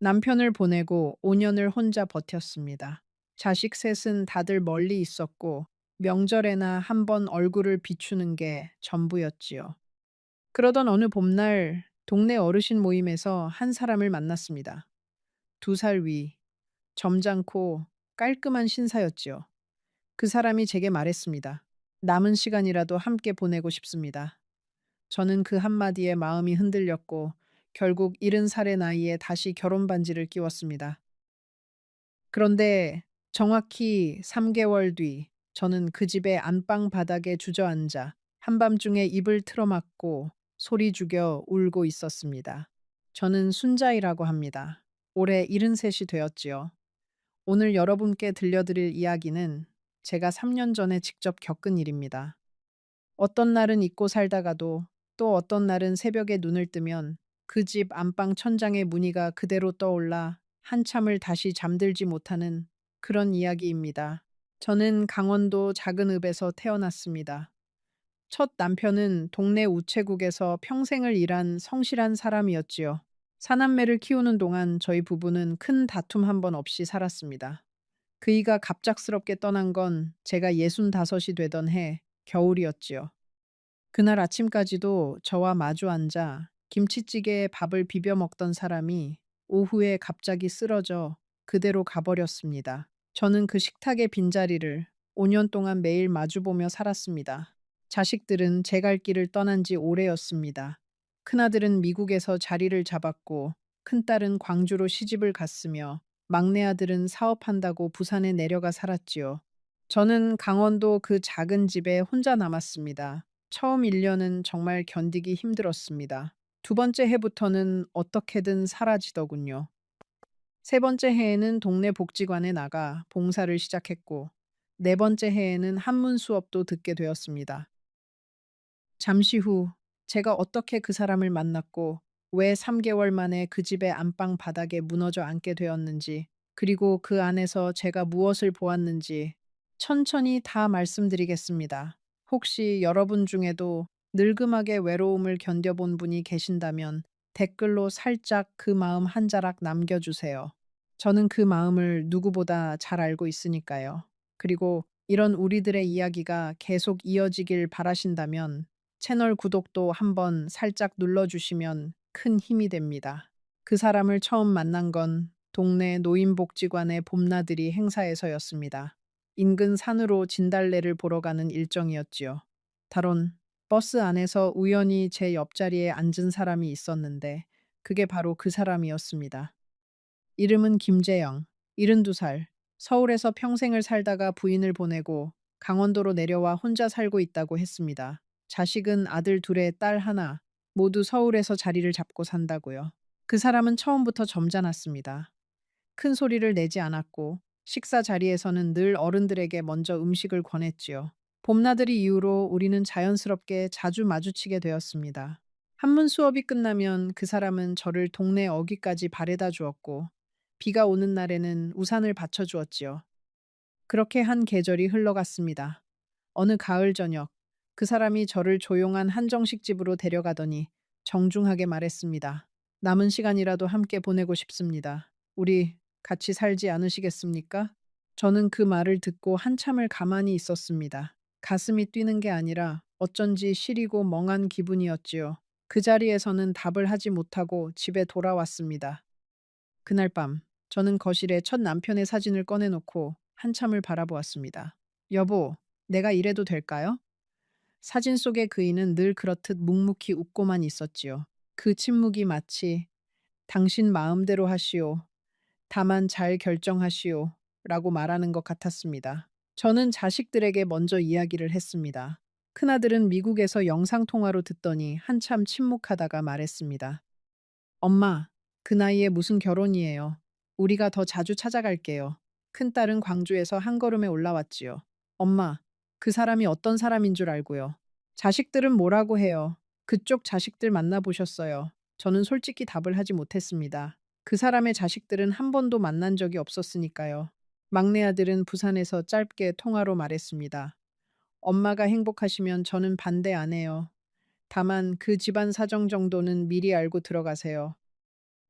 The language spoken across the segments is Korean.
남편을 보내고 5년을 혼자 버텼습니다. 자식 셋은 다들 멀리 있었고 명절에나 한번 얼굴을 비추는 게 전부였지요. 그러던 어느 봄날 동네 어르신 모임에서 한 사람을 만났습니다. 2살 위, 점잖고 깔끔한 신사였지요. 그 사람이 제게 말했습니다. 남은 시간이라도 함께 보내고 싶습니다. 저는 그 한마디에 마음이 흔들렸고 결국 70살의 나이에 다시 결혼 반지를 끼웠습니다. 그런데 정확히 3개월 뒤 저는 그 집의 안방 바닥에 주저앉아 한밤중에 입을 틀어막고 소리 죽여 울고 있었습니다. 저는 순자이라고 합니다. 올해 73이 되었지요. 오늘 여러분께 들려드릴 이야기는 제가 3년 전에 직접 겪은 일입니다. 어떤 날은 잊고 살다가도 또 어떤 날은 새벽에 눈을 뜨면 그 집 안방 천장의 무늬가 그대로 떠올라 한참을 다시 잠들지 못하는 그런 이야기입니다. 저는 강원도 작은 읍에서 태어났습니다. 첫 남편은 동네 우체국에서 평생을 일한 성실한 사람이었지요. 사남매를 키우는 동안 저희 부부는 큰 다툼 한 번 없이 살았습니다. 그이가 갑작스럽게 떠난 건 제가 65이 되던 해 겨울이었지요. 그날 아침까지도 저와 마주 앉아 김치찌개에 밥을 비벼 먹던 사람이 오후에 갑자기 쓰러져 그대로 가버렸습니다. 저는 그 식탁의 빈자리를 5년 동안 매일 마주보며 살았습니다. 자식들은 제 갈 길을 떠난 지 오래였습니다. 큰아들은 미국에서 자리를 잡았고 큰딸은 광주로 시집을 갔으며 막내 아들은 사업한다고 부산에 내려가 살았지요. 저는 강원도 그 작은 집에 혼자 남았습니다. 처음 1년은 정말 견디기 힘들었습니다. 두 번째 해부터는 어떻게든 사라지더군요. 세 번째 해에는 동네 복지관에 나가 봉사를 시작했고, 네 번째 해에는 한문 수업도 듣게 되었습니다. 잠시 후 제가 어떻게 그 사람을 만났고 왜 3개월 만에 그 집의 안방 바닥에 무너져 앉게 되었는지, 그리고 그 안에서 제가 무엇을 보았는지 천천히 다 말씀드리겠습니다. 혹시 여러분 중에도 늙음하게 외로움을 견뎌본 분이 계신다면 댓글로 살짝 그 마음 한 자락 남겨주세요. 저는 그 마음을 누구보다 잘 알고 있으니까요. 그리고 이런 우리들의 이야기가 계속 이어지길 바라신다면 채널 구독도 한번 살짝 눌러주시면 큰 힘이 됩니다. 그 사람을 처음 만난 건 동네 노인복지관의 봄나들이 행사에서였습니다. 인근 산으로 진달래를 보러 가는 일정이었지요. 다론 버스 안에서 우연히 제 옆자리에 앉은 사람이 있었는데 그게 바로 그 사람이었습니다. 이름은 김재영, 72살. 서울에서 평생을 살다가 부인을 보내고 강원도로 내려와 혼자 살고 있다고 했습니다. 자식은 아들 둘에 딸 하나, 모두 서울에서 자리를 잡고 산다고요. 그 사람은 처음부터 점잖았습니다. 큰 소리를 내지 않았고 식사 자리에서는 늘 어른들에게 먼저 음식을 권했지요. 봄나들이 이후로 우리는 자연스럽게 자주 마주치게 되었습니다. 한문 수업이 끝나면 그 사람은 저를 동네 어귀까지 바래다 주었고 비가 오는 날에는 우산을 받쳐주었지요. 그렇게 한 계절이 흘러갔습니다. 어느 가을 저녁, 그 사람이 저를 조용한 한정식 집으로 데려가더니 정중하게 말했습니다. 남은 시간이라도 함께 보내고 싶습니다. 우리 같이 살지 않으시겠습니까? 저는 그 말을 듣고 한참을 가만히 있었습니다. 가슴이 뛰는 게 아니라 어쩐지 시리고 멍한 기분이었지요. 그 자리에서는 답을 하지 못하고 집에 돌아왔습니다. 그날 밤, 저는 거실에 첫 남편의 사진을 꺼내놓고 한참을 바라보았습니다. 여보, 내가 이래도 될까요? 사진 속의 그이는 늘 그렇듯 묵묵히 웃고만 있었지요. 그 침묵이 마치 당신 마음대로 하시오. 다만 잘 결정하시오. 라고 말하는 것 같았습니다. 저는 자식들에게 먼저 이야기를 했습니다. 큰아들은 미국에서 영상통화로 듣더니 한참 침묵하다가 말했습니다. 엄마, 그 나이에 무슨 결혼이에요. 우리가 더 자주 찾아갈게요. 큰딸은 광주에서 한 걸음에 올라왔지요. 엄마, 그 사람이 어떤 사람인 줄 알고요. 자식들은 뭐라고 해요. 그쪽 자식들 만나보셨어요. 저는 솔직히 답을 하지 못했습니다. 그 사람의 자식들은 한 번도 만난 적이 없었으니까요. 막내 아들은 부산에서 짧게 통화로 말했습니다. 엄마가 행복하시면 저는 반대 안 해요. 다만 그 집안 사정 정도는 미리 알고 들어가세요.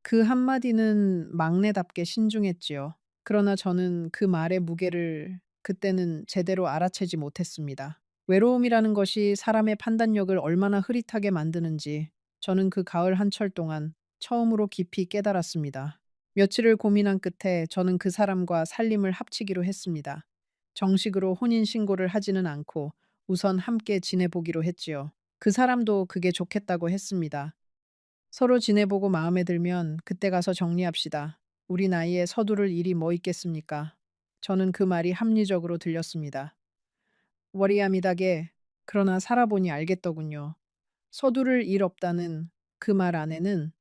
그 한마디는 막내답게 신중했지요. 그러나 저는 그 말의 무게를 그때는 제대로 알아채지 못했습니다. 외로움이라는 것이 사람의 판단력을 얼마나 흐릿하게 만드는지 저는 그 가을 한철 동안 처음으로 깊이 깨달았습니다. 며칠을 고민한 끝에 저는 그 사람과 살림을 합치기로 했습니다. 정식으로 혼인신고를 하지는 않고 우선 함께 지내보기로 했지요. 그 사람도 그게 좋겠다고 했습니다. 서로 지내보고 마음에 들면 그때 가서 정리합시다. 우리 나이에 서두를 일이 뭐 있겠습니까? 저는 그 말이 합리적으로 들렸습니다. 워리아미다게 그러나 살아보니 알겠더군요. 서두를 일 없다는 그 말 안에는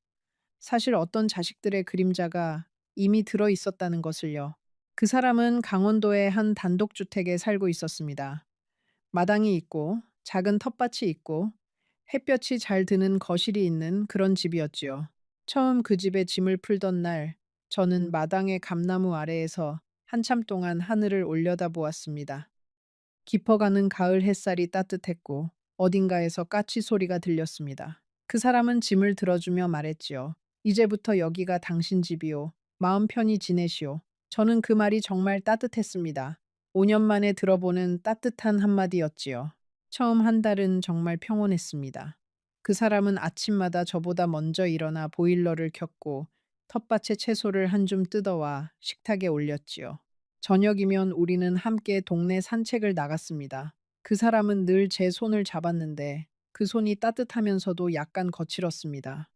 사실 어떤 자식들의 그림자가 이미 들어 있었다는 것을요. 그 사람은 강원도의 한 단독주택에 살고 있었습니다. 마당이 있고 작은 텃밭이 있고 햇볕이 잘 드는 거실이 있는 그런 집이었지요. 처음 그 집에 짐을 풀던 날, 저는 마당의 감나무 아래에서 한참 동안 하늘을 올려다보았습니다. 깊어가는 가을 햇살이 따뜻했고 어딘가에서 까치 소리가 들렸습니다. 그 사람은 짐을 들어주며 말했지요. 이제부터 여기가 당신 집이요. 마음 편히 지내시오. 저는 그 말이 정말 따뜻했습니다. 5년 만에 들어보는 따뜻한 한마디였지요. 처음 한 달은 정말 평온했습니다. 그 사람은 아침마다 저보다 먼저 일어나 보일러를 켰고 텃밭에 채소를 한 줌 뜯어와 식탁에 올렸지요. 저녁이면 우리는 함께 동네 산책을 나갔습니다. 그 사람은 늘 제 손을 잡았는데 그 손이 따뜻하면서도 약간 거칠었습니다.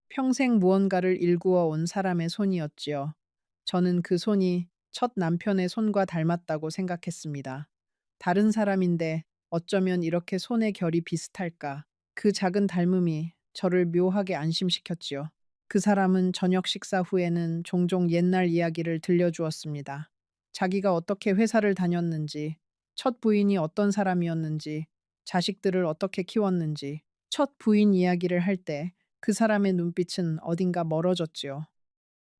평생 무언가를 일구어 온 사람의 손이었지요. 저는 그 손이 첫 남편의 손과 닮았다고 생각했습니다. 다른 사람인데 어쩌면 이렇게 손의 결이 비슷할까. 그 작은 닮음이 저를 묘하게 안심시켰지요. 그 사람은 저녁 식사 후에는 종종 옛날 이야기를 들려주었습니다. 자기가 어떻게 회사를 다녔는지, 첫 부인이 어떤 사람이었는지, 자식들을 어떻게 키웠는지, 첫 부인 이야기를 할 때 그 사람의 눈빛은 어딘가 멀어졌지요.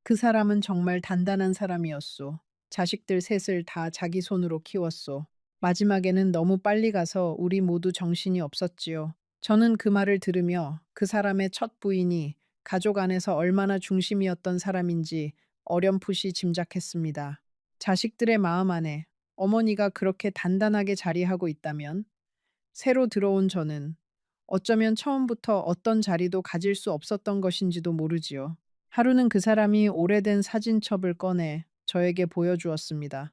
그 사람은 정말 단단한 사람이었소. 자식들 셋을 다 자기 손으로 키웠소. 마지막에는 너무 빨리 가서 우리 모두 정신이 없었지요. 저는 그 말을 들으며 그 사람의 첫 부인이 가족 안에서 얼마나 중심이었던 사람인지 어렴풋이 짐작했습니다. 자식들의 마음 안에 어머니가 그렇게 단단하게 자리하고 있다면 새로 들어온 저는 어쩌면 처음부터 어떤 자리도 가질 수 없었던 것인지도 모르지요. 하루는 그 사람이 오래된 사진첩을 꺼내 저에게 보여주었습니다.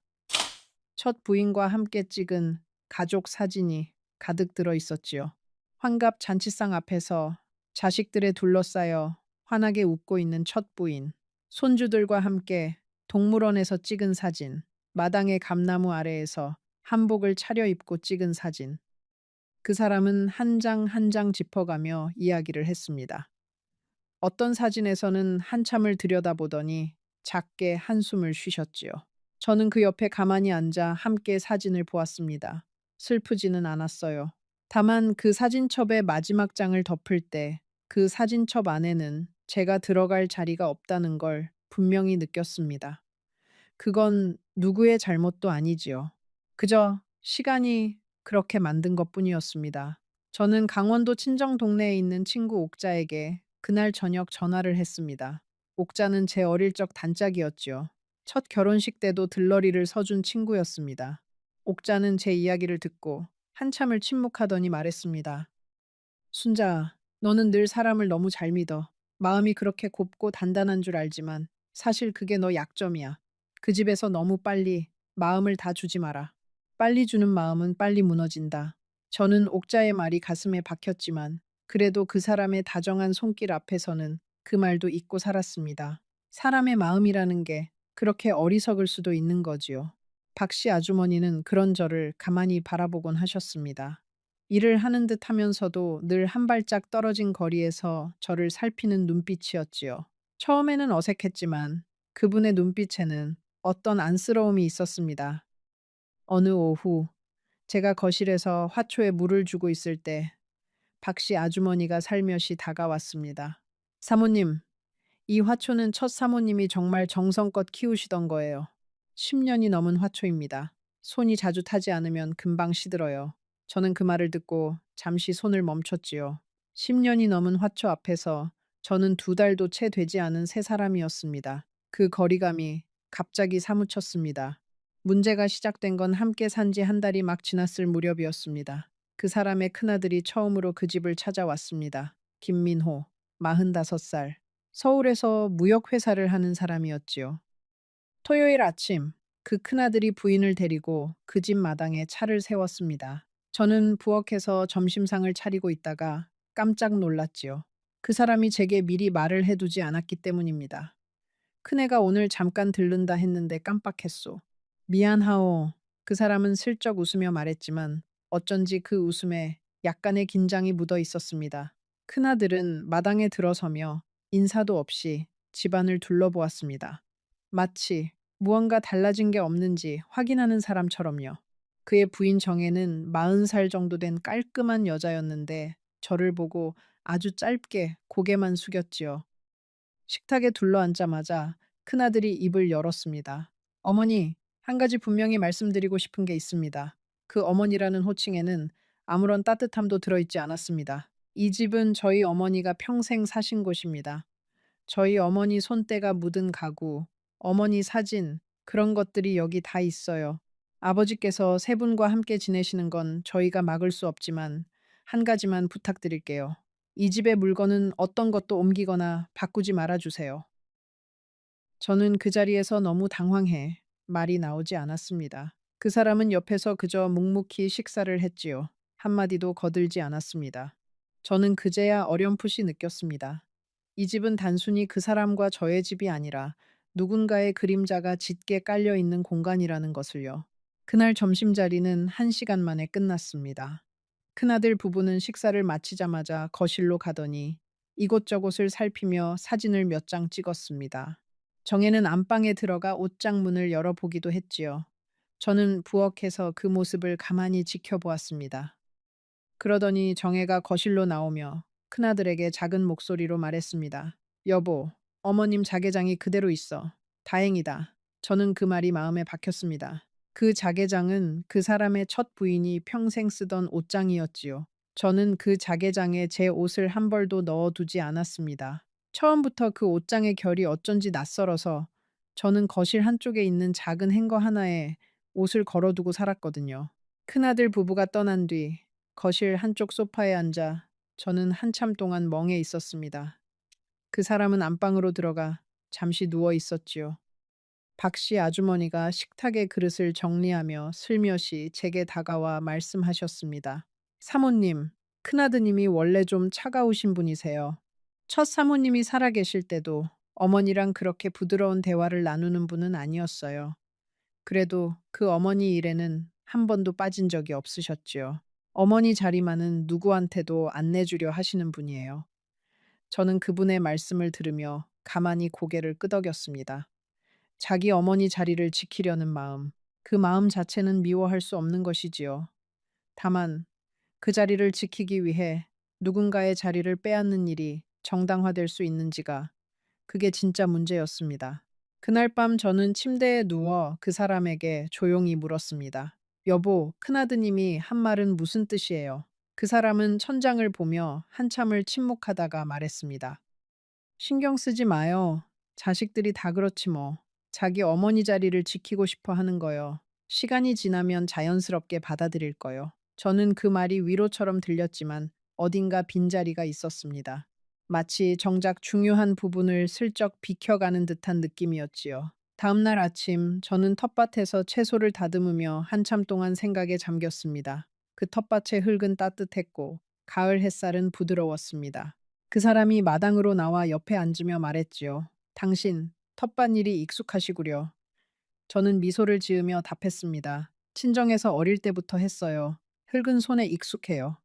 첫 부인과 함께 찍은 가족 사진이 가득 들어 있었지요. 환갑 잔치상 앞에서 자식들에 둘러싸여 환하게 웃고 있는 첫 부인, 손주들과 함께 동물원에서 찍은 사진, 마당의 감나무 아래에서 한복을 차려입고 찍은 사진. 그 사람은 한 장 한 장 짚어가며 이야기를 했습니다. 어떤 사진에서는 한참을 들여다보더니 작게 한숨을 쉬셨지요. 저는 그 옆에 가만히 앉아 함께 사진을 보았습니다. 슬프지는 않았어요. 다만 그 사진첩의 마지막 장을 덮을 때 그 사진첩 안에는 제가 들어갈 자리가 없다는 걸 분명히 느꼈습니다. 그건 누구의 잘못도 아니지요. 그저 시간이 그렇게 만든 것뿐이었습니다. 저는 강원도 친정 동네에 있는 친구 옥자에게 그날 저녁 전화를 했습니다. 옥자는 제 어릴 적 단짝이었지요. 첫 결혼식 때도 들러리를 서준 친구였습니다. 옥자는 제 이야기를 듣고 한참을 침묵하더니 말했습니다. 순자, 너는 늘 사람을 너무 잘 믿어. 마음이 그렇게 곱고 단단한 줄 알지만 사실 그게 너 약점이야. 그 집에서 너무 빨리 마음을 다 주지 마라. 빨리 주는 마음은 빨리 무너진다. 저는 옥자의 말이 가슴에 박혔지만 그래도 그 사람의 다정한 손길 앞에서는 그 말도 잊고 살았습니다. 사람의 마음이라는 게 그렇게 어리석을 수도 있는 거지요. 박씨 아주머니는 그런 저를 가만히 바라보곤 하셨습니다. 일을 하는 듯 하면서도 늘 한 발짝 떨어진 거리에서 저를 살피는 눈빛이었지요. 처음에는 어색했지만 그분의 눈빛에는 어떤 안쓰러움이 있었습니다. 어느 오후 제가 거실에서 화초에 물을 주고 있을 때 박씨 아주머니가 살며시 다가왔습니다. 사모님, 이 화초는 첫 사모님이 정말 정성껏 키우시던 거예요. 10년이 넘은 화초입니다. 손이 자주 타지 않으면 금방 시들어요. 저는 그 말을 듣고 잠시 손을 멈췄지요. 10년이 넘은 화초 앞에서 저는 2달도 채 되지 않은 새 사람이었습니다. 그 거리감이 갑자기 사무쳤습니다. 문제가 시작된 건 함께 산지 1달이 막 지났을 무렵이었습니다. 그 사람의 큰아들이 처음으로 그 집을 찾아왔습니다. 김민호, 45살. 서울에서 무역회사를 하는 사람이었지요. 토요일 아침, 그 큰아들이 부인을 데리고 그 집 마당에 차를 세웠습니다. 저는 부엌에서 점심상을 차리고 있다가 깜짝 놀랐지요. 그 사람이 제게 미리 말을 해두지 않았기 때문입니다. 큰애가 오늘 잠깐 들른다 했는데 깜빡했소. 미안하오. 그 사람은 슬쩍 웃으며 말했지만 어쩐지 그 웃음에 약간의 긴장이 묻어 있었습니다. 큰아들은 마당에 들어서며 인사도 없이 집안을 둘러보았습니다. 마치 무언가 달라진 게 없는지 확인하는 사람처럼요. 그의 부인 정혜는 40살 정도 된 깔끔한 여자였는데 저를 보고 아주 짧게 고개만 숙였지요. 식탁에 둘러앉자마자 큰아들이 입을 열었습니다. 어머니, 한 가지 분명히 말씀드리고 싶은 게 있습니다. 그 어머니라는 호칭에는 아무런 따뜻함도 들어있지 않았습니다. 이 집은 저희 어머니가 평생 사신 곳입니다. 저희 어머니 손때가 묻은 가구, 어머니 사진, 그런 것들이 여기 다 있어요. 아버지께서 세 분과 함께 지내시는 건 저희가 막을 수 없지만 한 가지만 부탁드릴게요. 이 집의 물건은 어떤 것도 옮기거나 바꾸지 말아주세요. 저는 그 자리에서 너무 당황해 말이 나오지 않았습니다. 그 사람은 옆에서 그저 묵묵히 식사를 했지요. 한마디도 거들지 않았습니다. 저는 그제야 어렴풋이 느꼈습니다. 이 집은 단순히 그 사람과 저의 집이 아니라 누군가의 그림자가 짙게 깔려 있는 공간이라는 것을요. 그날 점심자리는 1시간 만에 끝났습니다. 큰아들 부부는 식사를 마치자마자 거실로 가더니 이곳저곳을 살피며 사진을 몇 장 찍었습니다. 정혜는 안방에 들어가 옷장 문을 열어보기도 했지요. 저는 부엌에서 그 모습을 가만히 지켜보았습니다. 그러더니 정혜가 거실로 나오며 큰아들에게 작은 목소리로 말했습니다. 여보, 어머님 자개장이 그대로 있어. 다행이다. 저는 그 말이 마음에 박혔습니다. 그 자개장은 그 사람의 첫 부인이 평생 쓰던 옷장이었지요. 저는 그 자개장에 제 옷을 한 벌도 넣어두지 않았습니다. 처음부터 그 옷장의 결이 어쩐지 낯설어서 저는 거실 한쪽에 있는 작은 행거 하나에 옷을 걸어두고 살았거든요. 큰아들 부부가 떠난 뒤 거실 한쪽 소파에 앉아 저는 한참 동안 멍해 있었습니다. 그 사람은 안방으로 들어가 잠시 누워 있었지요. 박씨 아주머니가 식탁의 그릇을 정리하며 슬며시 제게 다가와 말씀하셨습니다. 사모님, 큰아드님이 원래 좀 차가우신 분이세요. 첫 사모님이 살아계실 때도 어머니랑 그렇게 부드러운 대화를 나누는 분은 아니었어요. 그래도 그 어머니 일에는 한 번도 빠진 적이 없으셨지요. 어머니 자리만은 누구한테도 안 내주려 하시는 분이에요. 저는 그분의 말씀을 들으며 가만히 고개를 끄덕였습니다. 자기 어머니 자리를 지키려는 마음, 그 마음 자체는 미워할 수 없는 것이지요. 다만 그 자리를 지키기 위해 누군가의 자리를 빼앗는 일이 정당화될 수 있는지가 그게 진짜 문제였습니다. 그날 밤 저는 침대에 누워 그 사람에게 조용히 물었습니다. 여보, 큰아드님이 한 말은 무슨 뜻이에요? 그 사람은 천장을 보며 한참을 침묵하다가 말했습니다. 신경 쓰지 마요. 자식들이 다 그렇지 뭐. 자기 어머니 자리를 지키고 싶어 하는 거요. 시간이 지나면 자연스럽게 받아들일 거요. 저는 그 말이 위로처럼 들렸지만 어딘가 빈자리가 있었습니다. 마치 정작 중요한 부분을 슬쩍 비켜가는 듯한 느낌이었지요. 다음날 아침 저는 텃밭에서 채소를 다듬으며 한참 동안 생각에 잠겼습니다. 그 텃밭의 흙은 따뜻했고 가을 햇살은 부드러웠습니다. 그 사람이 마당으로 나와 옆에 앉으며 말했지요. 당신, 텃밭일이 익숙하시구려. 저는 미소를 지으며 답했습니다. 친정에서 어릴 때부터 했어요. 흙은 손에 익숙해요.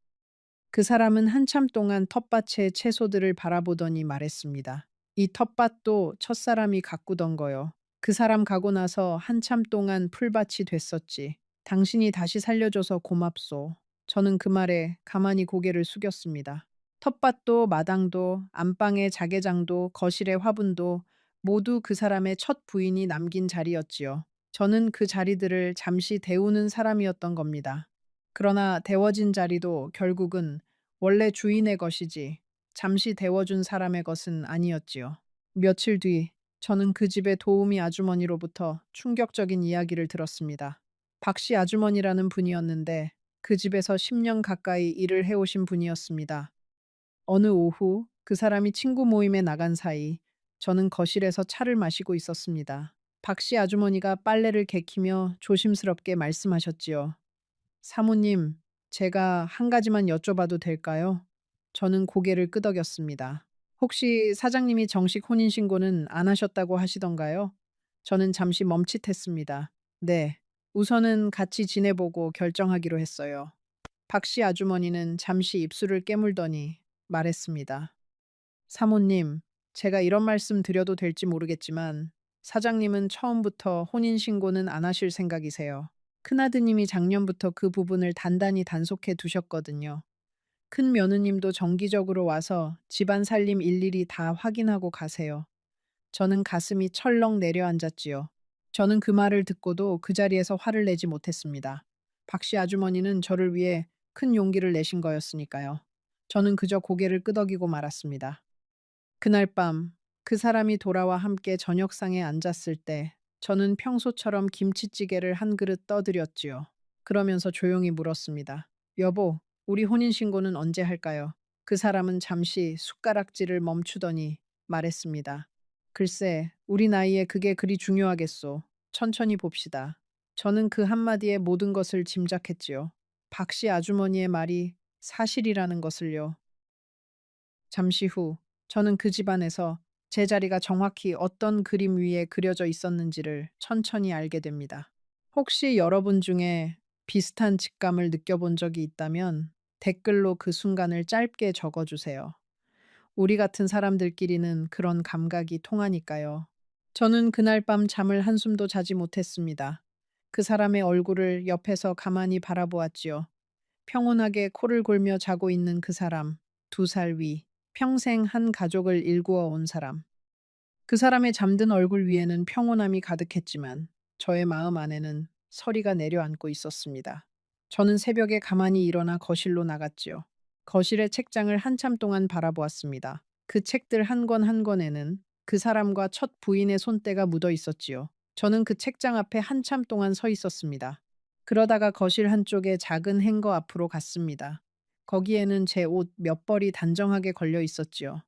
그 사람은 한참 동안 텃밭의 채소들을 바라보더니 말했습니다. 이 텃밭도 첫사람이 가꾸던 거요. 그 사람 가고 나서 한참 동안 풀밭이 됐었지. 당신이 다시 살려줘서 고맙소. 저는 그 말에 가만히 고개를 숙였습니다. 텃밭도 마당도 안방의 자개장도 거실의 화분도 모두 그 사람의 첫 부인이 남긴 자리였지요. 저는 그 자리들을 잠시 데우는 사람이었던 겁니다. 그러나 데워진 자리도 결국은 원래 주인의 것이지 잠시 데워준 사람의 것은 아니었지요. 며칠 뒤, 저는 그 집의 도우미 아주머니로부터 충격적인 이야기를 들었습니다. 박 씨 아주머니라는 분이었는데 그 집에서 10년 가까이 일을 해오신 분이었습니다. 어느 오후 그 사람이 친구 모임에 나간 사이 저는 거실에서 차를 마시고 있었습니다. 박 씨 아주머니가 빨래를 개키며 조심스럽게 말씀하셨지요. 사모님, 제가 한 가지만 여쭤봐도 될까요? 저는 고개를 끄덕였습니다. 혹시 사장님이 정식 혼인신고는 안 하셨다고 하시던가요? 저는 잠시 멈칫했습니다. 네. 우선은 같이 지내보고 결정하기로 했어요. 박 씨 아주머니는 잠시 입술을 깨물더니 말했습니다. 사모님, 제가 이런 말씀 드려도 될지 모르겠지만 사장님은 처음부터 혼인신고는 안 하실 생각이세요. 큰아드님이 작년부터 그 부분을 단단히 단속해 두셨거든요. 큰 며느님도 정기적으로 와서 집안 살림 일일이 다 확인하고 가세요. 저는 가슴이 철렁 내려앉았지요. 저는 그 말을 듣고도 그 자리에서 화를 내지 못했습니다. 박 씨 아주머니는 저를 위해 큰 용기를 내신 거였으니까요. 저는 그저 고개를 끄덕이고 말았습니다. 그날 밤, 그 사람이 돌아와 함께 저녁상에 앉았을 때 저는 평소처럼 김치찌개를 한 그릇 떠드렸지요. 그러면서 조용히 물었습니다. 여보, 우리 혼인신고는 언제 할까요? 그 사람은 잠시 숟가락질을 멈추더니 말했습니다. 글쎄, 우리 나이에 그게 그리 중요하겠소. 천천히 봅시다. 저는 그 한마디에 모든 것을 짐작했지요. 박 씨 아주머니의 말이 사실이라는 것을요. 잠시 후, 저는 그 집안에서 제 자리가 정확히 어떤 그림 위에 그려져 있었는지를 천천히 알게 됩니다. 혹시 여러분 중에 비슷한 직감을 느껴본 적이 있다면 댓글로 그 순간을 짧게 적어주세요. 우리 같은 사람들끼리는 그런 감각이 통하니까요. 저는 그날 밤 잠을 한숨도 자지 못했습니다. 그 사람의 얼굴을 옆에서 가만히 바라보았지요. 평온하게 코를 골며 자고 있는 그 사람, 2살 위, 평생 한 가족을 일구어 온 사람. 그 사람의 잠든 얼굴 위에는 평온함이 가득했지만 저의 마음 안에는 서리가 내려앉고 있었습니다. 저는 새벽에 가만히 일어나 거실로 나갔지요. 거실의 책장을 한참 동안 바라보았습니다. 그 책들 한 권 한 권에는 그 사람과 첫 부인의 손때가 묻어 있었지요. 저는 그 책장 앞에 한참 동안 서 있었습니다. 그러다가 거실 한쪽에 작은 행거 앞으로 갔습니다. 거기에는 제 옷 몇 벌이 단정하게 걸려 있었지요.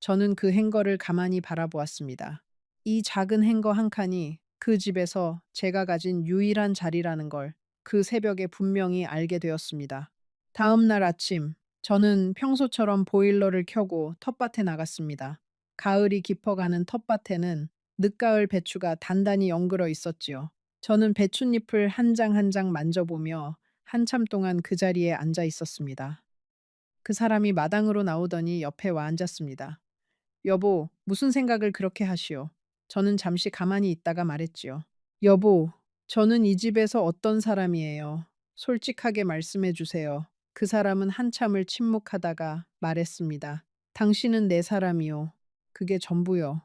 저는 그 행거를 가만히 바라보았습니다. 이 작은 행거 한 칸이 그 집에서 제가 가진 유일한 자리라는 걸 그 새벽에 분명히 알게 되었습니다. 다음 날 아침, 저는 평소처럼 보일러를 켜고 텃밭에 나갔습니다. 가을이 깊어가는 텃밭에는 늦가을 배추가 단단히 엉그러 있었지요. 저는 배춧잎을 한 장 한 장 만져보며 한참 동안 그 자리에 앉아 있었습니다. 그 사람이 마당으로 나오더니 옆에 와 앉았습니다. 여보, 무슨 생각을 그렇게 하시오? 저는 잠시 가만히 있다가 말했지요. 여보, 저는 이 집에서 어떤 사람이에요? 솔직하게 말씀해 주세요. 그 사람은 한참을 침묵하다가 말했습니다. 당신은 내 사람이요. 그게 전부요.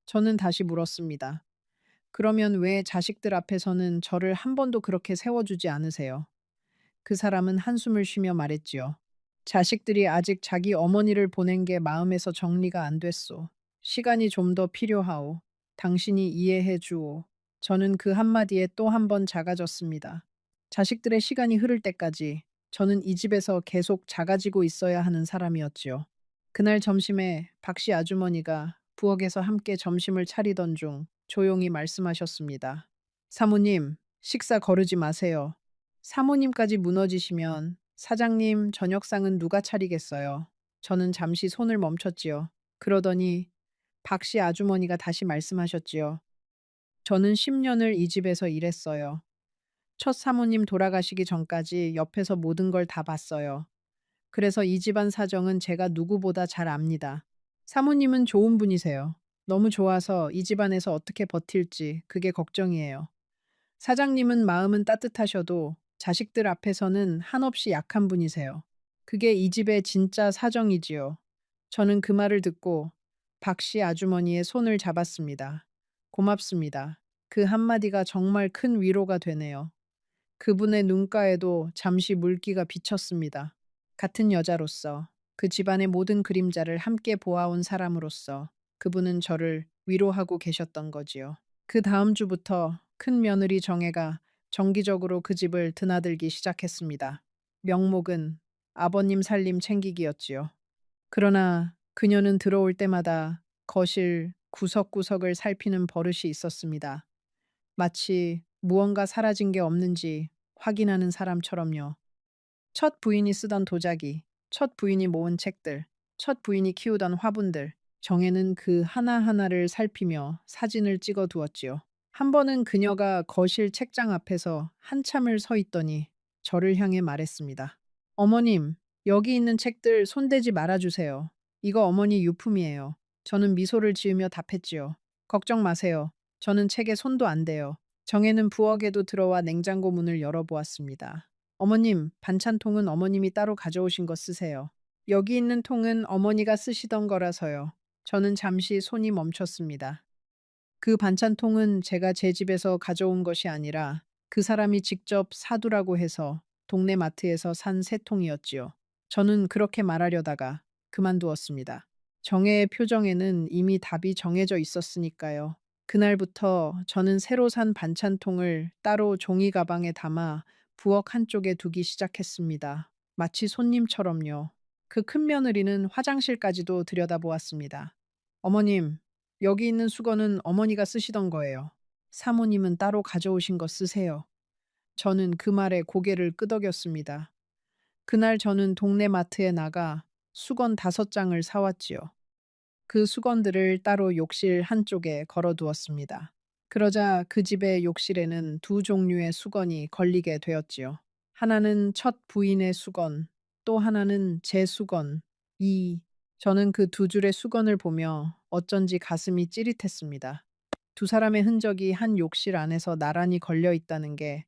저는 다시 물었습니다. 그러면 왜 자식들 앞에서는 저를 한 번도 그렇게 세워주지 않으세요? 그 사람은 한숨을 쉬며 말했지요. 자식들이 아직 자기 어머니를 보낸 게 마음에서 정리가 안 됐소. 시간이 좀 더 필요하오. 당신이 이해해 주오. 저는 그 한마디에 또 한 번 작아졌습니다. 자식들의 시간이 흐를 때까지 저는 이 집에서 계속 작아지고 있어야 하는 사람이었지요. 그날 점심에 박 씨 아주머니가 부엌에서 함께 점심을 차리던 중 조용히 말씀하셨습니다. 사모님, 식사 거르지 마세요. 사모님까지 무너지시면 사장님 저녁상은 누가 차리겠어요? 저는 잠시 손을 멈췄지요. 그러더니 박 씨 아주머니가 다시 말씀하셨지요. 저는 10년을 이 집에서 일했어요. 첫 사모님 돌아가시기 전까지 옆에서 모든 걸 다 봤어요. 그래서 이 집안 사정은 제가 누구보다 잘 압니다. 사모님은 좋은 분이세요. 너무 좋아서 이 집안에서 어떻게 버틸지 그게 걱정이에요. 사장님은 마음은 따뜻하셔도 자식들 앞에서는 한없이 약한 분이세요. 그게 이 집의 진짜 사정이지요. 저는 그 말을 듣고 박 씨 아주머니의 손을 잡았습니다. 고맙습니다. 그 한마디가 정말 큰 위로가 되네요. 그분의 눈가에도 잠시 물기가 비쳤습니다. 같은 여자로서 그 집안의 모든 그림자를 함께 보아온 사람으로서 그분은 저를 위로하고 계셨던 거지요. 그 다음 주부터 큰 며느리 정혜가 정기적으로 그 집을 드나들기 시작했습니다. 명목은 아버님 살림 챙기기였지요. 그러나 그녀는 들어올 때마다 거실 구석구석을 살피는 버릇이 있었습니다. 마치 무언가 사라진 게 없는지 확인하는 사람처럼요. 첫 부인이 쓰던 도자기, 첫 부인이 모은 책들, 첫 부인이 키우던 화분들, 정혜는 그 하나하나를 살피며 사진을 찍어 두었지요. 한 번은 그녀가 거실 책장 앞에서 한참을 서 있더니 저를 향해 말했습니다. 어머님, 여기 있는 책들 손대지 말아주세요. 이거 어머니 유품이에요. 저는 미소를 지으며 답했지요. 걱정 마세요. 저는 책에 손도 안 대요. 정혜는 부엌에도 들어와 냉장고 문을 열어보았습니다. 어머님, 반찬통은 어머님이 따로 가져오신 거 쓰세요. 여기 있는 통은 어머니가 쓰시던 거라서요. 저는 잠시 손이 멈췄습니다. 그 반찬통은 제가 제 집에서 가져온 것이 아니라 그 사람이 직접 사두라고 해서 동네 마트에서 산 새 통이었지요. 저는 그렇게 말하려다가 그만두었습니다. 정혜의 표정에는 이미 답이 정해져 있었으니까요. 그날부터 저는 새로 산 반찬통을 따로 종이 가방에 담아 부엌 한쪽에 두기 시작했습니다. 마치 손님처럼요. 그 큰 며느리는 화장실까지도 들여다보았습니다. 어머님, 여기 있는 수건은 어머니가 쓰시던 거예요. 사모님은 따로 가져오신 거 쓰세요. 저는 그 말에 고개를 끄덕였습니다. 그날 저는 동네 마트에 나가 수건 5장을 사왔지요. 그 수건들을 따로 욕실 한쪽에 걸어두었습니다. 그러자 그 집의 욕실에는 두 종류의 수건이 걸리게 되었지요. 하나는 첫 부인의 수건, 또 하나는 제 수건. 저는 그 두 줄의 수건을 보며 어쩐지 가슴이 찌릿했습니다. 두 사람의 흔적이 한 욕실 안에서 나란히 걸려 있다는 게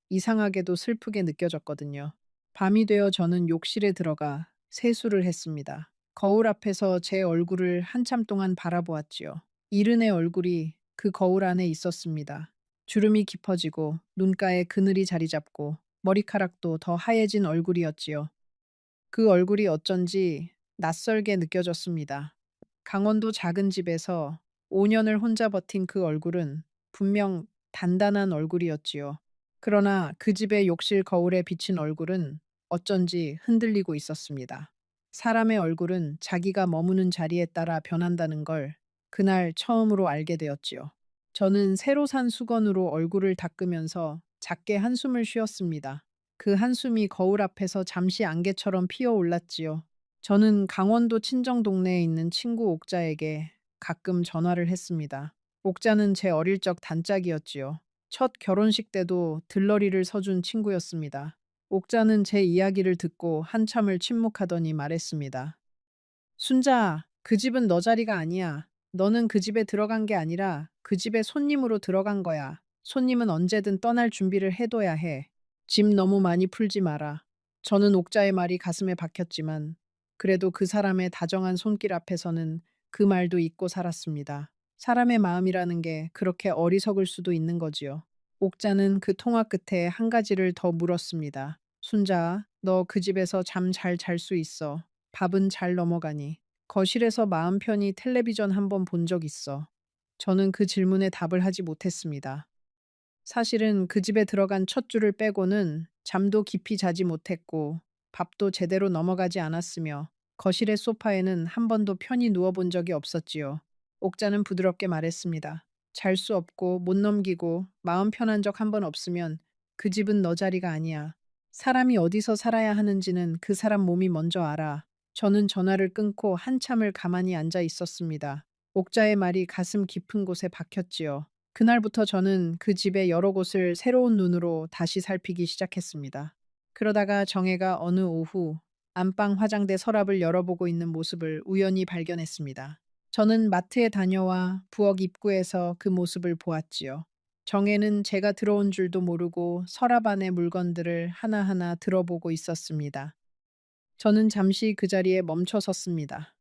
이상하게도 슬프게 느껴졌거든요. 밤이 되어 저는 욕실에 들어가 세수를 했습니다. 거울 앞에서 제 얼굴을 한참 동안 바라보았지요. 이른의 얼굴이 그 거울 안에 있었습니다. 주름이 깊어지고 눈가에 그늘이 자리 잡고 머리카락도 더 하얘진 얼굴이었지요. 그 얼굴이 어쩐지 낯설게 느껴졌습니다. 강원도 작은 집에서 5년을 혼자 버틴 그 얼굴은 분명 단단한 얼굴이었지요. 그러나 그 집의 욕실 거울에 비친 얼굴은 어쩐지 흔들리고 있었습니다. 사람의 얼굴은 자기가 머무는 자리에 따라 변한다는 걸 그날 처음으로 알게 되었지요. 저는 새로 산 수건으로 얼굴을 닦으면서 작게 한숨을 쉬었습니다. 그 한숨이 거울 앞에서 잠시 안개처럼 피어올랐지요. 저는 강원도 친정 동네에 있는 친구 옥자에게 가끔 전화를 했습니다. 옥자는 제 어릴 적 단짝이었지요. 첫 결혼식 때도 들러리를 서준 친구였습니다. 옥자는 제 이야기를 듣고 한참을 침묵하더니 말했습니다. 순자, 그 집은 너 자리가 아니야. 너는 그 집에 들어간 게 아니라 그 집에 손님으로 들어간 거야. 손님은 언제든 떠날 준비를 해둬야 해. 짐 너무 많이 풀지 마라. 저는 옥자의 말이 가슴에 박혔지만 그래도 그 사람의 다정한 손길 앞에서는 그 말도 잊고 살았습니다. 사람의 마음이라는 게 그렇게 어리석을 수도 있는 거지요. 옥자는 그 통화 끝에 한 가지를 더 물었습니다. 순자, 너 그 집에서 잠 잘 잘 수 있어. 밥은 잘 넘어가니. 거실에서 마음 편히 텔레비전 한번 본 적 있어. 저는 그 질문에 답을 하지 못했습니다. 사실은 그 집에 들어간 첫 주를 빼고는 잠도 깊이 자지 못했고 밥도 제대로 넘어가지 않았으며 거실의 소파에는 한 번도 편히 누워본 적이 없었지요. 옥자는 부드럽게 말했습니다. 잘 수 없고 못 넘기고 마음 편한 적 한 번 없으면 그 집은 너 자리가 아니야. 사람이 어디서 살아야 하는지는 그 사람 몸이 먼저 알아. 저는 전화를 끊고 한참을 가만히 앉아 있었습니다. 옥자의 말이 가슴 깊은 곳에 박혔지요. 그날부터 저는 그 집의 여러 곳을 새로운 눈으로 다시 살피기 시작했습니다. 그러다가 정혜가 어느 오후 안방 화장대 서랍을 열어보고 있는 모습을 우연히 발견했습니다. 저는 마트에 다녀와 부엌 입구에서 그 모습을 보았지요. 정혜는 제가 들어온 줄도 모르고 서랍 안의 물건들을 하나하나 들어보고 있었습니다. 저는 잠시 그 자리에 멈춰 섰습니다.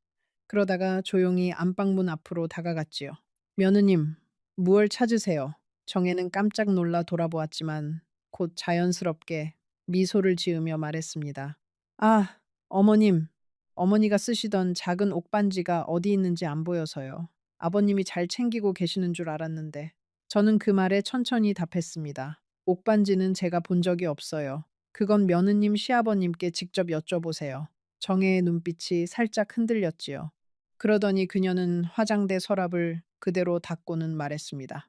그러다가 조용히 안방문 앞으로 다가갔지요. 며느님, 무얼 찾으세요? 정혜는 깜짝 놀라 돌아보았지만 곧 자연스럽게 미소를 지으며 말했습니다. 아, 어머님, 어머니가 쓰시던 작은 옥반지가 어디 있는지 안 보여서요. 아버님이 잘 챙기고 계시는 줄 알았는데. 저는 그 말에 천천히 답했습니다. 옥반지는 제가 본 적이 없어요. 그건 며느님 시아버님께 직접 여쭤보세요. 정혜의 눈빛이 살짝 흔들렸지요. 그러더니 그녀는 화장대 서랍을 그대로 닫고는 말했습니다.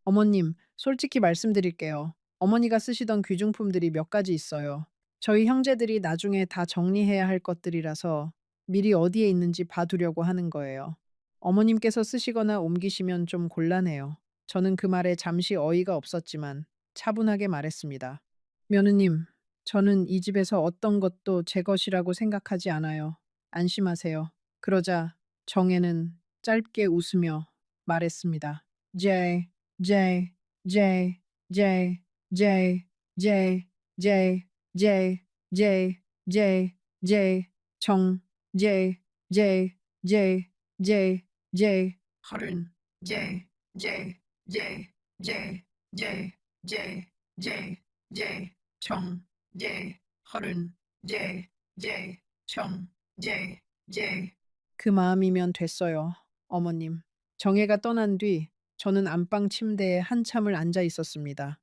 어머님, 솔직히 말씀드릴게요. 어머니가 쓰시던 귀중품들이 몇 가지 있어요. 저희 형제들이 나중에 다 정리해야 할 것들이라서 미리 어디에 있는지 봐두려고 하는 거예요. 어머님께서 쓰시거나 옮기시면 좀 곤란해요. 저는 그 말에 잠시 어이가 없었지만 차분하게 말했습니다. 며느님, 저는 이 집에서 어떤 것도 제 것이라고 생각하지 않아요. 안심하세요. 그러자 정혜는 짧게 웃으며 말했습니다. J, J, J, J, J, J, J, J, J, J, J, 정, J, J, J, J, J, 허른, J, J, J, J, J, J, J, J, 정, J, 허른, J, J, 정, J, J. 그 마음이면 됐어요, 어머님. 정혜가 떠난 뒤 저는 안방 침대에 한참을 앉아 있었습니다.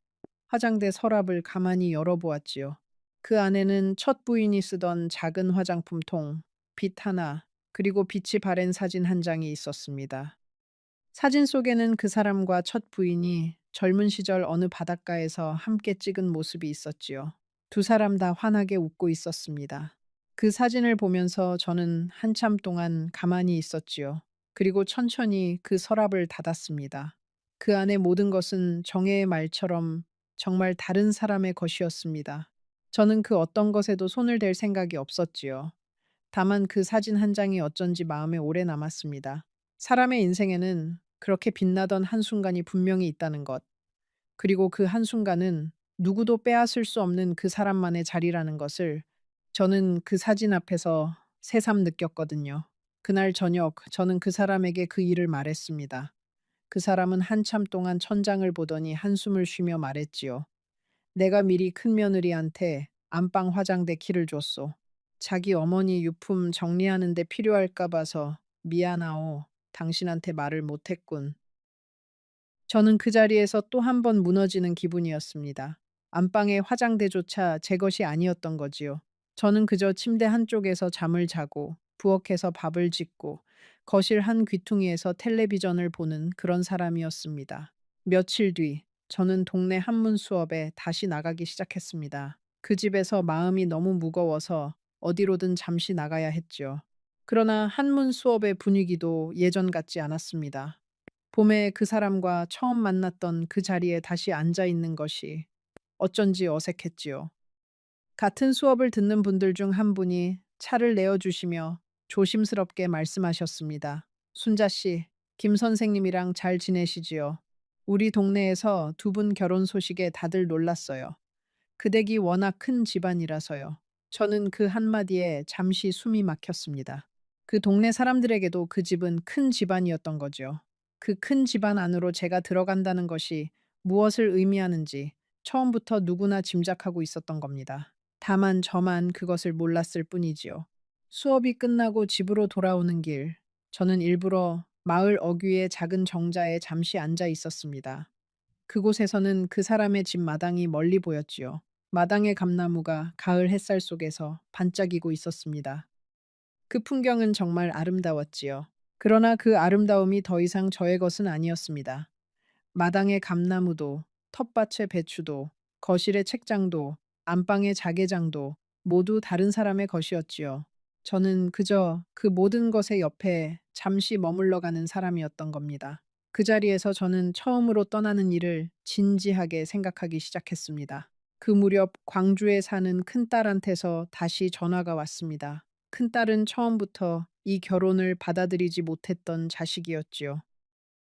화장대 서랍을 가만히 열어보았지요. 그 안에는 첫 부인이 쓰던 작은 화장품통, 빛 하나, 그리고 빛이 바랜 사진 한 장이 있었습니다. 사진 속에는 그 사람과 첫 부인이 젊은 시절 어느 바닷가에서 함께 찍은 모습이 있었지요. 두 사람 다 환하게 웃고 있었습니다. 그 사진을 보면서 저는 한참 동안 가만히 있었지요. 그리고 천천히 그 서랍을 닫았습니다. 그 안에 모든 것은 정혜의 말처럼 정말 다른 사람의 것이었습니다. 저는 그 어떤 것에도 손을 댈 생각이 없었지요. 다만 그 사진 한 장이 어쩐지 마음에 오래 남았습니다. 사람의 인생에는 그렇게 빛나던 한순간이 분명히 있다는 것. 그리고 그 한순간은 누구도 빼앗을 수 없는 그 사람만의 자리라는 것을 저는 그 사진 앞에서 새삼 느꼈거든요. 그날 저녁 저는 그 사람에게 그 일을 말했습니다. 그 사람은 한참 동안 천장을 보더니 한숨을 쉬며 말했지요. 내가 미리 큰며느리한테 안방 화장대 키를 줬소. 자기 어머니 유품 정리하는 데 필요할까 봐서 미안하오. 당신한테 말을 못했군. 저는 그 자리에서 또 한 번 무너지는 기분이었습니다. 안방의 화장대조차 제 것이 아니었던 거지요. 저는 그저 침대 한쪽에서 잠을 자고 부엌에서 밥을 짓고 거실 한 귀퉁이에서 텔레비전을 보는 그런 사람이었습니다. 며칠 뒤 저는 동네 한문 수업에 다시 나가기 시작했습니다. 그 집에서 마음이 너무 무거워서 어디로든 잠시 나가야 했죠. 그러나 한문 수업의 분위기도 예전 같지 않았습니다. 봄에 그 사람과 처음 만났던 그 자리에 다시 앉아 있는 것이 어쩐지 어색했지요. 같은 수업을 듣는 분들 중 한 분이 차를 내어주시며 조심스럽게 말씀하셨습니다. 순자 씨, 김 선생님이랑 잘 지내시지요? 우리 동네에서 두 분 결혼 소식에 다들 놀랐어요. 그 댁이 워낙 큰 집안이라서요. 저는 그 한마디에 잠시 숨이 막혔습니다. 그 동네 사람들에게도 그 집은 큰 집안이었던 거죠. 그 큰 집안 안으로 제가 들어간다는 것이 무엇을 의미하는지 처음부터 누구나 짐작하고 있었던 겁니다. 다만 저만 그것을 몰랐을 뿐이지요. 수업이 끝나고 집으로 돌아오는 길, 저는 일부러 마을 어귀의 작은 정자에 잠시 앉아 있었습니다. 그곳에서는 그 사람의 집 마당이 멀리 보였지요. 마당의 감나무가 가을 햇살 속에서 반짝이고 있었습니다. 그 풍경은 정말 아름다웠지요. 그러나 그 아름다움이 더 이상 저의 것은 아니었습니다. 마당의 감나무도, 텃밭의 배추도, 거실의 책장도, 안방의 자개장도 모두 다른 사람의 것이었지요. 저는 그저 그 모든 것의 옆에 잠시 머물러 가는 사람이었던 겁니다. 그 자리에서 저는 처음으로 떠나는 일을 진지하게 생각하기 시작했습니다. 그 무렵 광주에 사는 큰딸한테서 다시 전화가 왔습니다. 큰딸은 처음부터 이 결혼을 받아들이지 못했던 자식이었지요.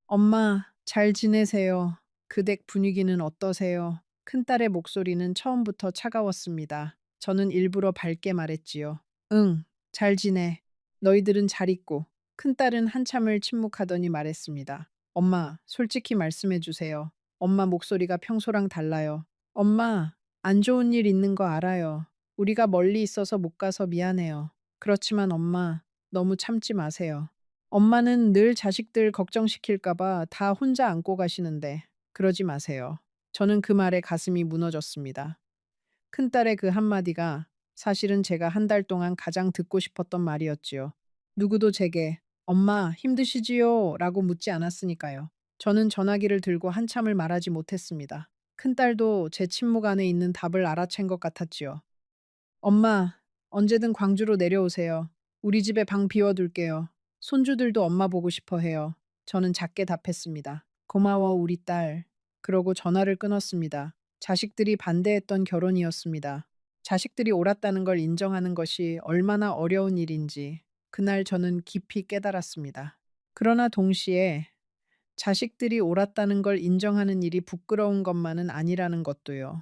엄마, 잘 지내세요? 그 댁 분위기는 어떠세요? 큰딸의 목소리는 처음부터 차가웠습니다. 저는 일부러 밝게 말했지요. 응, 잘 지내. 너희들은 잘 있고. 큰딸은 한참을 침묵하더니 말했습니다. 엄마, 솔직히 말씀해 주세요. 엄마 목소리가 평소랑 달라요. 엄마, 안 좋은 일 있는 거 알아요. 우리가 멀리 있어서 못 가서 미안해요. 그렇지만 엄마, 너무 참지 마세요. 엄마는 늘 자식들 걱정시킬까 봐 다 혼자 안고 가시는데 그러지 마세요. 저는 그 말에 가슴이 무너졌습니다. 큰딸의 그 한마디가 사실은 제가 한 달 동안 가장 듣고 싶었던 말이었지요. 누구도 제게 "엄마 힘드시지요?" 라고 묻지 않았으니까요. 저는 전화기를 들고 한참을 말하지 못했습니다. 큰딸도 제 침묵 안에 있는 답을 알아챈 것 같았지요. "엄마, 언제든 광주로 내려오세요. 우리 집에 방 비워둘게요. 손주들도 엄마 보고 싶어 해요." 저는 작게 답했습니다. "고마워, 우리 딸." 그러고 전화를 끊었습니다. 자식들이 반대했던 결혼이었습니다. 자식들이 옳았다는 걸 인정하는 것이 얼마나 어려운 일인지 그날 저는 깊이 깨달았습니다. 그러나 동시에 자식들이 옳았다는 걸 인정하는 일이 부끄러운 것만은 아니라는 것도요.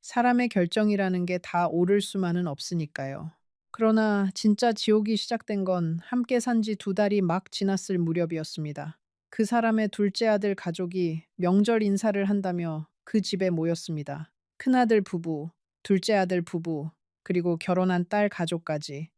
사람의 결정이라는 게 다 옳을 수만은 없으니까요. 그러나 진짜 지옥이 시작된 건 함께 산 지 두 달이 막 지났을 무렵이었습니다. 그 사람의 둘째 아들 가족이 명절 인사를 한다며 그 집에 모였습니다. 큰아들 부부, 둘째 아들 부부, 그리고 결혼한 딸 가족까지.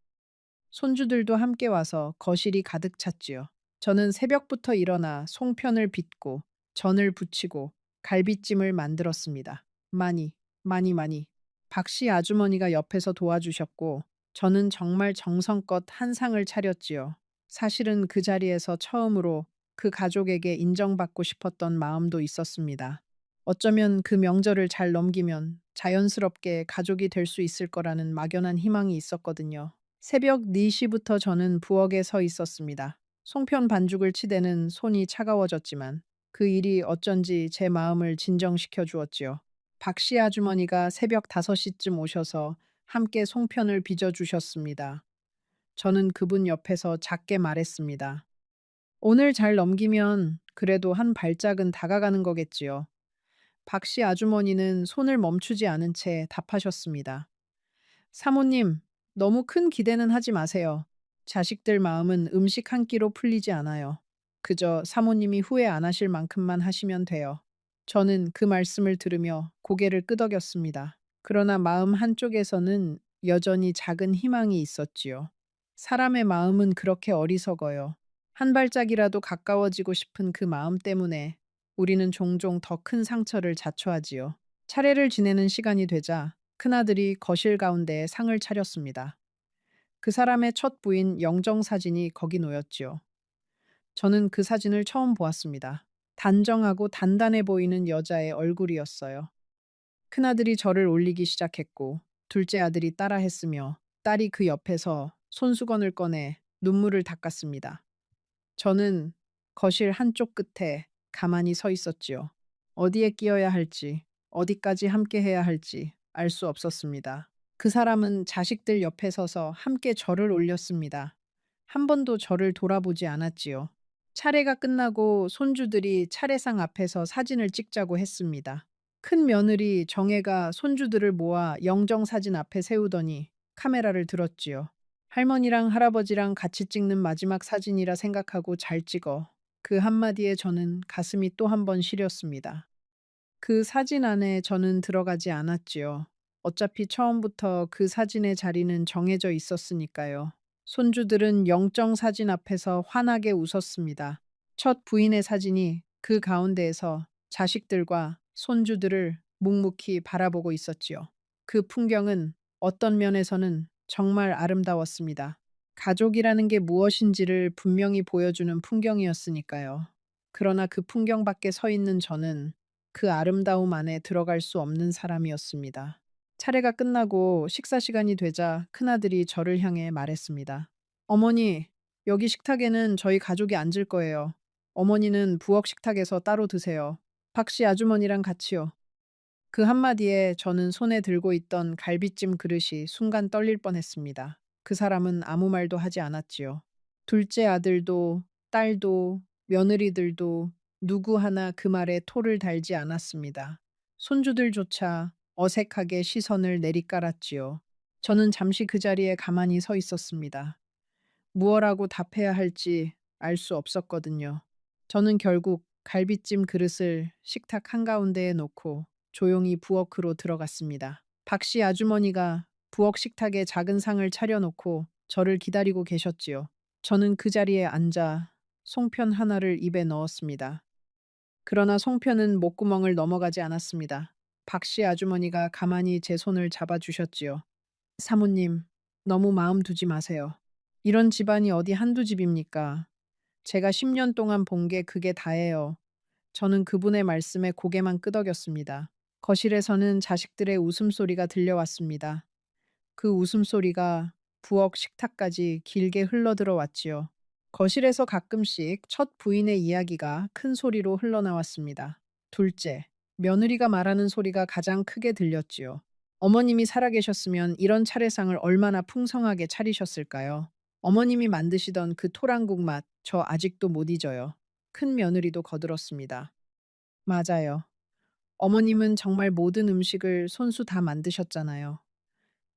손주들도 함께 와서 거실이 가득 찼지요. 저는 새벽부터 일어나 송편을 빚고 전을 부치고 갈비찜을 만들었습니다. 많이, 많이. 박씨 아주머니가 옆에서 도와주셨고 저는 정말 정성껏 한 상을 차렸지요. 사실은 그 자리에서 처음으로 그 가족에게 인정받고 싶었던 마음도 있었습니다. 어쩌면 그 명절을 잘 넘기면 자연스럽게 가족이 될 수 있을 거라는 막연한 희망이 있었거든요. 새벽 4시부터 저는 부엌에 서 있었습니다. 송편 반죽을 치대는 손이 차가워졌지만 그 일이 어쩐지 제 마음을 진정시켜 주었지요. 박씨 아주머니가 새벽 5시쯤 오셔서 함께 송편을 빚어 주셨습니다. 저는 그분 옆에서 작게 말했습니다. 오늘 잘 넘기면 그래도 한 발짝은 다가가는 거겠지요. 박씨 아주머니는 손을 멈추지 않은 채 답하셨습니다. 사모님, 너무 큰 기대는 하지 마세요. 자식들 마음은 음식 한 끼로 풀리지 않아요. 그저 사모님이 후회 안 하실 만큼만 하시면 돼요. 저는 그 말씀을 들으며 고개를 끄덕였습니다. 그러나 마음 한쪽에서는 여전히 작은 희망이 있었지요. 사람의 마음은 그렇게 어리석어요. 한 발짝이라도 가까워지고 싶은 그 마음 때문에 우리는 종종 더 큰 상처를 자초하지요. 차례를 지내는 시간이 되자 큰아들이 거실 가운데에 상을 차렸습니다. 그 사람의 첫 부인 영정 사진이 거기 놓였지요. 저는 그 사진을 처음 보았습니다. 단정하고 단단해 보이는 여자의 얼굴이었어요. 큰아들이 저를 올리기 시작했고 둘째 아들이 따라했으며 딸이 그 옆에서 손수건을 꺼내 눈물을 닦았습니다. 저는 거실 한쪽 끝에 가만히 서 있었지요. 어디에 끼어야 할지, 어디까지 함께 해야 할지 알 수 없었습니다. 그 사람은 자식들 옆에 서서 함께 절을 올렸습니다. 한 번도 저를 돌아보지 않았지요. 차례가 끝나고 손주들이 차례상 앞에서 사진을 찍자고 했습니다. 큰 며느리 정혜가 손주들을 모아 영정사진 앞에 세우더니 카메라를 들었지요. 할머니랑 할아버지랑 같이 찍는 마지막 사진이라 생각하고 잘 찍어. 그 한마디에 저는 가슴이 또 한 번 시렸습니다. 그 사진 안에 저는 들어가지 않았지요. 어차피 처음부터 그 사진의 자리는 정해져 있었으니까요. 손주들은 영정 사진 앞에서 환하게 웃었습니다. 첫 부인의 사진이 그 가운데에서 자식들과 손주들을 묵묵히 바라보고 있었지요. 그 풍경은 어떤 면에서는 정말 아름다웠습니다. 가족이라는 게 무엇인지를 분명히 보여주는 풍경이었으니까요. 그러나 그 풍경 밖에 서 있는 저는 그 아름다움 안에 들어갈 수 없는 사람이었습니다. 차례가 끝나고 식사 시간이 되자 큰아들이 저를 향해 말했습니다. 어머니, 여기 식탁에는 저희 가족이 앉을 거예요. 어머니는 부엌 식탁에서 따로 드세요. 박씨 아주머니랑 같이요. 그 한마디에 저는 손에 들고 있던 갈비찜 그릇이 순간 떨릴 뻔했습니다. 그 사람은 아무 말도 하지 않았지요. 둘째 아들도, 딸도, 며느리들도 누구 하나 그 말에 토를 달지 않았습니다. 손주들조차 어색하게 시선을 내리깔았지요. 저는 잠시 그 자리에 가만히 서 있었습니다. 무엇라고 답해야 할지 알 수 없었거든요. 저는 결국 갈비찜 그릇을 식탁 한가운데에 놓고 조용히 부엌으로 들어갔습니다. 박씨 아주머니가 부엌 식탁에 작은 상을 차려놓고 저를 기다리고 계셨지요. 저는 그 자리에 앉아 송편 하나를 입에 넣었습니다. 그러나 송편은 목구멍을 넘어가지 않았습니다. 박씨 아주머니가 가만히 제 손을 잡아주셨지요. 사모님, 너무 마음 두지 마세요. 이런 집안이 어디 한두 집입니까? 제가 10년 동안 본 게 그게 다예요. 저는 그분의 말씀에 고개만 끄덕였습니다. 거실에서는 자식들의 웃음소리가 들려왔습니다. 그 웃음소리가 부엌 식탁까지 길게 흘러들어 왔지요. 거실에서 가끔씩 첫 부인의 이야기가 큰 소리로 흘러나왔습니다. 둘째, 며느리가 말하는 소리가 가장 크게 들렸지요. 어머님이 살아계셨으면 이런 차례상을 얼마나 풍성하게 차리셨을까요? 어머님이 만드시던 그 토랑국 맛, 저 아직도 못 잊어요. 큰 며느리도 거들었습니다. 맞아요. 어머님은 정말 모든 음식을 손수 다 만드셨잖아요.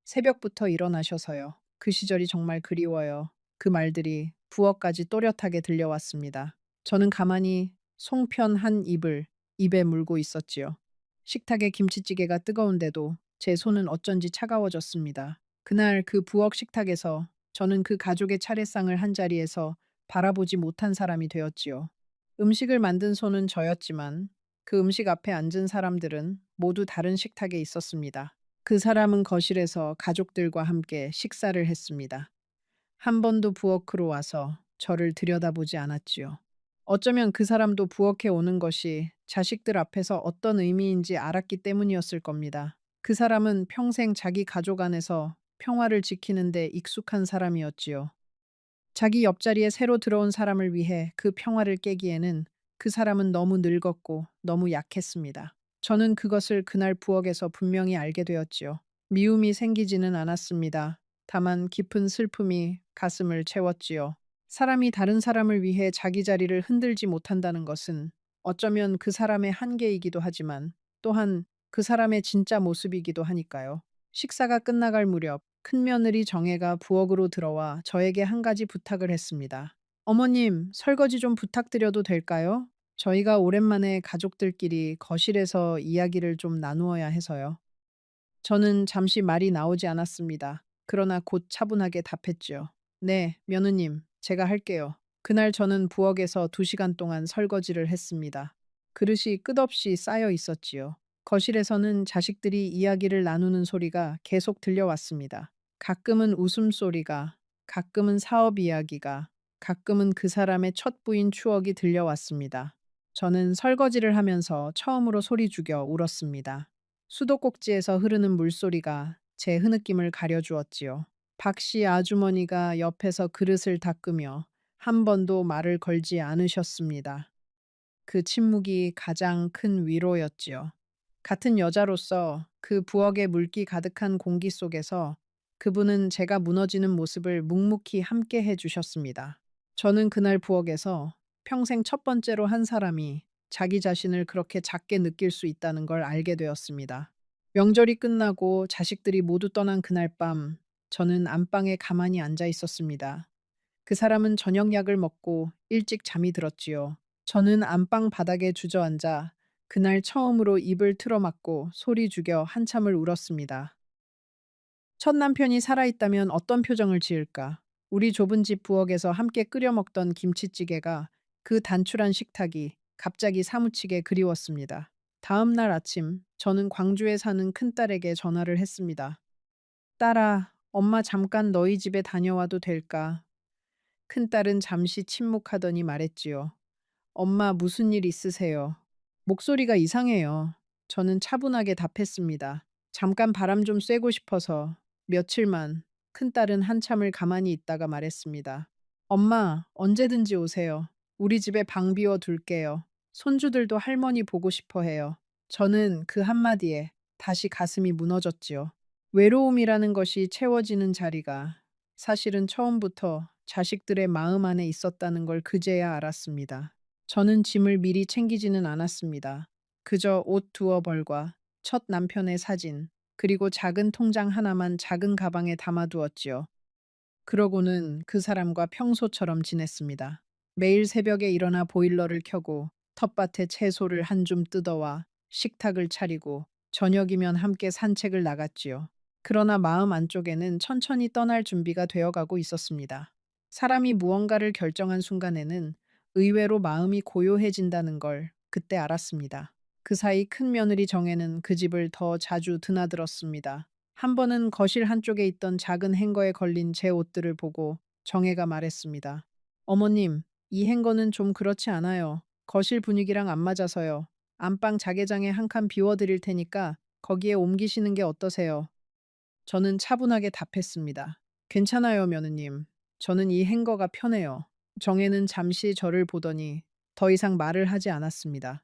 새벽부터 일어나셔서요. 그 시절이 정말 그리워요. 그 말들이 부엌까지 또렷하게 들려왔습니다. 저는 가만히 송편 한 입을 입에 물고 있었지요. 식탁에 김치찌개가 뜨거운데도 제 손은 어쩐지 차가워졌습니다. 그날 그 부엌 식탁에서 저는 그 가족의 차례상을 한 자리에서 바라보지 못한 사람이 되었지요. 음식을 만든 손은 저였지만 그 음식 앞에 앉은 사람들은 모두 다른 식탁에 있었습니다. 그 사람은 거실에서 가족들과 함께 식사를 했습니다. 한 번도 부엌으로 와서 저를 들여다보지 않았지요. 어쩌면 그 사람도 부엌에 오는 것이 자식들 앞에서 어떤 의미인지 알았기 때문이었을 겁니다. 그 사람은 평생 자기 가족 안에서 평화를 지키는데 익숙한 사람이었지요. 자기 옆자리에 새로 들어온 사람을 위해 그 평화를 깨기에는 그 사람은 너무 늙었고 너무 약했습니다. 저는 그것을 그날 부엌에서 분명히 알게 되었지요. 미움이 생기지는 않았습니다. 다만 깊은 슬픔이 가슴을 채웠지요. 사람이 다른 사람을 위해 자기 자리를 흔들지 못한다는 것은 어쩌면 그 사람의 한계이기도 하지만 또한 그 사람의 진짜 모습이기도 하니까요. 식사가 끝나갈 무렵 큰며느리 정혜가 부엌으로 들어와 저에게 한 가지 부탁을 했습니다. 어머님, 설거지 좀 부탁드려도 될까요? 저희가 오랜만에 가족들끼리 거실에서 이야기를 좀 나누어야 해서요. 저는 잠시 말이 나오지 않았습니다. 그러나 곧 차분하게 답했지요. 네, 며느님, 제가 할게요. 그날 저는 부엌에서 2시간 동안 설거지를 했습니다. 그릇이 끝없이 쌓여 있었지요. 거실에서는 자식들이 이야기를 나누는 소리가 계속 들려왔습니다. 가끔은 웃음소리가, 가끔은 사업 이야기가, 가끔은 그 사람의 첫 부인 추억이 들려왔습니다. 저는 설거지를 하면서 처음으로 소리 죽여 울었습니다. 수도꼭지에서 흐르는 물소리가 제 흐느낌을 가려주었지요. 박씨 아주머니가 옆에서 그릇을 닦으며 한 번도 말을 걸지 않으셨습니다. 그 침묵이 가장 큰 위로였지요. 같은 여자로서 그 부엌의 물기 가득한 공기 속에서 그분은 제가 무너지는 모습을 묵묵히 함께 해주셨습니다. 저는 그날 부엌에서 평생 첫 번째로 한 사람이 자기 자신을 그렇게 작게 느낄 수 있다는 걸 알게 되었습니다. 명절이 끝나고 자식들이 모두 떠난 그날 밤, 저는 안방에 가만히 앉아 있었습니다. 그 사람은 저녁약을 먹고 일찍 잠이 들었지요. 저는 안방 바닥에 주저앉아 그날 처음으로 입을 틀어막고 소리 죽여 한참을 울었습니다. 첫 남편이 살아있다면 어떤 표정을 지을까? 우리 좁은 집 부엌에서 함께 끓여 먹던 김치찌개가 그 단출한 식탁이 갑자기 사무치게 그리웠습니다. 다음 날 아침, 저는 광주에 사는 큰딸에게 전화를 했습니다. 딸아, 엄마 잠깐 너희 집에 다녀와도 될까? 큰딸은 잠시 침묵하더니 말했지요. 엄마 무슨 일 있으세요? 목소리가 이상해요. 저는 차분하게 답했습니다. 잠깐 바람 좀 쐬고 싶어서 며칠만. 큰딸은 한참을 가만히 있다가 말했습니다. 엄마, 언제든지 오세요. 우리 집에 방 비워 둘게요. 손주들도 할머니 보고 싶어 해요. 저는 그 한마디에 다시 가슴이 무너졌지요. 외로움이라는 것이 채워지는 자리가 사실은 처음부터 자식들의 마음 안에 있었다는 걸 그제야 알았습니다. 저는 짐을 미리 챙기지는 않았습니다. 그저 옷 두어 벌과 첫 남편의 사진, 그리고 작은 통장 하나만 작은 가방에 담아두었지요. 그러고는 그 사람과 평소처럼 지냈습니다. 매일 새벽에 일어나 보일러를 켜고 텃밭에 채소를 한 줌 뜯어와 식탁을 차리고 저녁이면 함께 산책을 나갔지요. 그러나 마음 안쪽에는 천천히 떠날 준비가 되어가고 있었습니다. 사람이 무언가를 결정한 순간에는 의외로 마음이 고요해진다는 걸 그때 알았습니다. 그 사이 큰 며느리 정혜는 그 집을 더 자주 드나들었습니다. 한 번은 거실 한쪽에 있던 작은 행거에 걸린 제 옷들을 보고 정혜가 말했습니다. 어머님, 이 행거는 좀 그렇지 않아요. 거실 분위기랑 안 맞아서요. 안방 자개장에 한 칸 비워드릴 테니까 거기에 옮기시는 게 어떠세요? 저는 차분하게 답했습니다. 괜찮아요, 며느님. 저는 이 행거가 편해요. 정혜는 잠시 저를 보더니 더 이상 말을 하지 않았습니다.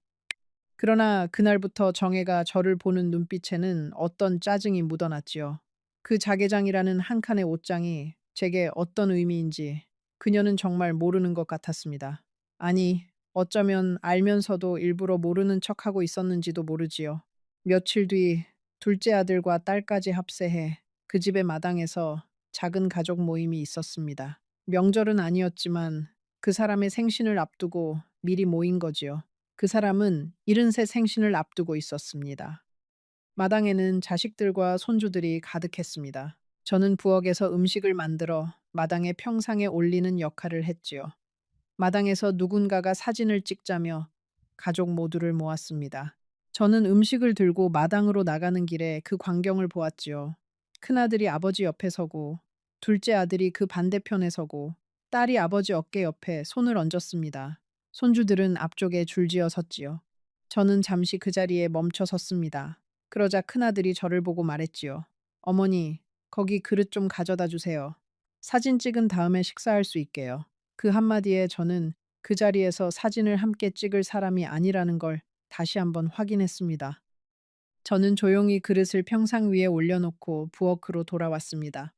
그러나 그날부터 정혜가 저를 보는 눈빛에는 어떤 짜증이 묻어났지요. 그 자개장이라는 한 칸의 옷장이 제게 어떤 의미인지 그녀는 정말 모르는 것 같았습니다. 아니, 어쩌면 알면서도 일부러 모르는 척하고 있었는지도 모르지요. 며칠 뒤 둘째 아들과 딸까지 합세해 그 집의 마당에서 작은 가족 모임이 있었습니다. 명절은 아니었지만 그 사람의 생신을 앞두고 미리 모인 거지요. 그 사람은 73 생신을 앞두고 있었습니다. 마당에는 자식들과 손주들이 가득했습니다. 저는 부엌에서 음식을 만들어 마당의 평상에 올리는 역할을 했지요. 마당에서 누군가가 사진을 찍자며 가족 모두를 모았습니다. 저는 음식을 들고 마당으로 나가는 길에 그 광경을 보았지요. 큰아들이 아버지 옆에 서고, 둘째 아들이 그 반대편에 서고, 딸이 아버지 어깨 옆에 손을 얹었습니다. 손주들은 앞쪽에 줄지어 섰지요. 저는 잠시 그 자리에 멈춰 섰습니다. 그러자 큰아들이 저를 보고 말했지요. 어머니, 거기 그릇 좀 가져다 주세요. 사진 찍은 다음에 식사할 수 있게요. 그 한마디에 저는 그 자리에서 사진을 함께 찍을 사람이 아니라는 걸 다시 한번 확인했습니다. 저는 조용히 그릇을 평상 위에 올려놓고 부엌으로 돌아왔습니다.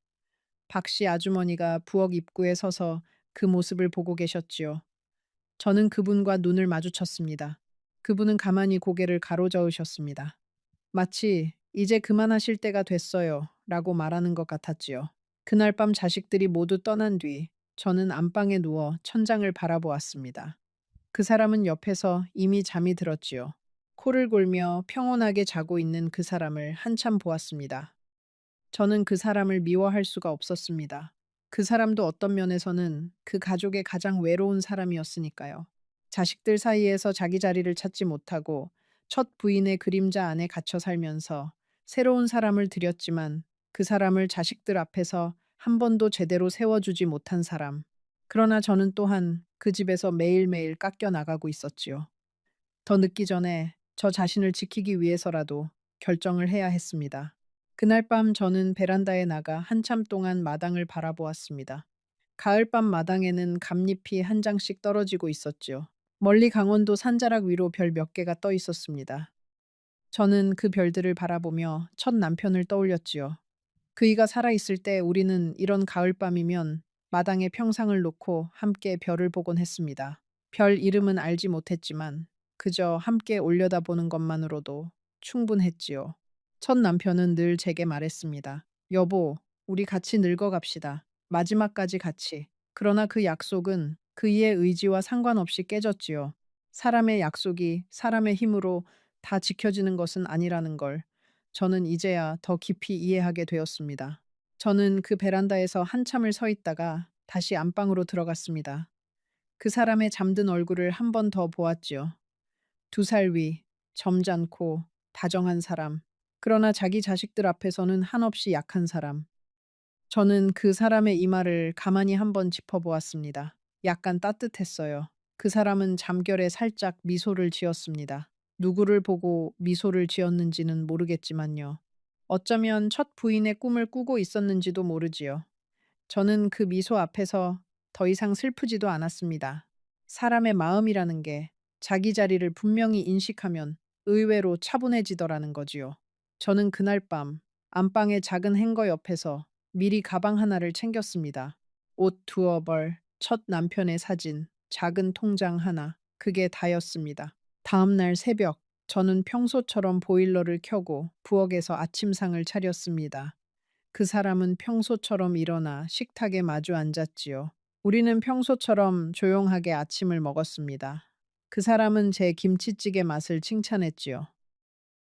박씨 아주머니가 부엌 입구에 서서 그 모습을 보고 계셨지요. 저는 그분과 눈을 마주쳤습니다. 그분은 가만히 고개를 가로저으셨습니다. 마치 이제 그만하실 때가 됐어요 라고 말하는 것 같았지요. 그날 밤 자식들이 모두 떠난 뒤 저는 안방에 누워 천장을 바라보았습니다. 그 사람은 옆에서 이미 잠이 들었지요. 코를 골며 평온하게 자고 있는 그 사람을 한참 보았습니다. 저는 그 사람을 미워할 수가 없었습니다. 그 사람도 어떤 면에서는 그 가족의 가장 외로운 사람이었으니까요. 자식들 사이에서 자기 자리를 찾지 못하고 첫 부인의 그림자 안에 갇혀 살면서 새로운 사람을 들였지만 그 사람을 자식들 앞에서 한 번도 제대로 세워주지 못한 사람. 그러나 저는 또한 그 집에서 매일매일 깎여 나가고 있었지요. 더 늦기 전에 저 자신을 지키기 위해서라도 결정을 해야 했습니다. 그날 밤 저는 베란다에 나가 한참 동안 마당을 바라보았습니다. 가을밤 마당에는 감잎이 한 장씩 떨어지고 있었지요. 멀리 강원도 산자락 위로 별 몇 개가 떠 있었습니다. 저는 그 별들을 바라보며 첫 남편을 떠올렸지요. 그이가 살아있을 때 우리는 이런 가을밤이면 마당에 평상을 놓고 함께 별을 보곤 했습니다. 별 이름은 알지 못했지만 그저 함께 올려다보는 것만으로도 충분했지요. 첫 남편은 늘 제게 말했습니다. 여보, 우리 같이 늙어갑시다. 마지막까지 같이. 그러나 그 약속은 그이의 의지와 상관없이 깨졌지요. 사람의 약속이 사람의 힘으로 다 지켜지는 것은 아니라는 걸 저는 이제야 더 깊이 이해하게 되었습니다. 저는 그 베란다에서 한참을 서 있다가 다시 안방으로 들어갔습니다. 그 사람의 잠든 얼굴을 한 번 더 보았지요. 2살 위, 점잖고 다정한 사람. 그러나 자기 자식들 앞에서는 한없이 약한 사람. 저는 그 사람의 이마를 가만히 한번 짚어보았습니다. 약간 따뜻했어요. 그 사람은 잠결에 살짝 미소를 지었습니다. 누구를 보고 미소를 지었는지는 모르겠지만요. 어쩌면 첫 부인의 꿈을 꾸고 있었는지도 모르지요. 저는 그 미소 앞에서 더 이상 슬프지도 않았습니다. 사람의 마음이라는 게 자기 자리를 분명히 인식하면 의외로 차분해지더라는 거지요. 저는 그날 밤 안방의 작은 행거 옆에서 미리 가방 하나를 챙겼습니다. 옷 두어 벌, 첫 남편의 사진, 작은 통장 하나, 그게 다였습니다. 다음 날 새벽, 저는 평소처럼 보일러를 켜고 부엌에서 아침상을 차렸습니다. 그 사람은 평소처럼 일어나 식탁에 마주 앉았지요. 우리는 평소처럼 조용하게 아침을 먹었습니다. 그 사람은 제 김치찌개 맛을 칭찬했지요.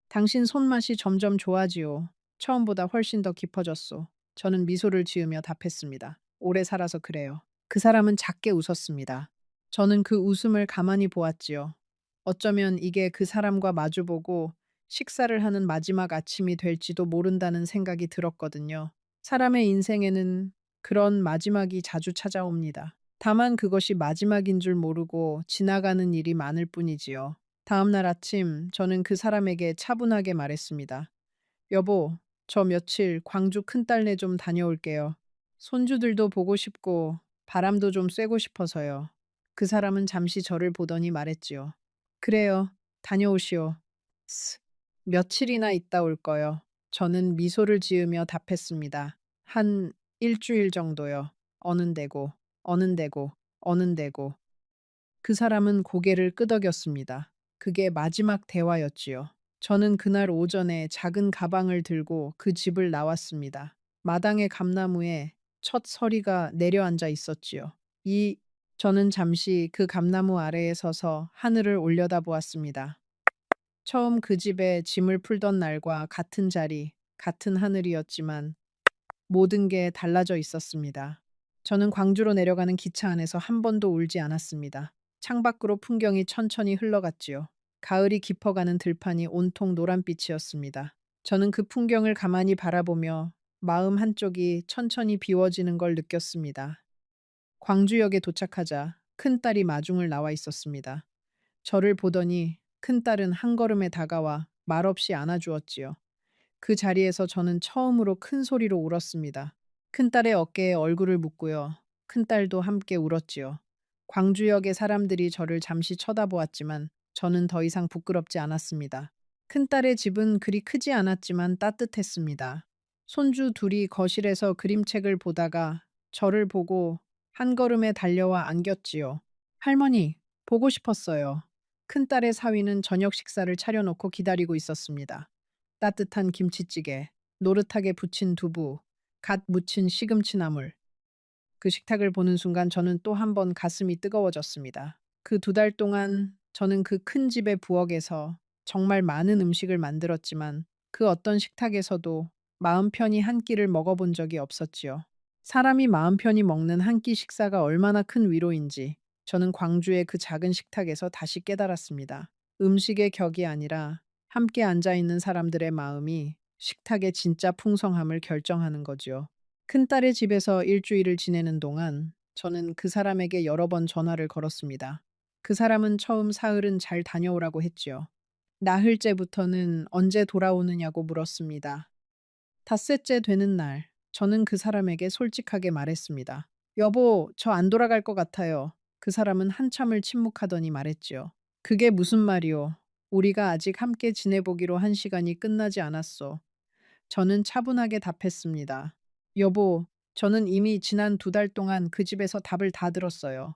당신 손맛이 점점 좋아지요. 처음보다 훨씬 더 깊어졌소. 저는 미소를 지으며 답했습니다. 오래 살아서 그래요. 그 사람은 작게 웃었습니다. 저는 그 웃음을 가만히 보았지요. 어쩌면 이게 그 사람과 마주보고 식사를 하는 마지막 아침이 될지도 모른다는 생각이 들었거든요. 사람의 인생에는 그런 마지막이 자주 찾아옵니다. 다만 그것이 마지막인 줄 모르고 지나가는 일이 많을 뿐이지요. 다음 날 아침 저는 그 사람에게 차분하게 말했습니다. 여보, 저 며칠 광주 큰딸네 좀 다녀올게요. 손주들도 보고 싶고 바람도 좀 쐬고 싶어서요. 그 사람은 잠시 저를 보더니 말했지요. 그래요. 다녀오시오. 스, 며칠이나 있다 올 거요. 저는 미소를 지으며 답했습니다. 한 일주일 정도요. 어는 데고, 어는 데고, 어는 데고. 그 사람은 고개를 끄덕였습니다. 그게 마지막 대화였지요. 저는 그날 오전에 작은 가방을 들고 그 집을 나왔습니다. 마당의 감나무에 첫 서리가 내려앉아 있었지요. 이 저는 잠시 그 감나무 아래에 서서 하늘을 올려다보았습니다. 처음 그 집에 짐을 풀던 날과 같은 자리, 같은 하늘이었지만 모든 게 달라져 있었습니다. 저는 광주로 내려가는 기차 안에서 한 번도 울지 않았습니다. 창밖으로 풍경이 천천히 흘러갔지요. 가을이 깊어가는 들판이 온통 노란빛이었습니다. 저는 그 풍경을 가만히 바라보며 마음 한쪽이 천천히 비워지는 걸 느꼈습니다. 광주역에 도착하자 큰딸이 마중을 나와 있었습니다. 저를 보더니 큰딸은 한 걸음에 다가와 말없이 안아주었지요. 그 자리에서 저는 처음으로 큰 소리로 울었습니다. 큰딸의 어깨에 얼굴을 묻고요. 큰딸도 함께 울었지요. 광주역의 사람들이 저를 잠시 쳐다보았지만 저는 더 이상 부끄럽지 않았습니다. 큰딸의 집은 그리 크지 않았지만 따뜻했습니다. 손주 둘이 거실에서 그림책을 보다가 저를 보고 한 걸음에 달려와 안겼지요. 할머니, 보고 싶었어요. 큰딸의 사위는 저녁 식사를 차려놓고 기다리고 있었습니다. 따뜻한 김치찌개, 노릇하게 부친 두부, 갓 무친 시금치 나물. 그 식탁을 보는 순간 저는 또 한 번 가슴이 뜨거워졌습니다. 그 두 달 동안 저는 그 큰 집의 부엌에서 정말 많은 음식을 만들었지만 그 어떤 식탁에서도 마음 편히 한 끼를 먹어본 적이 없었지요. 사람이 마음 편히 먹는 한 끼 식사가 얼마나 큰 위로인지 저는 광주의 그 작은 식탁에서 다시 깨달았습니다. 음식의 격이 아니라 함께 앉아 있는 사람들의 마음이 식탁의 진짜 풍성함을 결정하는 거지요. 큰딸의 집에서 일주일을 지내는 동안 저는 그 사람에게 여러 번 전화를 걸었습니다. 그 사람은 처음 사흘은 잘 다녀오라고 했지요. 나흘째부터는 언제 돌아오느냐고 물었습니다. 닷새째 되는 날, 저는 그 사람에게 솔직하게 말했습니다. 여보, 저 안 돌아갈 것 같아요. 그 사람은 한참을 침묵하더니 말했지요. 그게 무슨 말이오? 우리가 아직 함께 지내보기로 한 시간이 끝나지 않았어. 저는 차분하게 답했습니다. 여보, 저는 이미 지난 두 달 동안 그 집에서 답을 다 들었어요.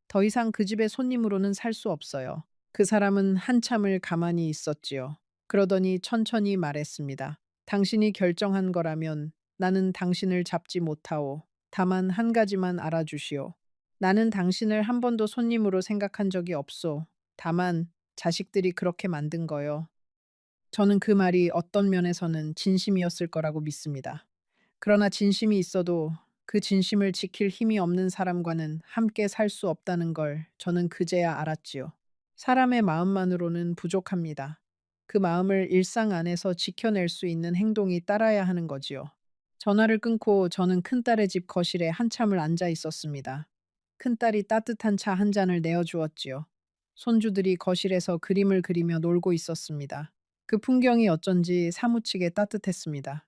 더 이상 그 집의 손님으로는 살 수 없어요. 그 사람은 한참을 가만히 있었지요. 그러더니 천천히 말했습니다. 당신이 결정한 거라면 나는 당신을 잡지 못하오. 다만 한 가지만 알아주시오. 나는 당신을 한 번도 손님으로 생각한 적이 없소. 다만 자식들이 그렇게 만든 거요. 저는 그 말이 어떤 면에서는 진심이었을 거라고 믿습니다. 그러나 진심이 있어도 그 진심을 지킬 힘이 없는 사람과는 함께 살 수 없다는 걸 저는 그제야 알았지요. 사람의 마음만으로는 부족합니다. 그 마음을 일상 안에서 지켜낼 수 있는 행동이 따라야 하는 거지요. 전화를 끊고 저는 큰딸의 집 거실에 한참을 앉아 있었습니다. 큰딸이 따뜻한 차 한 잔을 내어주었지요. 손주들이 거실에서 그림을 그리며 놀고 있었습니다. 그 풍경이 어쩐지 사무치게 따뜻했습니다.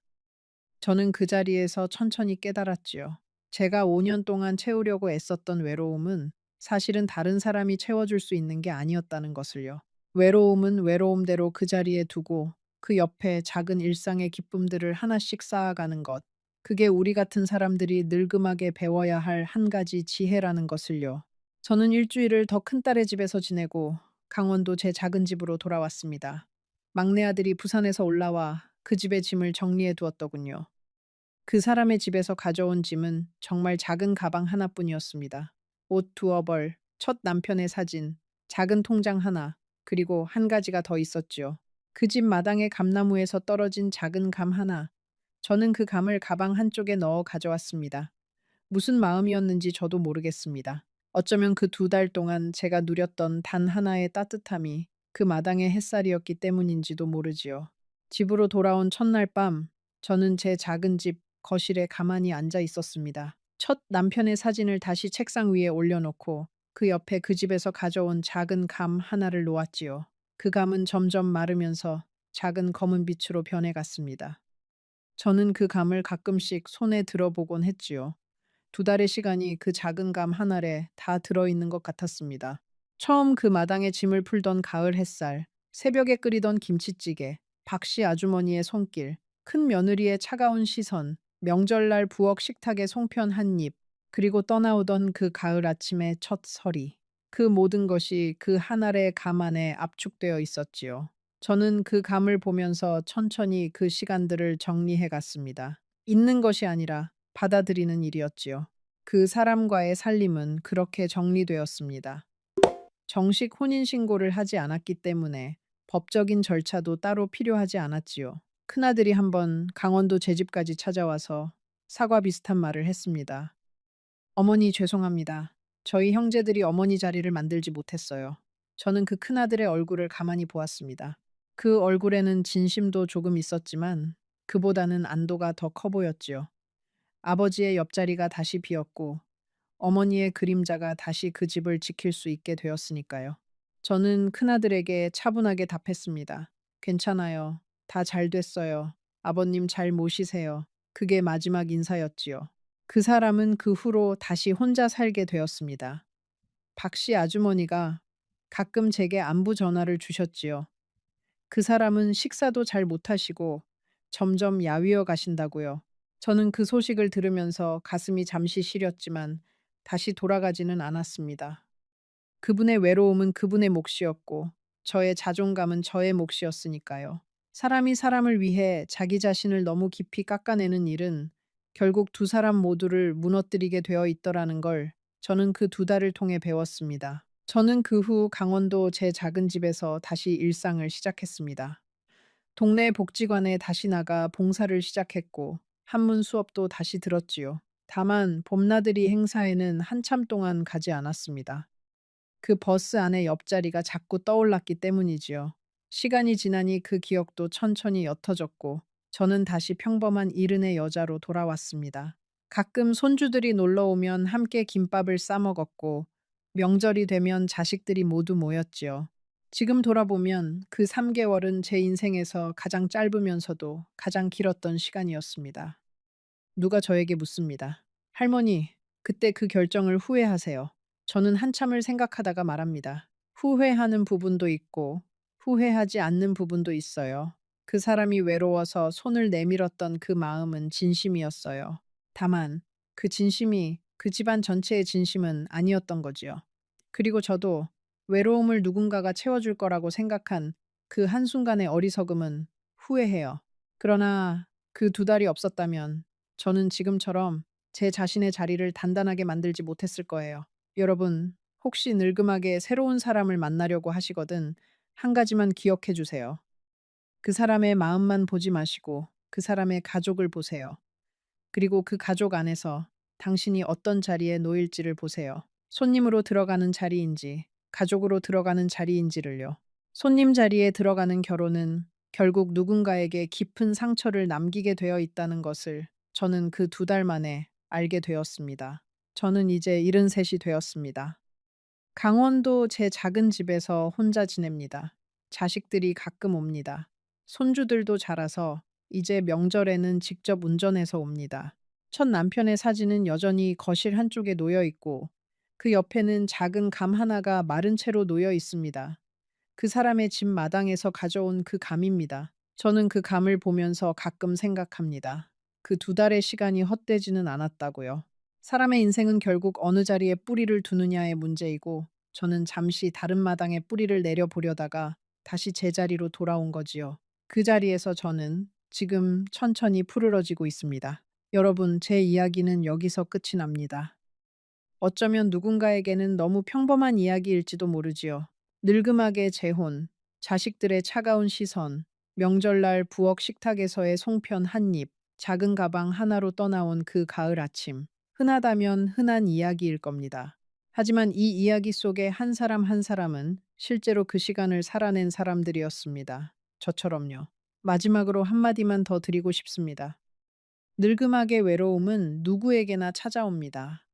저는 그 자리에서 천천히 깨달았지요. 제가 5년 동안 채우려고 애썼던 외로움은 사실은 다른 사람이 채워줄 수 있는 게 아니었다는 것을요. 외로움은 외로움대로 그 자리에 두고 그 옆에 작은 일상의 기쁨들을 하나씩 쌓아가는 것. 그게 우리 같은 사람들이 늙음하게 배워야 할 한 가지 지혜라는 것을요. 저는 일주일을 더 큰딸의 집에서 지내고 강원도 제 작은 집으로 돌아왔습니다. 막내 아들이 부산에서 올라와 그 집의 짐을 정리해 두었더군요. 그 사람의 집에서 가져온 짐은 정말 작은 가방 하나뿐이었습니다. 옷 두어 벌, 첫 남편의 사진, 작은 통장 하나, 그리고 한 가지가 더 있었지요. 그 집 마당의 감나무에서 떨어진 작은 감 하나, 저는 그 감을 가방 한쪽에 넣어 가져왔습니다. 무슨 마음이었는지 저도 모르겠습니다. 어쩌면 그 2달 동안 제가 누렸던 단 하나의 따뜻함이 그 마당의 햇살이었기 때문인지도 모르지요. 집으로 돌아온 첫날 밤, 저는 제 작은 집 거실에 가만히 앉아 있었습니다. 첫 남편의 사진을 다시 책상 위에 올려놓고 그 옆에 그 집에서 가져온 작은 감 하나를 놓았지요. 그 감은 점점 마르면서 작은 검은 빛으로 변해갔습니다. 저는 그 감을 가끔씩 손에 들어보곤 했지요. 2달의 시간이 그 작은 감 하나에 다 들어있는 것 같았습니다. 처음 그 마당에 짐을 풀던 가을 햇살, 새벽에 끓이던 김치찌개, 박씨 아주머니의 손길, 큰 며느리의 차가운 시선, 명절날 부엌 식탁의 송편 한 입, 그리고 떠나오던 그 가을 아침의 첫 서리. 그 모든 것이 그 한 알의 감 안에 압축되어 있었지요. 저는 그 감을 보면서 천천히 그 시간들을 정리해 갔습니다. 있는 것이 아니라 받아들이는 일이었지요. 그 사람과의 살림은 그렇게 정리되었습니다. 정식 혼인신고를 하지 않았기 때문에 법적인 절차도 따로 필요하지 않았지요. 큰아들이 한번 강원도 제 집까지 찾아와서 사과 비슷한 말을 했습니다. 어머니 죄송합니다. 저희 형제들이 어머니 자리를 만들지 못했어요. 저는 그 큰아들의 얼굴을 가만히 보았습니다. 그 얼굴에는 진심도 조금 있었지만 그보다는 안도가 더 커 보였지요. 아버지의 옆자리가 다시 비었고 어머니의 그림자가 다시 그 집을 지킬 수 있게 되었으니까요. 저는 큰아들에게 차분하게 답했습니다. 괜찮아요. 다 잘 됐어요. 아버님 잘 모시세요. 그게 마지막 인사였지요. 그 사람은 그 후로 다시 혼자 살게 되었습니다. 박씨 아주머니가 가끔 제게 안부 전화를 주셨지요. 그 사람은 식사도 잘 못하시고 점점 야위어 가신다고요. 저는 그 소식을 들으면서 가슴이 잠시 시렸지만 다시 돌아가지는 않았습니다. 그분의 외로움은 그분의 몫이었고 저의 자존감은 저의 몫이었으니까요. 사람이 사람을 위해 자기 자신을 너무 깊이 깎아내는 일은 결국 2사람 모두를 무너뜨리게 되어 있더라는 걸 저는 그 2달을 통해 배웠습니다. 저는 그 후 강원도 제 작은 집에서 다시 일상을 시작했습니다. 동네 복지관에 다시 나가 봉사를 시작했고 한문 수업도 다시 들었지요. 다만 봄나들이 행사에는 한참 동안 가지 않았습니다. 그 버스 안에 옆자리가 자꾸 떠올랐기 때문이지요. 시간이 지나니 그 기억도 천천히 옅어졌고 저는 다시 평범한 이른의 여자로 돌아왔습니다. 가끔 손주들이 놀러 오면 함께 김밥을 싸 먹었고 명절이 되면 자식들이 모두 모였지요. 지금 돌아보면 그 3개월은 제 인생에서 가장 짧으면서도 가장 길었던 시간이었습니다. 누가 저에게 묻습니다. 할머니, 그때 그 결정을 후회하세요? 저는 한참을 생각하다가 말합니다. 후회하는 부분도 있고, 후회하지 않는 부분도 있어요. 그 사람이 외로워서 손을 내밀었던 그 마음은 진심이었어요. 다만, 그 진심이 그 집안 전체의 진심은 아니었던 거지요. 그리고 저도 외로움을 누군가가 채워줄 거라고 생각한 그 한순간의 어리석음은 후회해요. 그러나 그 2달이 없었다면 저는 지금처럼 제 자신의 자리를 단단하게 만들지 못했을 거예요. 여러분, 혹시 늙음하게 새로운 사람을 만나려고 하시거든 한 가지만 기억해 주세요. 그 사람의 마음만 보지 마시고 그 사람의 가족을 보세요. 그리고 그 가족 안에서 당신이 어떤 자리에 놓일지를 보세요. 손님으로 들어가는 자리인지, 가족으로 들어가는 자리인지를요. 손님 자리에 들어가는 결혼은 결국 누군가에게 깊은 상처를 남기게 되어 있다는 것을 저는 그 2달 만에 알게 되었습니다. 저는 이제 73이 되었습니다. 강원도 제 작은 집에서 혼자 지냅니다. 자식들이 가끔 옵니다. 손주들도 자라서 이제 명절에는 직접 운전해서 옵니다. 첫 남편의 사진은 여전히 거실 한쪽에 놓여 있고 그 옆에는 작은 감 하나가 마른 채로 놓여 있습니다. 그 사람의 집 마당에서 가져온 그 감입니다. 저는 그 감을 보면서 가끔 생각합니다. 그 2달의 시간이 헛되지는 않았다고요. 사람의 인생은 결국 어느 자리에 뿌리를 두느냐의 문제이고 저는 잠시 다른 마당에 뿌리를 내려보려다가 다시 제자리로 돌아온 거지요. 그 자리에서 저는 지금 천천히 푸르러지고 있습니다. 여러분, 제 이야기는 여기서 끝이 납니다. 어쩌면 누군가에게는 너무 평범한 이야기일지도 모르지요. 늙음하게 재혼, 자식들의 차가운 시선, 명절날 부엌 식탁에서의 송편 한 입, 작은 가방 하나로 떠나온 그 가을 아침. 흔하다면 흔한 이야기일 겁니다. 하지만 이 이야기 속에 한 사람 한 사람은 실제로 그 시간을 살아낸 사람들이었습니다. 저처럼요. 마지막으로 한마디만 더 드리고 싶습니다. 늙음하게 외로움은 누구에게나 찾아옵니다.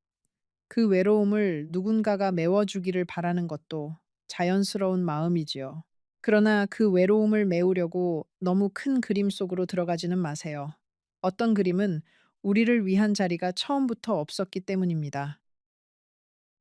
그 외로움을 누군가가 메워주기를 바라는 것도 자연스러운 마음이지요. 그러나 그 외로움을 메우려고 너무 큰 그림 속으로 들어가지는 마세요. 어떤 그림은 우리를 위한 자리가 처음부터 없었기 때문입니다.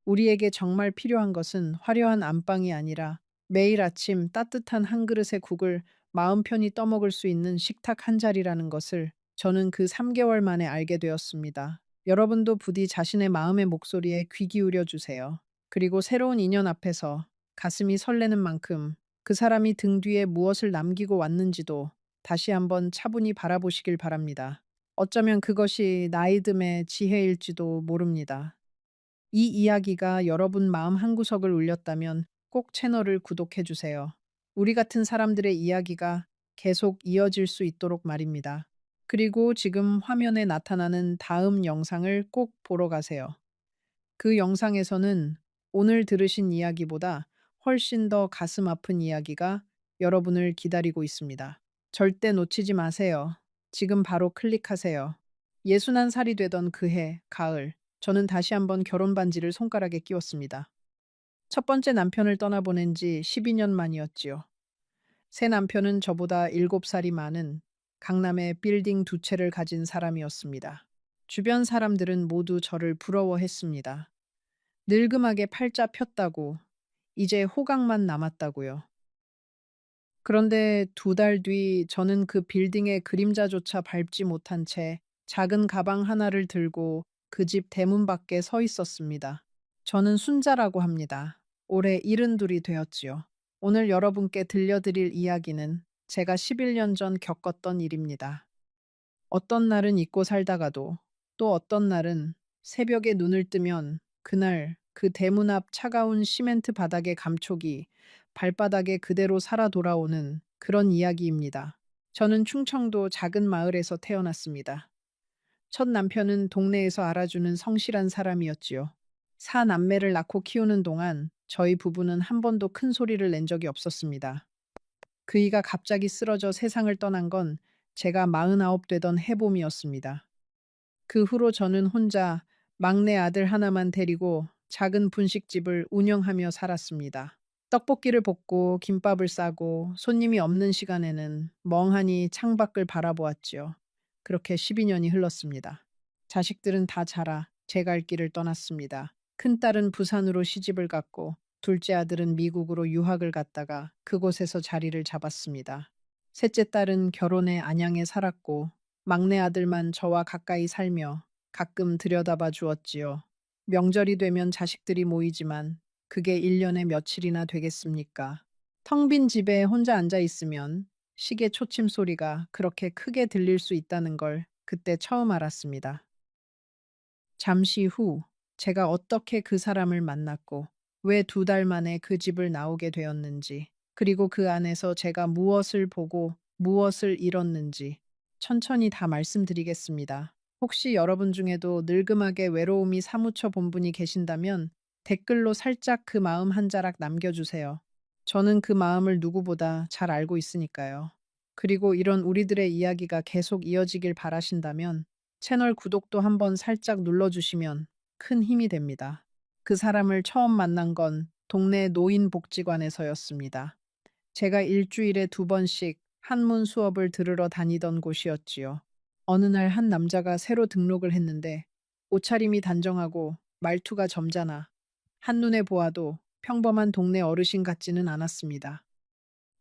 우리에게 정말 필요한 것은 화려한 안방이 아니라 매일 아침 따뜻한 한 그릇의 국을 마음 편히 떠먹을 수 있는 식탁 한 자리라는 것을 저는 그 3개월 만에 알게 되었습니다. 여러분도 부디 자신의 마음의 목소리에 귀 기울여 주세요. 그리고 새로운 인연 앞에서 가슴이 설레는 만큼 그 사람이 등 뒤에 무엇을 남기고 왔는지도 다시 한번 차분히 바라보시길 바랍니다. 어쩌면 그것이 나이듦의 지혜일지도 모릅니다. 이 이야기가 여러분 마음 한구석을 울렸다면 꼭 채널을 구독해 주세요. 우리 같은 사람들의 이야기가 계속 이어질 수 있도록 말입니다. 그리고 지금 화면에 나타나는 다음 영상을 꼭 보러 가세요. 그 영상에서는 오늘 들으신 이야기보다 훨씬 더 가슴 아픈 이야기가 여러분을 기다리고 있습니다. 절대 놓치지 마세요. 지금 바로 클릭하세요. 61살이 되던 그해, 가을, 저는 다시 한번 결혼 반지를 손가락에 끼웠습니다. 첫 번째 남편을 떠나보낸 지 12년 만이었지요. 새 남편은 저보다 7살이 많은 강남의 빌딩 두 채를 가진 사람이었습니다. 주변 사람들은 모두 저를 부러워했습니다. 늙음하게 팔자 폈다고, 이제 호강만 남았다고요. 그런데 2달 뒤 저는 그 빌딩의 그림자조차 밟지 못한 채 작은 가방 하나를 들고 그 집 대문 밖에 서 있었습니다. 저는 순자라고 합니다. 올해 72이 되었지요. 오늘 여러분께 들려드릴 이야기는 제가 11년 전 겪었던 일입니다. 어떤 날은 잊고 살다가도 또 어떤 날은 새벽에 눈을 뜨면 그날 그 대문 앞 차가운 시멘트 바닥의 감촉이 발바닥에 그대로 살아 돌아오는 그런 이야기입니다. 저는 충청도 작은 마을에서 태어났습니다. 첫 남편은 동네에서 알아주는 성실한 사람이었지요. 사남매를 낳고 키우는 동안 저희 부부는 한 번도 큰 소리를 낸 적이 없었습니다. 그이가 갑자기 쓰러져 세상을 떠난 건 제가 49 되던 해봄이었습니다. 그 후로 저는 혼자 막내 아들 하나만 데리고 작은 분식집을 운영하며 살았습니다. 떡볶이를 볶고 김밥을 싸고 손님이 없는 시간에는 멍하니 창밖을 바라보았지요. 그렇게 12년이 흘렀습니다. 자식들은 다 자라 제 갈 길을 떠났습니다. 큰딸은 부산으로 시집을 갔고 둘째 아들은 미국으로 유학을 갔다가 그곳에서 자리를 잡았습니다. 셋째 딸은 결혼해 안양에 살았고 막내 아들만 저와 가까이 살며 가끔 들여다봐 주었지요. 명절이 되면 자식들이 모이지만 그게 1년에 며칠이나 되겠습니까? 텅 빈 집에 혼자 앉아 있으면 시계 초침 소리가 그렇게 크게 들릴 수 있다는 걸 그때 처음 알았습니다. 잠시 후 제가 어떻게 그 사람을 만났고 왜 2달 만에 그 집을 나오게 되었는지, 그리고 그 안에서 제가 무엇을 보고 무엇을 잃었는지 천천히 다 말씀드리겠습니다. 혹시 여러분 중에도 늙음하게 외로움이 사무쳐 본 분이 계신다면 댓글로 살짝 그 마음 한 자락 남겨주세요. 저는 그 마음을 누구보다 잘 알고 있으니까요. 그리고 이런 우리들의 이야기가 계속 이어지길 바라신다면 채널 구독도 한번 살짝 눌러주시면 큰 힘이 됩니다. 그 사람을 처음 만난 건 동네 노인복지관에서였습니다. 제가 일주일에 2번씩 한문 수업을 들으러 다니던 곳이었지요. 어느 날 한 남자가 새로 등록을 했는데 옷차림이 단정하고 말투가 점잖아 한눈에 보아도 평범한 동네 어르신 같지는 않았습니다.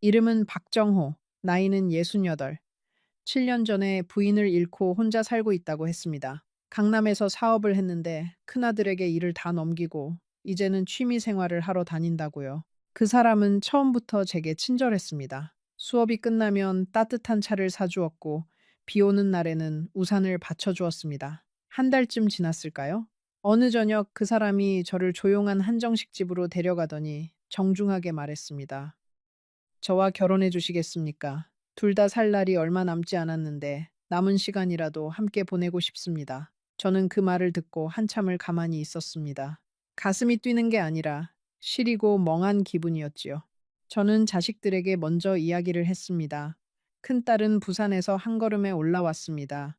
이름은 박정호, 나이는 68, 7년 전에 부인을 잃고 혼자 살고 있다고 했습니다. 강남에서 사업을 했는데 큰아들에게 일을 다 넘기고 이제는 취미 생활을 하러 다닌다고요. 그 사람은 처음부터 제게 친절했습니다. 수업이 끝나면 따뜻한 차를 사주었고 비 오는 날에는 우산을 받쳐주었습니다. 한 달쯤 지났을까요? 어느 저녁 그 사람이 저를 조용한 한정식 집으로 데려가더니 정중하게 말했습니다. 저와 결혼해 주시겠습니까? 둘 다 살 날이 얼마 남지 않았는데 남은 시간이라도 함께 보내고 싶습니다. 저는 그 말을 듣고 한참을 가만히 있었습니다. 가슴이 뛰는 게 아니라 시리고 멍한 기분이었지요. 저는 자식들에게 먼저 이야기를 했습니다. 큰딸은 부산에서 한 걸음에 올라왔습니다.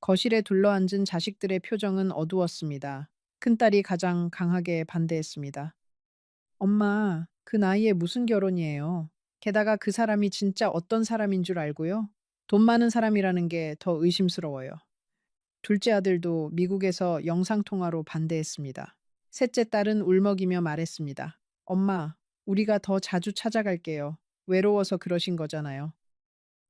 거실에 둘러앉은 자식들의 표정은 어두웠습니다. 큰딸이 가장 강하게 반대했습니다. 엄마, 그 나이에 무슨 결혼이에요? 게다가 그 사람이 진짜 어떤 사람인 줄 알고요? 돈 많은 사람이라는 게 더 의심스러워요. 둘째 아들도 미국에서 영상통화로 반대했습니다. 셋째 딸은 울먹이며 말했습니다. 엄마, 우리가 더 자주 찾아갈게요. 외로워서 그러신 거잖아요.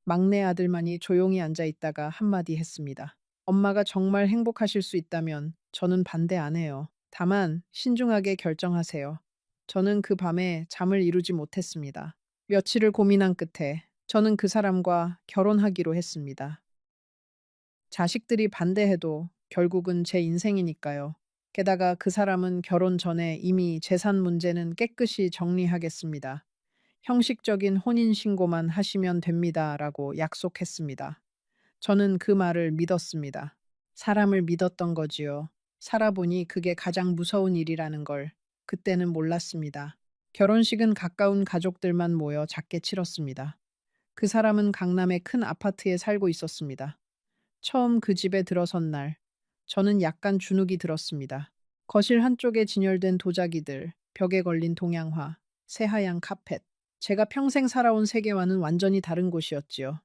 막내 아들만이 조용히 앉아 있다가 한마디 했습니다. 엄마가 정말 행복하실 수 있다면 저는 반대 안 해요. 다만 신중하게 결정하세요. 저는 그 밤에 잠을 이루지 못했습니다. 며칠을 고민한 끝에 저는 그 사람과 결혼하기로 했습니다. 자식들이 반대해도 결국은 제 인생이니까요. 게다가 그 사람은 결혼 전에 이미 재산 문제는 깨끗이 정리하겠습니다. 형식적인 혼인신고만 하시면 됩니다라고 약속했습니다. 저는 그 말을 믿었습니다. 사람을 믿었던 거지요. 살아보니 그게 가장 무서운 일이라는 걸 그때는 몰랐습니다. 결혼식은 가까운 가족들만 모여 작게 치렀습니다. 그 사람은 강남의 큰 아파트에 살고 있었습니다. 처음 그 집에 들어선 날, 저는 약간 주눅이 들었습니다. 거실 한쪽에 진열된 도자기들, 벽에 걸린 동양화, 새하얀 카펫. 제가 평생 살아온 세계와는 완전히 다른 곳이었지요.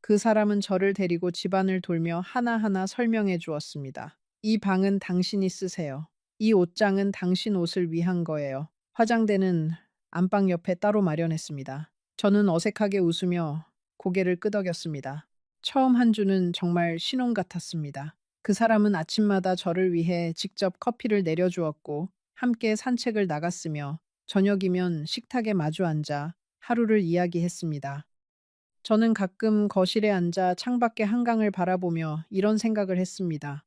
그 사람은 저를 데리고 집안을 돌며 하나하나 설명해 주었습니다. 이 방은 당신이 쓰세요. 이 옷장은 당신 옷을 위한 거예요. 화장대는 안방 옆에 따로 마련했습니다. 저는 어색하게 웃으며 고개를 끄덕였습니다. 처음 한 주는 정말 신혼 같았습니다. 그 사람은 아침마다 저를 위해 직접 커피를 내려주었고 함께 산책을 나갔으며 저녁이면 식탁에 마주 앉아 하루를 이야기했습니다. 저는 가끔 거실에 앉아 창밖의 한강을 바라보며 이런 생각을 했습니다.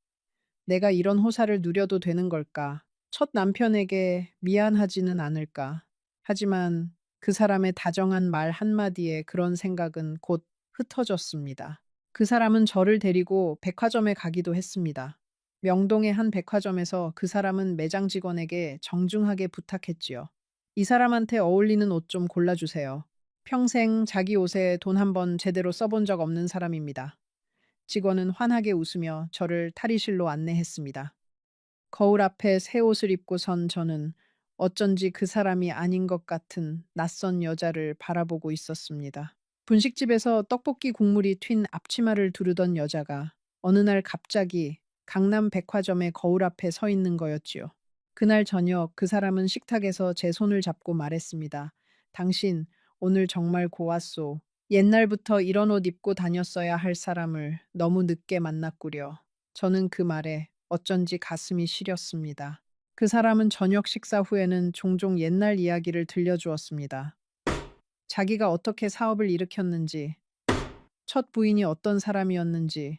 내가 이런 호사를 누려도 되는 걸까? 첫 남편에게 미안하지는 않을까? 하지만 그 사람의 다정한 말 한마디에 그런 생각은 곧 흩어졌습니다. 그 사람은 저를 데리고 백화점에 가기도 했습니다. 명동의 한 백화점에서 그 사람은 매장 직원에게 정중하게 부탁했지요. 이 사람한테 어울리는 옷 좀 골라주세요. 평생 자기 옷에 돈 한 번 제대로 써본 적 없는 사람입니다. 직원은 환하게 웃으며 저를 탈의실로 안내했습니다. 거울 앞에 새 옷을 입고 선 저는 어쩐지 그 사람이 아닌 것 같은 낯선 여자를 바라보고 있었습니다. 분식집에서 떡볶이 국물이 튄 앞치마를 두르던 여자가 어느 날 갑자기 강남 백화점의 거울 앞에 서 있는 거였지요. 그날 저녁 그 사람은 식탁에서 제 손을 잡고 말했습니다. 당신 오늘 정말 고왔소. 옛날부터 이런 옷 입고 다녔어야 할 사람을 너무 늦게 만났구려. 저는 그 말에 어쩐지 가슴이 시렸습니다. 그 사람은 저녁 식사 후에는 종종 옛날 이야기를 들려주었습니다. 자기가 어떻게 사업을 일으켰는지, 첫 부인이 어떤 사람이었는지,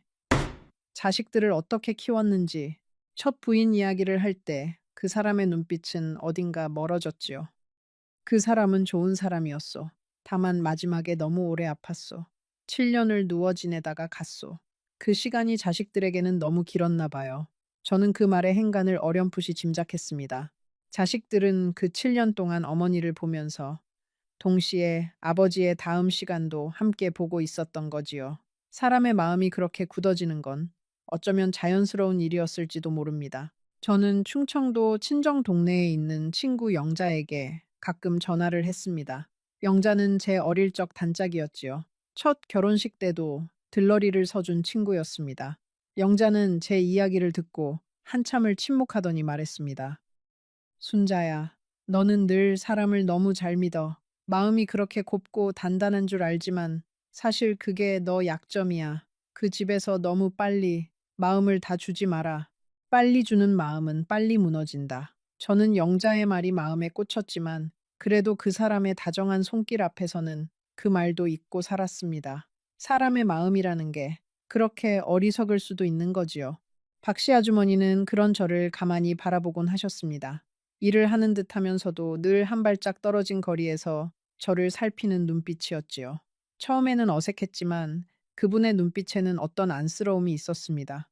자식들을 어떻게 키웠는지, 첫 부인 이야기를 할 때 그 사람의 눈빛은 어딘가 멀어졌지요. 그 사람은 좋은 사람이었소. 다만 마지막에 너무 오래 아팠소. 7년을 누워 지내다가 갔소. 그 시간이 자식들에게는 너무 길었나 봐요. 저는 그 말의 행간을 어렴풋이 짐작했습니다. 자식들은 그 7년 동안 어머니를 보면서 동시에 아버지의 다음 시간도 함께 보고 있었던 거지요. 사람의 마음이 그렇게 굳어지는 건 어쩌면 자연스러운 일이었을지도 모릅니다. 저는 충청도 친정 동네에 있는 친구 영자에게 가끔 전화를 했습니다. 영자는 제 어릴 적 단짝이었지요. 첫 결혼식 때도 들러리를 서준 친구였습니다. 영자는 제 이야기를 듣고 한참을 침묵하더니 말했습니다. 순자야, 너는 늘 사람을 너무 잘 믿어. 마음이 그렇게 곱고 단단한 줄 알지만 사실 그게 너 약점이야. 그 집에서 너무 빨리 마음을 다 주지 마라. 빨리 주는 마음은 빨리 무너진다. 저는 영자의 말이 마음에 꽂혔지만 그래도 그 사람의 다정한 손길 앞에서는 그 말도 잊고 살았습니다. 사람의 마음이라는 게 그렇게 어리석을 수도 있는 거지요. 박씨 아주머니는 그런 저를 가만히 바라보곤 하셨습니다. 일을 하는 듯 하면서도 늘 한 발짝 떨어진 거리에서 저를 살피는 눈빛이었지요. 처음에는 어색했지만 그분의 눈빛에는 어떤 안쓰러움이 있었습니다.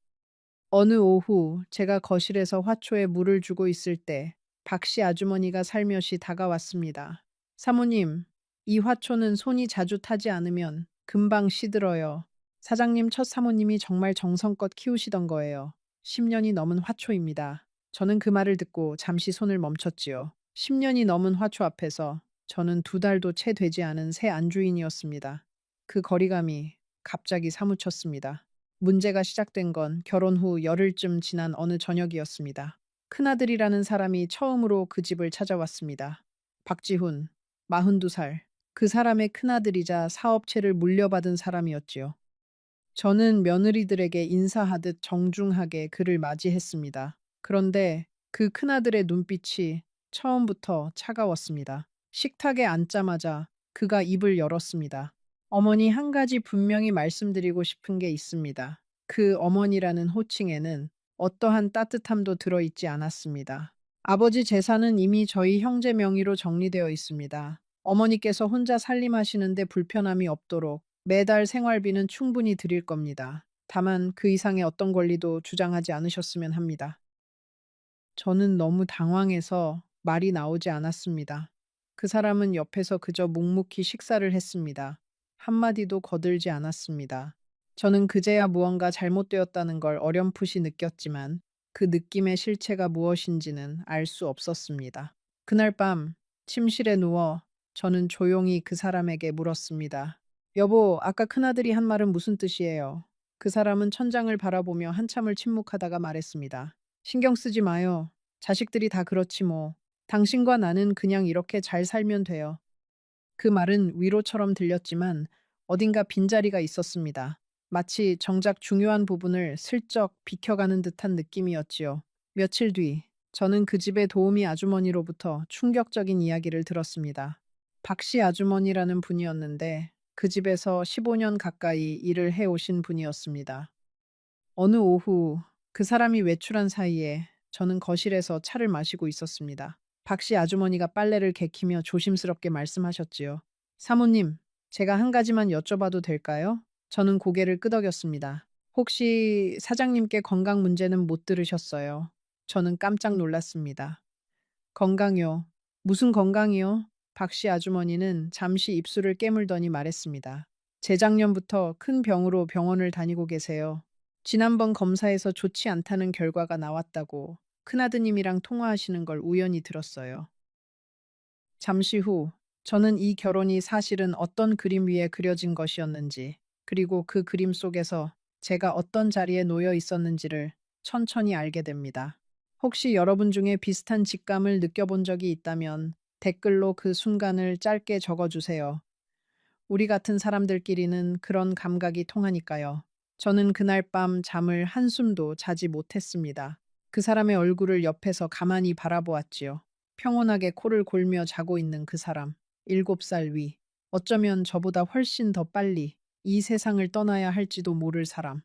어느 오후 제가 거실에서 화초에 물을 주고 있을 때 박씨 아주머니가 살며시 다가왔습니다. 사모님, 이 화초는 손이 자주 타지 않으면 금방 시들어요. 사장님 첫 사모님이 정말 정성껏 키우시던 거예요. 10년이 넘은 화초입니다. 저는 그 말을 듣고 잠시 손을 멈췄지요. 10년이 넘은 화초 앞에서 저는 2달도 채 되지 않은 새 안주인이었습니다. 그 거리감이 갑자기 사무쳤습니다. 문제가 시작된 건 결혼 후 열흘쯤 지난 어느 저녁이었습니다. 큰아들이라는 사람이 처음으로 그 집을 찾아왔습니다. 박지훈, 42살. 그 사람의 큰아들이자 사업체를 물려받은 사람이었지요. 저는 며느리들에게 인사하듯 정중하게 그를 맞이했습니다. 그런데 그 큰아들의 눈빛이 처음부터 차가웠습니다. 식탁에 앉자마자 그가 입을 열었습니다. 어머니, 한 가지 분명히 말씀드리고 싶은 게 있습니다. 그 어머니라는 호칭에는 어떠한 따뜻함도 들어있지 않았습니다. 아버지 재산은 이미 저희 형제 명의로 정리되어 있습니다. 어머니께서 혼자 살림하시는데 불편함이 없도록 매달 생활비는 충분히 드릴 겁니다. 다만 그 이상의 어떤 권리도 주장하지 않으셨으면 합니다. 저는 너무 당황해서 말이 나오지 않았습니다. 그 사람은 옆에서 그저 묵묵히 식사를 했습니다. 한마디도 거들지 않았습니다. 저는 그제야 무언가 잘못되었다는 걸 어렴풋이 느꼈지만 그 느낌의 실체가 무엇인지는 알 수 없었습니다. 그날 밤 침실에 누워 저는 조용히 그 사람에게 물었습니다. 여보, 아까 큰아들이 한 말은 무슨 뜻이에요? 그 사람은 천장을 바라보며 한참을 침묵하다가 말했습니다. 신경 쓰지 마요. 자식들이 다 그렇지 뭐. 당신과 나는 그냥 이렇게 잘 살면 돼요. 그 말은 위로처럼 들렸지만 어딘가 빈자리가 있었습니다. 마치 정작 중요한 부분을 슬쩍 비켜가는 듯한 느낌이었지요. 며칠 뒤, 저는 그 집의 도우미 아주머니로부터 충격적인 이야기를 들었습니다. 박씨 아주머니라는 분이었는데 그 집에서 15년 가까이 일을 해오신 분이었습니다. 어느 오후 그 사람이 외출한 사이에 저는 거실에서 차를 마시고 있었습니다. 박씨 아주머니가 빨래를 개키며 조심스럽게 말씀하셨지요. 사모님, 제가 한 가지만 여쭤봐도 될까요? 저는 고개를 끄덕였습니다. 혹시 사장님께 건강 문제는 못 들으셨어요? 저는 깜짝 놀랐습니다. 건강요. 무슨 건강이요? 박씨 아주머니는 잠시 입술을 깨물더니 말했습니다. 재작년부터 큰 병으로 병원을 다니고 계세요. 지난번 검사에서 좋지 않다는 결과가 나왔다고 큰아드님이랑 통화하시는 걸 우연히 들었어요. 잠시 후, 저는 이 결혼이 사실은 어떤 그림 위에 그려진 것이었는지, 그리고 그 그림 속에서 제가 어떤 자리에 놓여 있었는지를 천천히 알게 됩니다. 혹시 여러분 중에 비슷한 직감을 느껴본 적이 있다면 댓글로 그 순간을 짧게 적어주세요. 우리 같은 사람들끼리는 그런 감각이 통하니까요. 저는 그날 밤 잠을 한숨도 자지 못했습니다. 그 사람의 얼굴을 옆에서 가만히 바라보았지요. 평온하게 코를 골며 자고 있는 그 사람. 7살 위. 어쩌면 저보다 훨씬 더 빨리 이 세상을 떠나야 할지도 모를 사람.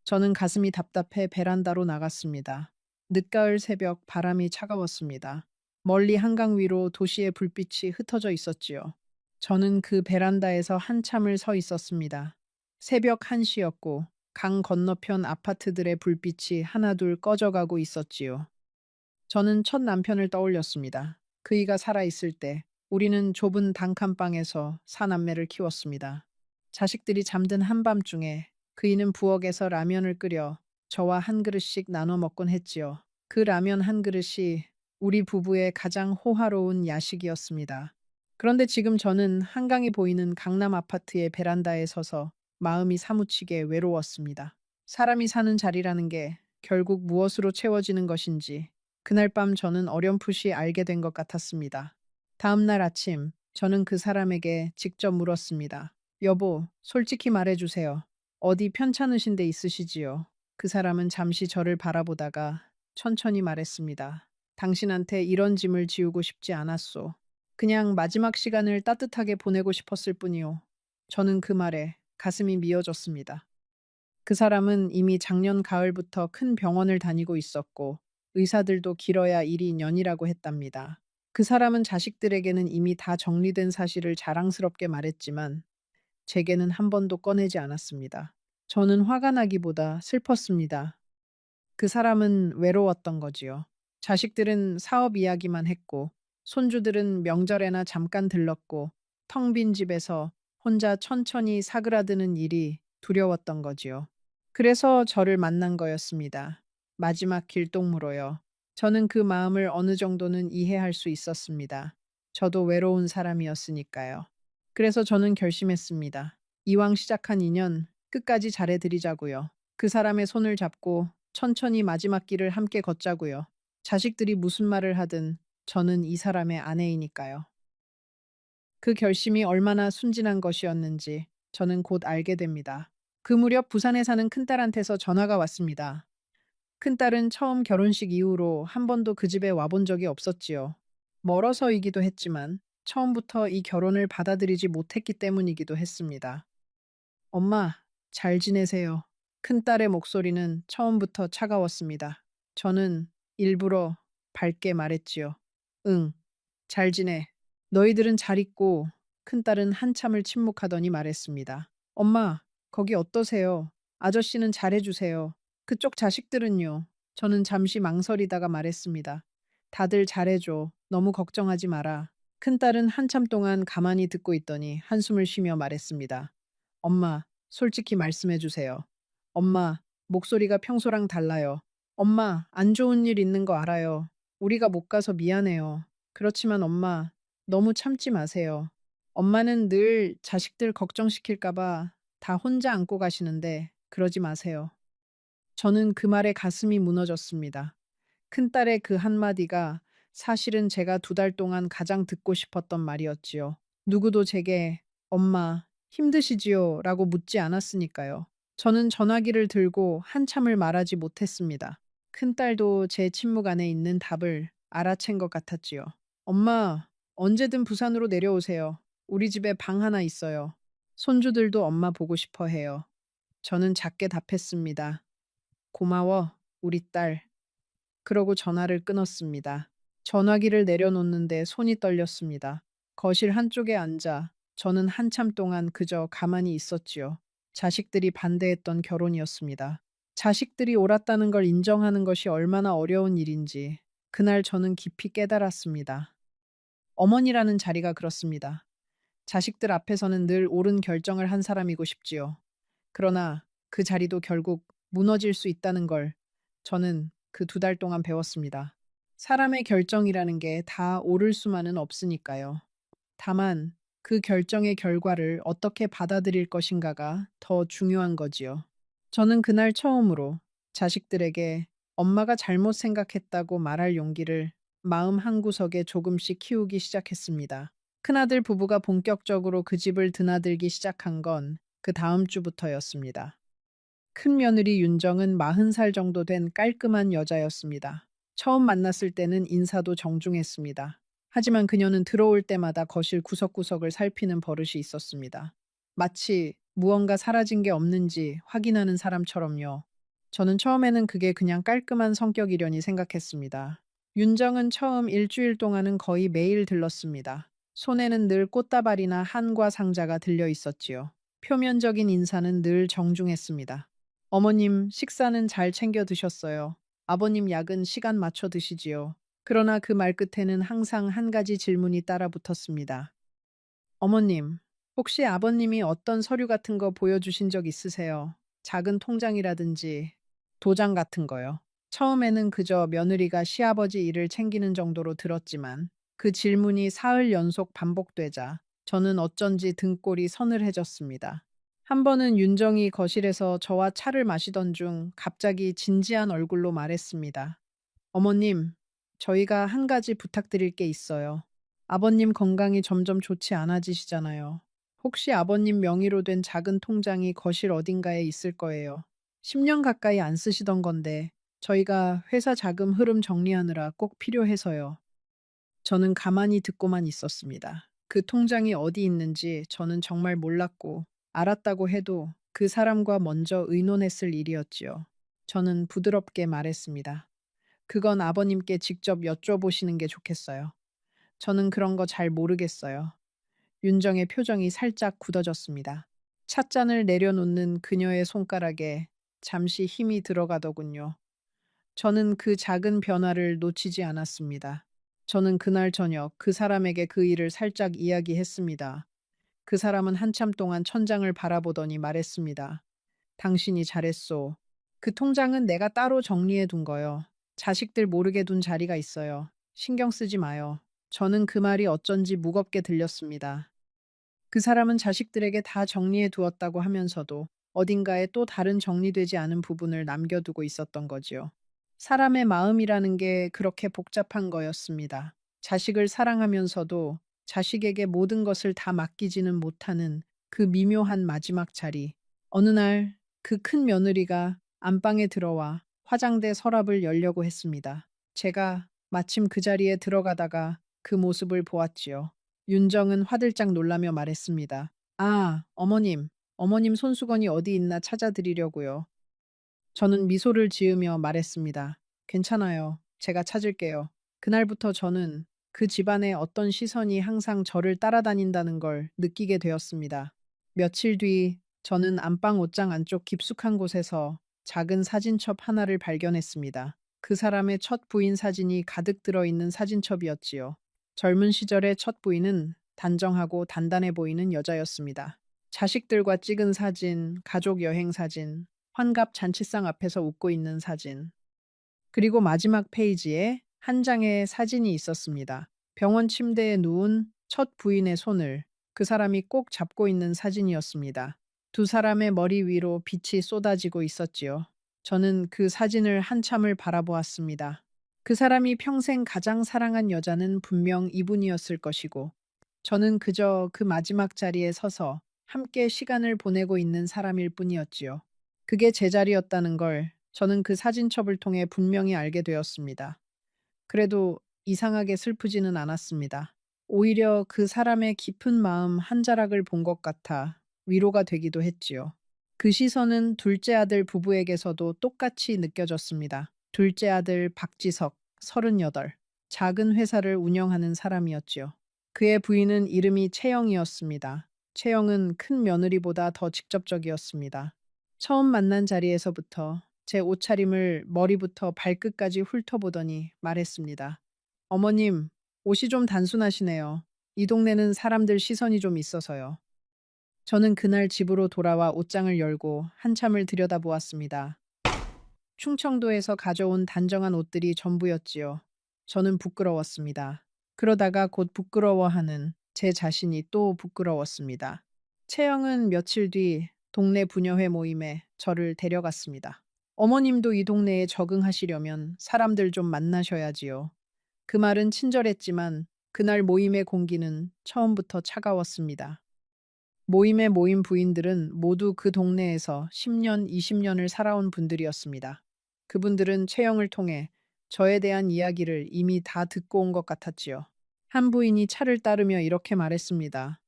저는 가슴이 답답해 베란다로 나갔습니다. 늦가을 새벽 바람이 차가웠습니다. 멀리 한강 위로 도시의 불빛이 흩어져 있었지요. 저는 그 베란다에서 한참을 서 있었습니다. 새벽 1시였고 강 건너편 아파트들의 불빛이 하나둘 꺼져가고 있었지요. 저는 첫 남편을 떠올렸습니다. 그이가 살아있을 때 우리는 좁은 단칸방에서 사남매를 키웠습니다. 자식들이 잠든 한밤중에 그이는 부엌에서 라면을 끓여 저와 한 그릇씩 나눠 먹곤 했지요. 그 라면 한 그릇이 우리 부부의 가장 호화로운 야식이었습니다. 그런데 지금 저는 한강이 보이는 강남 아파트의 베란다에 서서 마음이 사무치게 외로웠습니다. 사람이 사는 자리라는 게 결국 무엇으로 채워지는 것인지 그날 밤 저는 어렴풋이 알게 된 것 같았습니다. 다음 날 아침, 저는 그 사람에게 직접 물었습니다. 여보, 솔직히 말해주세요. 어디 편찮으신 데 있으시지요? 그 사람은 잠시 저를 바라보다가 천천히 말했습니다. 당신한테 이런 짐을 지우고 싶지 않았소. 그냥 마지막 시간을 따뜻하게 보내고 싶었을 뿐이요. 저는 그 말에 가슴이 미어졌습니다. 그 사람은 이미 작년 가을부터 큰 병원을 다니고 있었고 의사들도 길어야 1, 2년이라고 했답니다. 그 사람은 자식들에게는 이미 다 정리된 사실을 자랑스럽게 말했지만 제게는 한 번도 꺼내지 않았습니다. 저는 화가 나기보다 슬펐습니다. 그 사람은 외로웠던 거지요. 자식들은 사업 이야기만 했고, 손주들은 명절에나 잠깐 들렀고, 텅 빈 집에서 혼자 천천히 사그라드는 일이 두려웠던 거지요. 그래서 저를 만난 거였습니다. 마지막 길동무로요. 저는 그 마음을 어느 정도는 이해할 수 있었습니다. 저도 외로운 사람이었으니까요. 그래서 저는 결심했습니다. 이왕 시작한 인연 끝까지 잘해드리자고요. 그 사람의 손을 잡고 천천히 마지막 길을 함께 걷자고요. 자식들이 무슨 말을 하든 저는 이 사람의 아내이니까요. 그 결심이 얼마나 순진한 것이었는지 저는 곧 알게 됩니다. 그 무렵 부산에 사는 큰딸한테서 전화가 왔습니다. 큰딸은 처음 결혼식 이후로 한 번도 그 집에 와본 적이 없었지요. 멀어서이기도 했지만 처음부터 이 결혼을 받아들이지 못했기 때문이기도 했습니다. 엄마, 잘 지내세요. 큰딸의 목소리는 처음부터 차가웠습니다. 저는 일부러 밝게 말했지요. 응, 잘 지내. 너희들은 잘 있고, 큰딸은 한참을 침묵하더니 말했습니다. 엄마, 거기 어떠세요? 아저씨는 잘해주세요. 그쪽 자식들은요? 저는 잠시 망설이다가 말했습니다. 다들 잘해줘. 너무 걱정하지 마라. 큰딸은 한참 동안 가만히 듣고 있더니 한숨을 쉬며 말했습니다. 엄마, 솔직히 말씀해 주세요. 엄마, 목소리가 평소랑 달라요. 엄마, 안 좋은 일 있는 거 알아요. 우리가 못 가서 미안해요. 그렇지만 엄마, 너무 참지 마세요. 엄마는 늘 자식들 걱정시킬까봐 다 혼자 안고 가시는데 그러지 마세요. 저는 그 말에 가슴이 무너졌습니다. 큰딸의 그 한마디가 사실은 제가 2달 동안 가장 듣고 싶었던 말이었지요. 누구도 제게 엄마, 힘드시지요? 라고 묻지 않았으니까요. 저는 전화기를 들고 한참을 말하지 못했습니다. 큰딸도 제 침묵 안에 있는 답을 알아챈 것 같았지요. 엄마, 언제든 부산으로 내려오세요. 우리 집에 방 하나 있어요. 손주들도 엄마 보고 싶어 해요. 저는 작게 답했습니다. 고마워, 우리 딸. 그러고 전화를 끊었습니다. 전화기를 내려놓는데 손이 떨렸습니다. 거실 한쪽에 앉아 저는 한참 동안 그저 가만히 있었지요. 자식들이 반대했던 결혼이었습니다. 자식들이 옳았다는 걸 인정하는 것이 얼마나 어려운 일인지 그날 저는 깊이 깨달았습니다. 어머니라는 자리가 그렇습니다. 자식들 앞에서는 늘 옳은 결정을 한 사람이고 싶지요. 그러나 그 자리도 결국 무너질 수 있다는 걸 저는 그 2달 동안 배웠습니다. 사람의 결정이라는 게 다 옳을 수만은 없으니까요. 다만 그 결정의 결과를 어떻게 받아들일 것인가가 더 중요한 거지요. 저는 그날 처음으로 자식들에게 엄마가 잘못 생각했다고 말할 용기를 마음 한구석에 조금씩 키우기 시작했습니다. 큰아들 부부가 본격적으로 그 집을 드나들기 시작한 건 그 다음 주부터였습니다. 큰 며느리 윤정은 40살 정도 된 깔끔한 여자였습니다. 처음 만났을 때는 인사도 정중했습니다. 하지만 그녀는 들어올 때마다 거실 구석구석을 살피는 버릇이 있었습니다. 마치 무언가 사라진 게 없는지 확인하는 사람처럼요. 저는 처음에는 그게 그냥 깔끔한 성격이려니 생각했습니다. 윤정은 처음 일주일 동안은 거의 매일 들렀습니다. 손에는 늘 꽃다발이나 한과 상자가 들려 있었지요. 표면적인 인사는 늘 정중했습니다. 어머님, 식사는 잘 챙겨 드셨어요. 아버님 약은 시간 맞춰 드시지요. 그러나 그 말끝에는 항상 한 가지 질문이 따라 붙었습니다. 어머님, 혹시 아버님이 어떤 서류 같은 거 보여주신 적 있으세요? 작은 통장이라든지 도장 같은 거요. 처음에는 그저 며느리가 시아버지 일을 챙기는 정도로 들었지만 그 질문이 사흘 연속 반복되자 저는 어쩐지 등골이 서늘해졌습니다. 한 번은 윤정이 거실에서 저와 차를 마시던 중 갑자기 진지한 얼굴로 말했습니다. 어머님, 저희가 한 가지 부탁드릴 게 있어요. 아버님 건강이 점점 좋지 않아지시잖아요. 혹시 아버님 명의로 된 작은 통장이 거실 어딘가에 있을 거예요. 10년 가까이 안 쓰시던 건데 저희가 회사 자금 흐름 정리하느라 꼭 필요해서요. 저는 가만히 듣고만 있었습니다. 그 통장이 어디 있는지 저는 정말 몰랐고 알았다고 해도 그 사람과 먼저 의논했을 일이었지요. 저는 부드럽게 말했습니다. 그건 아버님께 직접 여쭤보시는 게 좋겠어요. 저는 그런 거 잘 모르겠어요. 윤정의 표정이 살짝 굳어졌습니다. 찻잔을 내려놓는 그녀의 손가락에 잠시 힘이 들어가더군요. 저는 그 작은 변화를 놓치지 않았습니다. 저는 그날 저녁 그 사람에게 그 일을 살짝 이야기했습니다. 그 사람은 한참 동안 천장을 바라보더니 말했습니다. 당신이 잘했소. 그 통장은 내가 따로 정리해 둔 거요. 자식들 모르게 둔 자리가 있어요. 신경 쓰지 마요. 저는 그 말이 어쩐지 무겁게 들렸습니다. 그 사람은 자식들에게 다 정리해 두었다고 하면서도 어딘가에 또 다른 정리되지 않은 부분을 남겨두고 있었던 거지요. 사람의 마음이라는 게 그렇게 복잡한 거였습니다. 자식을 사랑하면서도 자식에게 모든 것을 다 맡기지는 못하는 그 미묘한 마지막 자리. 어느 날 그 큰 며느리가 안방에 들어와 화장대 서랍을 열려고 했습니다. 제가 마침 그 자리에 들어가다가 그 모습을 보았지요. 윤정은 화들짝 놀라며 말했습니다. 아, 어머님. 어머님 손수건이 어디 있나 찾아드리려고요. 저는 미소를 지으며 말했습니다. 괜찮아요. 제가 찾을게요. 그날부터 저는 그 집안의 어떤 시선이 항상 저를 따라다닌다는 걸 느끼게 되었습니다. 며칠 뒤 저는 안방 옷장 안쪽 깊숙한 곳에서 작은 사진첩 하나를 발견했습니다. 그 사람의 첫 부인 사진이 가득 들어있는 사진첩이었지요. 젊은 시절의 첫 부인은 단정하고 단단해 보이는 여자였습니다. 자식들과 찍은 사진, 가족 여행 사진, 환갑 잔치상 앞에서 웃고 있는 사진. 그리고 마지막 페이지에 한 장의 사진이 있었습니다. 병원 침대에 누운 첫 부인의 손을 그 사람이 꼭 잡고 있는 사진이었습니다. 두 사람의 머리 위로 빛이 쏟아지고 있었지요. 저는 그 사진을 한참을 바라보았습니다. 그 사람이 평생 가장 사랑한 여자는 분명 이분이었을 것이고, 저는 그저 그 마지막 자리에 서서 함께 시간을 보내고 있는 사람일 뿐이었지요. 그게 제 자리였다는 걸 저는 그 사진첩을 통해 분명히 알게 되었습니다. 그래도 이상하게 슬프지는 않았습니다. 오히려 그 사람의 깊은 마음 한 자락을 본 것 같아 위로가 되기도 했지요. 그 시선은 둘째 아들 부부에게서도 똑같이 느껴졌습니다. 둘째 아들 박지석, 38, 작은 회사를 운영하는 사람이었지요. 그의 부인은 이름이 채영이었습니다. 채영은 큰 며느리보다 더 직접적이었습니다. 처음 만난 자리에서부터 제 옷차림을 머리부터 발끝까지 훑어보더니 말했습니다. 어머님, 옷이 좀 단순하시네요. 이 동네는 사람들 시선이 좀 있어서요. 저는 그날 집으로 돌아와 옷장을 열고 한참을 들여다보았습니다. 충청도에서 가져온 단정한 옷들이 전부였지요. 저는 부끄러웠습니다. 그러다가 곧 부끄러워하는 제 자신이 또 부끄러웠습니다. 채영은 며칠 뒤 동네 부녀회 모임에 저를 데려갔습니다. 어머님도 이 동네에 적응하시려면 사람들 좀 만나셔야지요. 그 말은 친절했지만 그날 모임의 공기는 처음부터 차가웠습니다. 모임에 모인 부인들은 모두 그 동네에서 10년, 20년을 살아온 분들이었습니다. 그분들은 채영을 통해 저에 대한 이야기를 이미 다 듣고 온 것 같았지요. 한 부인이 차를 따르며 이렇게 말했습니다.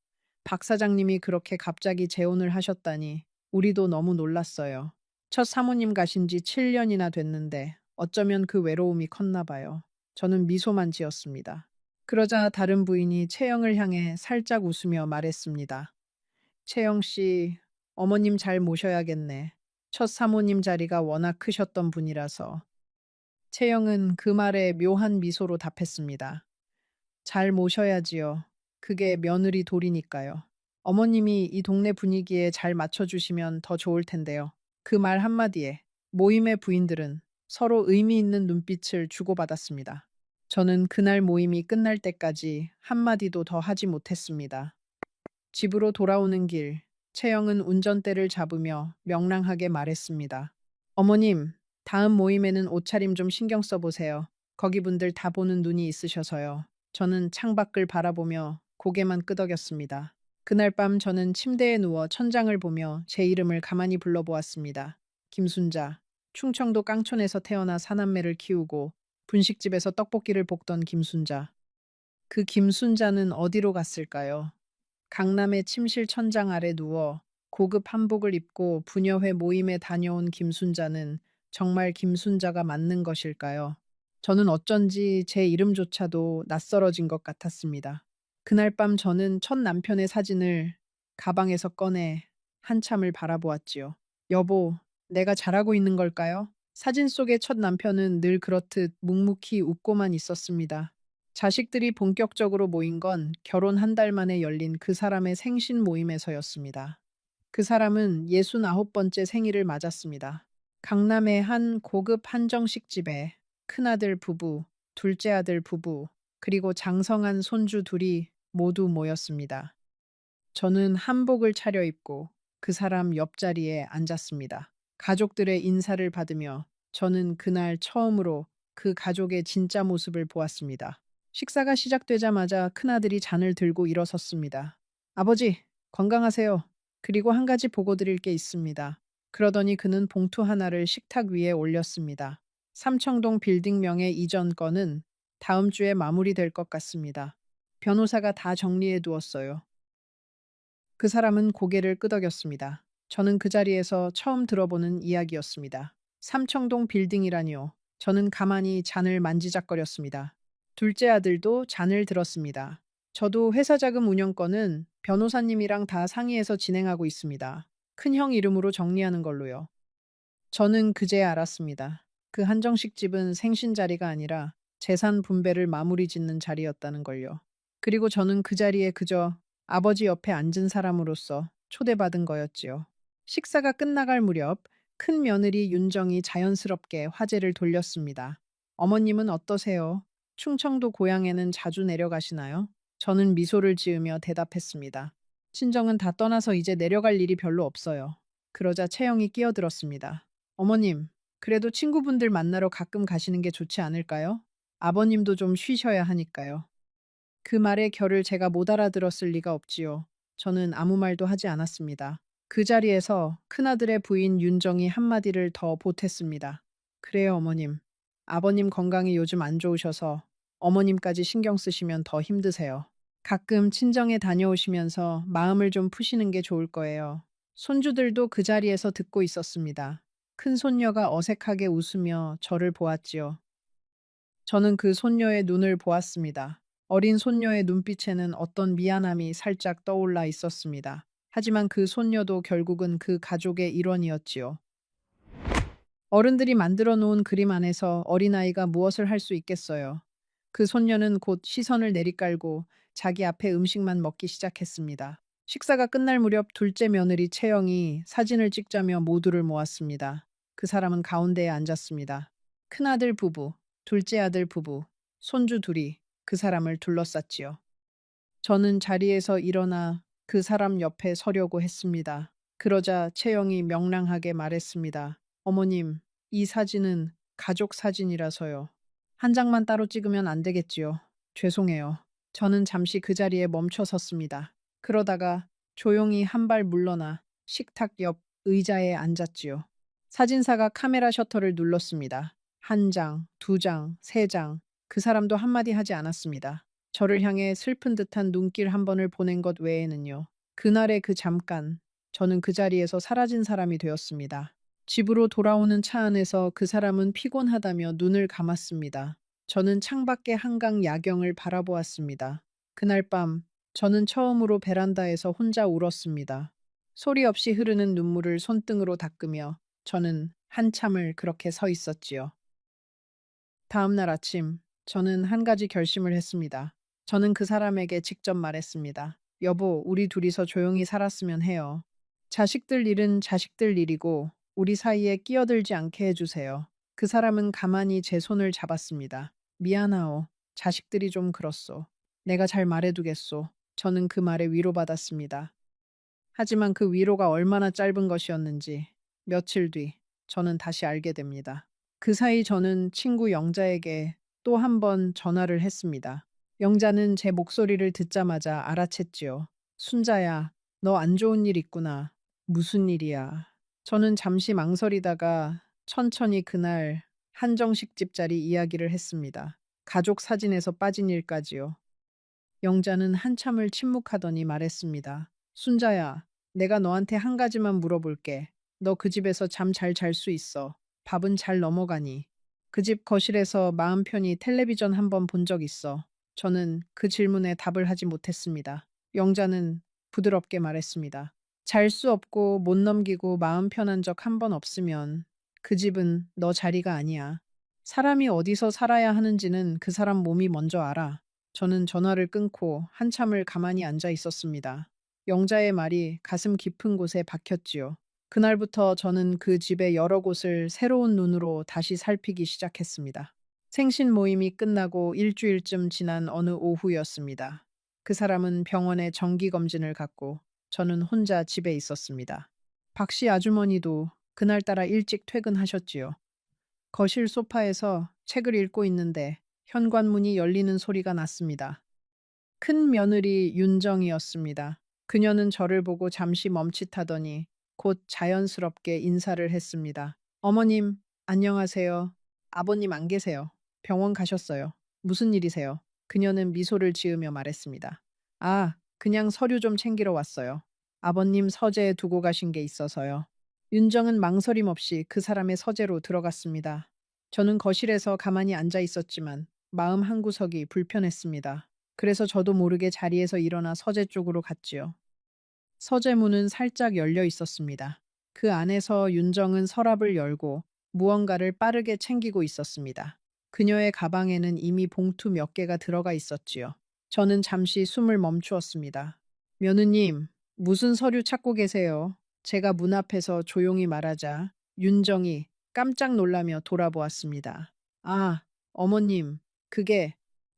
박 사장님이 그렇게 갑자기 재혼을 하셨다니 우리도 너무 놀랐어요. 첫 사모님 가신 지 7년이나 됐는데 어쩌면 그 외로움이 컸나 봐요. 저는 미소만 지었습니다. 그러자 다른 부인이 채영을 향해 살짝 웃으며 말했습니다. 채영 씨, 어머님 잘 모셔야겠네. 첫 사모님 자리가 워낙 크셨던 분이라서. 채영은 그 말에 묘한 미소로 답했습니다. 잘 모셔야지요. 그게 며느리 도리니까요. 어머님이 이 동네 분위기에 잘 맞춰주시면 더 좋을 텐데요. 그 말 한마디에 모임의 부인들은 서로 의미 있는 눈빛을 주고받았습니다. 저는 그날 모임이 끝날 때까지 한마디도 더 하지 못했습니다. 집으로 돌아오는 길, 채영은 운전대를 잡으며 명랑하게 말했습니다. 어머님, 다음 모임에는 옷차림 좀 신경 써보세요. 거기 분들 다 보는 눈이 있으셔서요. 저는 창밖을 바라보며 고개만 끄덕였습니다. 그날 밤 저는 침대에 누워 천장을 보며 제 이름을 가만히 불러보았습니다. 김순자. 충청도 깡촌에서 태어나 사남매를 키우고 분식집에서 떡볶이를 볶던 김순자. 그 김순자는 어디로 갔을까요? 강남의 침실 천장 아래 누워 고급 한복을 입고 부녀회 모임에 다녀온 김순자는 정말 김순자가 맞는 것일까요? 저는 어쩐지 제 이름조차도 낯설어진 것 같았습니다. 그날 밤 저는 첫 남편의 사진을 가방에서 꺼내 한참을 바라보았지요. 여보, 내가 잘하고 있는 걸까요? 사진 속의 첫 남편은 늘 그렇듯 묵묵히 웃고만 있었습니다. 자식들이 본격적으로 모인 건 결혼 한 달 만에 열린 그 사람의 생신 모임에서였습니다. 그 사람은 69번째 생일을 맞았습니다. 강남의 한 고급 한정식 집에 큰아들 부부, 둘째 아들 부부, 그리고 장성한 손주 둘이 모두 모였습니다. 저는 한복을 차려입고 그 사람 옆자리에 앉았습니다. 가족들의 인사를 받으며 저는 그날 처음으로 그 가족의 진짜 모습을 보았습니다. 식사가 시작되자마자 큰아들이 잔을 들고 일어섰습니다. 아버지, 건강하세요. 그리고 한 가지 보고 드릴 게 있습니다. 그러더니 그는 봉투 하나를 식탁 위에 올렸습니다. 삼청동 빌딩명의 이전 건은 다음 주에 마무리될 것 같습니다. 변호사가 다 정리해 두었어요. 그 사람은 고개를 끄덕였습니다. 저는 그 자리에서 처음 들어보는 이야기였습니다. 삼청동 빌딩이라니요. 저는 가만히 잔을 만지작거렸습니다. 둘째 아들도 잔을 들었습니다. 저도 회사 자금 운영권은 변호사님이랑 다 상의해서 진행하고 있습니다. 큰형 이름으로 정리하는 걸로요. 저는 그제야 알았습니다. 그 한정식 집은 생신 자리가 아니라 재산 분배를 마무리 짓는 자리였다는 걸요. 그리고 저는 그 자리에 그저 아버지 옆에 앉은 사람으로서 초대받은 거였지요. 식사가 끝나갈 무렵 큰 며느리 윤정이 자연스럽게 화제를 돌렸습니다. 어머님은 어떠세요? 충청도 고향에는 자주 내려가시나요? 저는 미소를 지으며 대답했습니다. 친정은 다 떠나서 이제 내려갈 일이 별로 없어요. 그러자 채영이 끼어들었습니다. 어머님, 그래도 친구분들 만나러 가끔 가시는 게 좋지 않을까요? 아버님도 좀 쉬셔야 하니까요. 그 말의 결을 제가 못 알아들었을 리가 없지요. 저는 아무 말도 하지 않았습니다. 그 자리에서 큰아들의 부인 윤정이 한마디를 더 보탰습니다. 그래요, 어머님. 아버님 건강이 요즘 안 좋으셔서 어머님까지 신경 쓰시면 더 힘드세요. 가끔 친정에 다녀오시면서 마음을 좀 푸시는 게 좋을 거예요. 손주들도 그 자리에서 듣고 있었습니다. 큰 손녀가 어색하게 웃으며 저를 보았지요. 저는 그 손녀의 눈을 보았습니다. 어린 손녀의 눈빛에는 어떤 미안함이 살짝 떠올라 있었습니다. 하지만 그 손녀도 결국은 그 가족의 일원이었지요. 어른들이 만들어 놓은 그림 안에서 어린아이가 무엇을 할 수 있겠어요. 그 손녀는 곧 시선을 내리깔고 자기 앞에 음식만 먹기 시작했습니다. 식사가 끝날 무렵 둘째 며느리 채영이 사진을 찍자며 모두를 모았습니다. 그 사람은 가운데에 앉았습니다. 큰아들 부부, 둘째 아들 부부, 손주 둘이 그 사람을 둘러쌌지요. 저는 자리에서 일어나 그 사람 옆에 서려고 했습니다. 그러자 채영이 명랑하게 말했습니다. 어머님, 이 사진은 가족 사진이라서요. 한 장만 따로 찍으면 안 되겠지요. 죄송해요. 저는 잠시 그 자리에 멈춰 섰습니다. 그러다가 조용히 한 발 물러나 식탁 옆 의자에 앉았지요. 사진사가 카메라 셔터를 눌렀습니다. 한 장, 두 장, 세 장. 그 사람도 한마디 하지 않았습니다. 저를 향해 슬픈 듯한 눈길 한 번을 보낸 것 외에는요. 그날의 그 잠깐, 저는 그 자리에서 사라진 사람이 되었습니다. 집으로 돌아오는 차 안에서 그 사람은 피곤하다며 눈을 감았습니다. 저는 창밖의 한강 야경을 바라보았습니다. 그날 밤, 저는 처음으로 베란다에서 혼자 울었습니다. 소리 없이 흐르는 눈물을 손등으로 닦으며 저는 한참을 그렇게 서 있었지요. 다음 날 아침, 저는 한 가지 결심을 했습니다. 저는 그 사람에게 직접 말했습니다. 여보, 우리 둘이서 조용히 살았으면 해요. 자식들 일은 자식들 일이고, 우리 사이에 끼어들지 않게 해주세요. 그 사람은 가만히 제 손을 잡았습니다. 미안하오. 자식들이 좀 그렇소. 내가 잘 말해두겠소. 저는 그 말에 위로받았습니다. 하지만 그 위로가 얼마나 짧은 것이었는지 며칠 뒤 저는 다시 알게 됩니다. 그 사이 저는 친구 영자에게 또 한 번 전화를 했습니다. 영자는 제 목소리를 듣자마자 알아챘지요. 순자야, 너 안 좋은 일 있구나. 무슨 일이야? 저는 잠시 망설이다가 천천히 그날 한정식 집자리 이야기를 했습니다. 가족 사진에서 빠진 일까지요. 영자는 한참을 침묵하더니 말했습니다. 순자야, 내가 너한테 한 가지만 물어볼게. 너 그 집에서 잠 잘 잘 수 있어. 밥은 잘 넘어가니? 그 집 거실에서 마음 편히 텔레비전 한 번 본 적 있어. 저는 그 질문에 답을 하지 못했습니다. 영자는 부드럽게 말했습니다. 잘 수 없고 못 넘기고 마음 편한 적 한 번 없으면 그 집은 너 자리가 아니야. 사람이 어디서 살아야 하는지는 그 사람 몸이 먼저 알아. 저는 전화를 끊고 한참을 가만히 앉아 있었습니다. 영자의 말이 가슴 깊은 곳에 박혔지요. 그날부터 저는 그 집의 여러 곳을 새로운 눈으로 다시 살피기 시작했습니다. 생신 모임이 끝나고 일주일쯤 지난 어느 오후였습니다. 그 사람은 병원에 정기검진을 갔고 저는 혼자 집에 있었습니다. 박 씨 아주머니도 그날따라 일찍 퇴근하셨지요. 거실 소파에서 책을 읽고 있는데 현관문이 열리는 소리가 났습니다. 큰 며느리 윤정이었습니다. 그녀는 저를 보고 잠시 멈칫하더니 곧 자연스럽게 인사를 했습니다. 어머님, 안녕하세요. 아버님 안 계세요. 병원 가셨어요. 무슨 일이세요? 그녀는 미소를 지으며 말했습니다. 아, 그냥 서류 좀 챙기러 왔어요. 아버님 서재에 두고 가신 게 있어서요. 윤정은 망설임 없이 그 사람의 서재로 들어갔습니다. 저는 거실에서 가만히 앉아 있었지만 마음 한구석이 불편했습니다. 그래서 저도 모르게 자리에서 일어나 서재 쪽으로 갔지요. 서재 문은 살짝 열려 있었습니다. 그 안에서 윤정은 서랍을 열고 무언가를 빠르게 챙기고 있었습니다. 그녀의 가방에는 이미 봉투 몇 개가 들어가 있었지요. 저는 잠시 숨을 멈추었습니다. 며느님, 무슨 서류 찾고 계세요? 제가 문 앞에서 조용히 말하자 윤정이 깜짝 놀라며 돌아보았습니다. 아, 어머님, 그게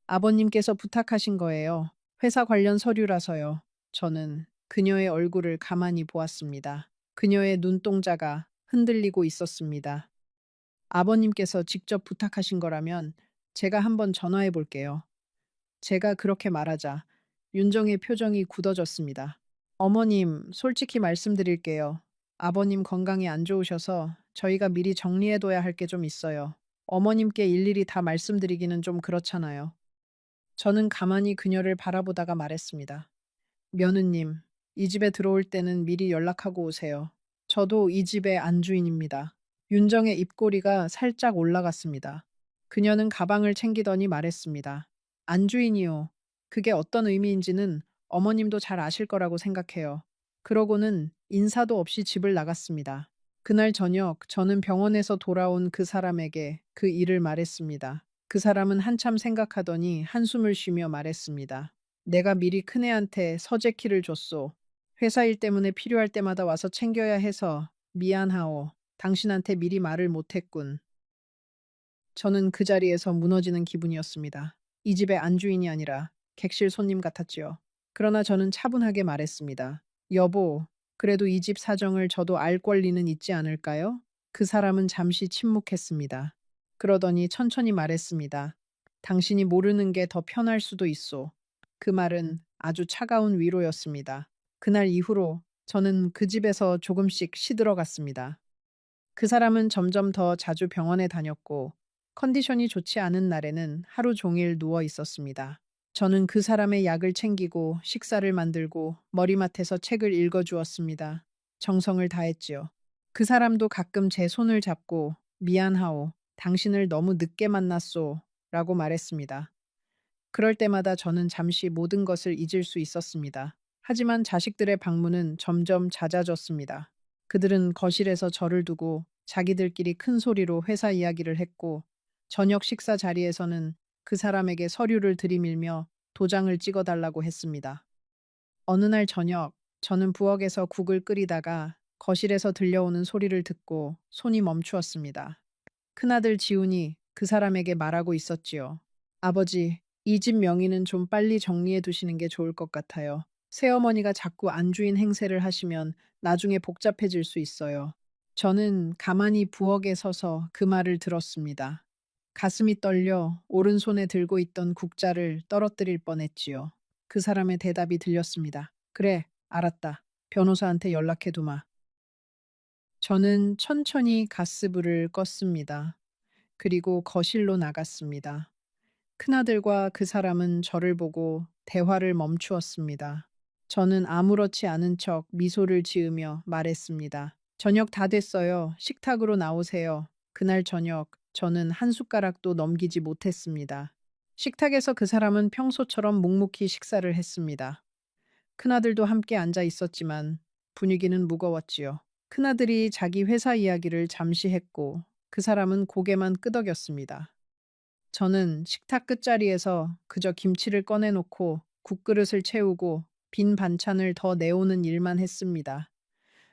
아버님께서 부탁하신 거예요. 회사 관련 서류라서요. 저는 그녀의 얼굴을 가만히 보았습니다. 그녀의 눈동자가 흔들리고 있었습니다. 아버님께서 직접 부탁하신 거라면 제가 한번 전화해 볼게요. 제가 그렇게 말하자 윤정의 표정이 굳어졌습니다. 어머님, 솔직히 말씀드릴게요. 아버님 건강이 안 좋으셔서 저희가 미리 정리해둬야 할 게 좀 있어요. 어머님께 일일이 다 말씀드리기는 좀 그렇잖아요. 저는 가만히 그녀를 바라보다가 말했습니다. 며느님, 이 집에 들어올 때는 미리 연락하고 오세요. 저도 이 집의 안주인입니다. 윤정의 입꼬리가 살짝 올라갔습니다. 그녀는 가방을 챙기더니 말했습니다. 안주인이요. 그게 어떤 의미인지는 어머님도 잘 아실 거라고 생각해요. 그러고는 인사도 없이 집을 나갔습니다. 그날 저녁 저는 병원에서 돌아온 그 사람에게 그 일을 말했습니다. 그 사람은 한참 생각하더니 한숨을 쉬며 말했습니다. 내가 미리 큰애한테 서재 키를 줬소. 회사 일 때문에 필요할 때마다 와서 챙겨야 해서 미안하오. 당신한테 미리 말을 못했군. 저는 그 자리에서 무너지는 기분이었습니다. 이 집의 안주인이 아니라 객실 손님 같았지요. 그러나 저는 차분하게 말했습니다. 여보, 그래도 이 집 사정을 저도 알 권리는 있지 않을까요? 그 사람은 잠시 침묵했습니다. 그러더니 천천히 말했습니다. 당신이 모르는 게 더 편할 수도 있소. 그 말은 아주 차가운 위로였습니다. 그날 이후로 저는 그 집에서 조금씩 시들어갔습니다. 그 사람은 점점 더 자주 병원에 다녔고 컨디션이 좋지 않은 날에는 하루 종일 누워 있었습니다. 저는 그 사람의 약을 챙기고 식사를 만들고 머리맡에서 책을 읽어주었습니다. 정성을 다했지요. 그 사람도 가끔 제 손을 잡고 미안하오. 당신을 너무 늦게 만났소. 라고 말했습니다. 그럴 때마다 저는 잠시 모든 것을 잊을 수 있었습니다. 하지만 자식들의 방문은 점점 잦아졌습니다. 그들은 거실에서 저를 두고 자기들끼리 큰 소리로 회사 이야기를 했고, 저녁 식사 자리에서는 그 사람에게 서류를 들이밀며 도장을 찍어달라고 했습니다. 어느 날 저녁, 저는 부엌에서 국을 끓이다가 거실에서 들려오는 소리를 듣고 손이 멈추었습니다. 큰아들 지훈이 그 사람에게 말하고 있었지요. 아버지, 이 집 명의는 좀 빨리 정리해 두시는 게 좋을 것 같아요. 새어머니가 자꾸 안주인 행세를 하시면 나중에 복잡해질 수 있어요. 저는 가만히 부엌에 서서 그 말을 들었습니다. 가슴이 떨려 오른손에 들고 있던 국자를 떨어뜨릴 뻔했지요. 그 사람의 대답이 들렸습니다. 그래, 알았다. 변호사한테 연락해 두마. 저는 천천히 가스불을 껐습니다. 그리고 거실로 나갔습니다. 큰아들과 그 사람은 저를 보고 대화를 멈추었습니다. 저는 아무렇지 않은 척 미소를 지으며 말했습니다. 저녁 다 됐어요. 식탁으로 나오세요. 그날 저녁 저는 한 숟가락도 넘기지 못했습니다. 식탁에서 그 사람은 평소처럼 묵묵히 식사를 했습니다. 큰아들도 함께 앉아 있었지만 분위기는 무거웠지요. 큰아들이 자기 회사 이야기를 잠시 했고 그 사람은 고개만 끄덕였습니다. 저는 식탁 끝자리에서 그저 김치를 꺼내놓고 국그릇을 채우고 빈 반찬을 더 내오는 일만 했습니다.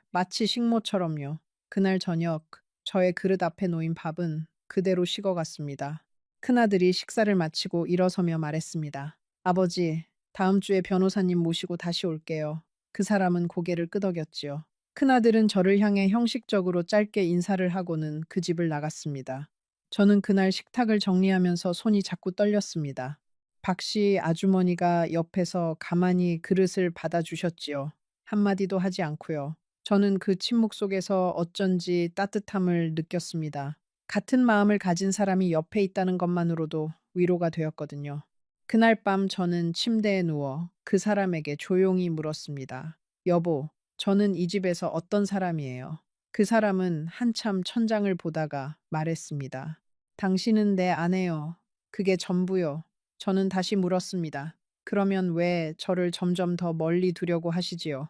마치 식모처럼요. 그날 저녁 저의 그릇 앞에 놓인 밥은 그대로 식어갔습니다. 큰아들이 식사를 마치고 일어서며 말했습니다. 아버지, 다음 주에 변호사님 모시고 다시 올게요. 그 사람은 고개를 끄덕였지요. 큰아들은 저를 향해 형식적으로 짧게 인사를 하고는 그 집을 나갔습니다. 저는 그날 식탁을 정리하면서 손이 자꾸 떨렸습니다. 박씨 아주머니가 옆에서 가만히 그릇을 받아주셨지요. 한마디도 하지 않고요. 저는 그 침묵 속에서 어쩐지 따뜻함을 느꼈습니다. 같은 마음을 가진 사람이 옆에 있다는 것만으로도 위로가 되었거든요. 그날 밤 저는 침대에 누워 그 사람에게 조용히 물었습니다. 여보, 저는 이 집에서 어떤 사람이에요? 그 사람은 한참 천장을 보다가 말했습니다. 당신은 내 아내요. 그게 전부요. 저는 다시 물었습니다. 그러면 왜 저를 점점 더 멀리 두려고 하시지요?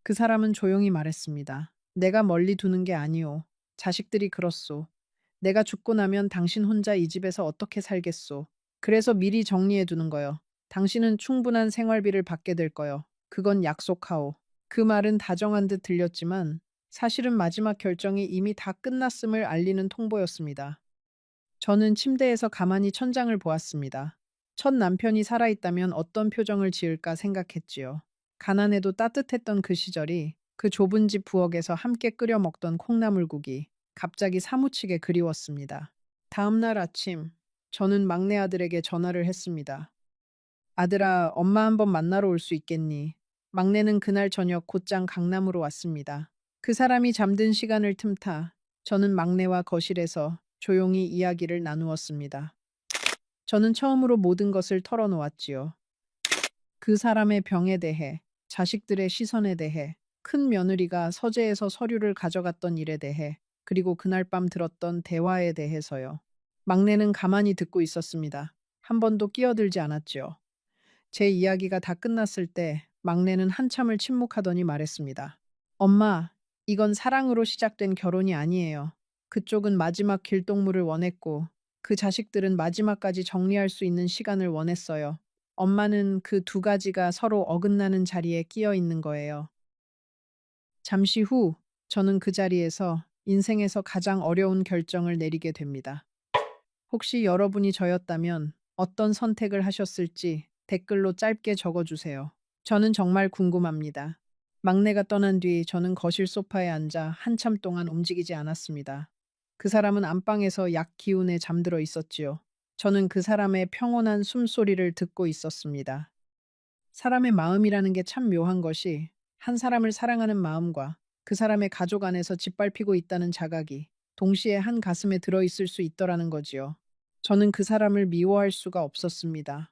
그 사람은 조용히 말했습니다. 내가 멀리 두는 게 아니오. 자식들이 그렇소. 내가 죽고 나면 당신 혼자 이 집에서 어떻게 살겠소. 그래서 미리 정리해 두는 거요. 당신은 충분한 생활비를 받게 될 거요. 그건 약속하오. 그 말은 다정한 듯 들렸지만 사실은 마지막 결정이 이미 다 끝났음을 알리는 통보였습니다. 저는 침대에서 가만히 천장을 보았습니다. 첫 남편이 살아있다면 어떤 표정을 지을까 생각했지요. 가난해도 따뜻했던 그 시절이 그 좁은 집 부엌에서 함께 끓여 먹던 콩나물국이 갑자기 사무치게 그리웠습니다. 다음 날 아침, 저는 막내 아들에게 전화를 했습니다. 아들아, 엄마 한번 만나러 올 수 있겠니? 막내는 그날 저녁 곧장 강남으로 왔습니다. 그 사람이 잠든 시간을 틈타 저는 막내와 거실에서 조용히 이야기를 나누었습니다. 저는 처음으로 모든 것을 털어놓았지요. 그 사람의 병에 대해, 자식들의 시선에 대해, 큰 며느리가 서재에서 서류를 가져갔던 일에 대해, 그리고 그날 밤 들었던 대화에 대해서요. 막내는 가만히 듣고 있었습니다. 한 번도 끼어들지 않았지요. 제 이야기가 다 끝났을 때 막내는 한참을 침묵하더니 말했습니다. 엄마, 이건 사랑으로 시작된 결혼이 아니에요. 그쪽은 마지막 길동무를 원했고, 그 자식들은 마지막까지 정리할 수 있는 시간을 원했어요. 엄마는 그 두 가지가 서로 어긋나는 자리에 끼어 있는 거예요. 잠시 후, 저는 그 자리에서 인생에서 가장 어려운 결정을 내리게 됩니다. 혹시 여러분이 저였다면 어떤 선택을 하셨을지 댓글로 짧게 적어주세요. 저는 정말 궁금합니다. 막내가 떠난 뒤 저는 거실 소파에 앉아 한참 동안 움직이지 않았습니다. 그 사람은 안방에서 약 기운에 잠들어 있었지요. 저는 그 사람의 평온한 숨소리를 듣고 있었습니다. 사람의 마음이라는 게 참 묘한 것이 한 사람을 사랑하는 마음과 그 사람의 가족 안에서 짓밟히고 있다는 자각이 동시에 한 가슴에 들어있을 수 있더라는 거지요. 저는 그 사람을 미워할 수가 없었습니다.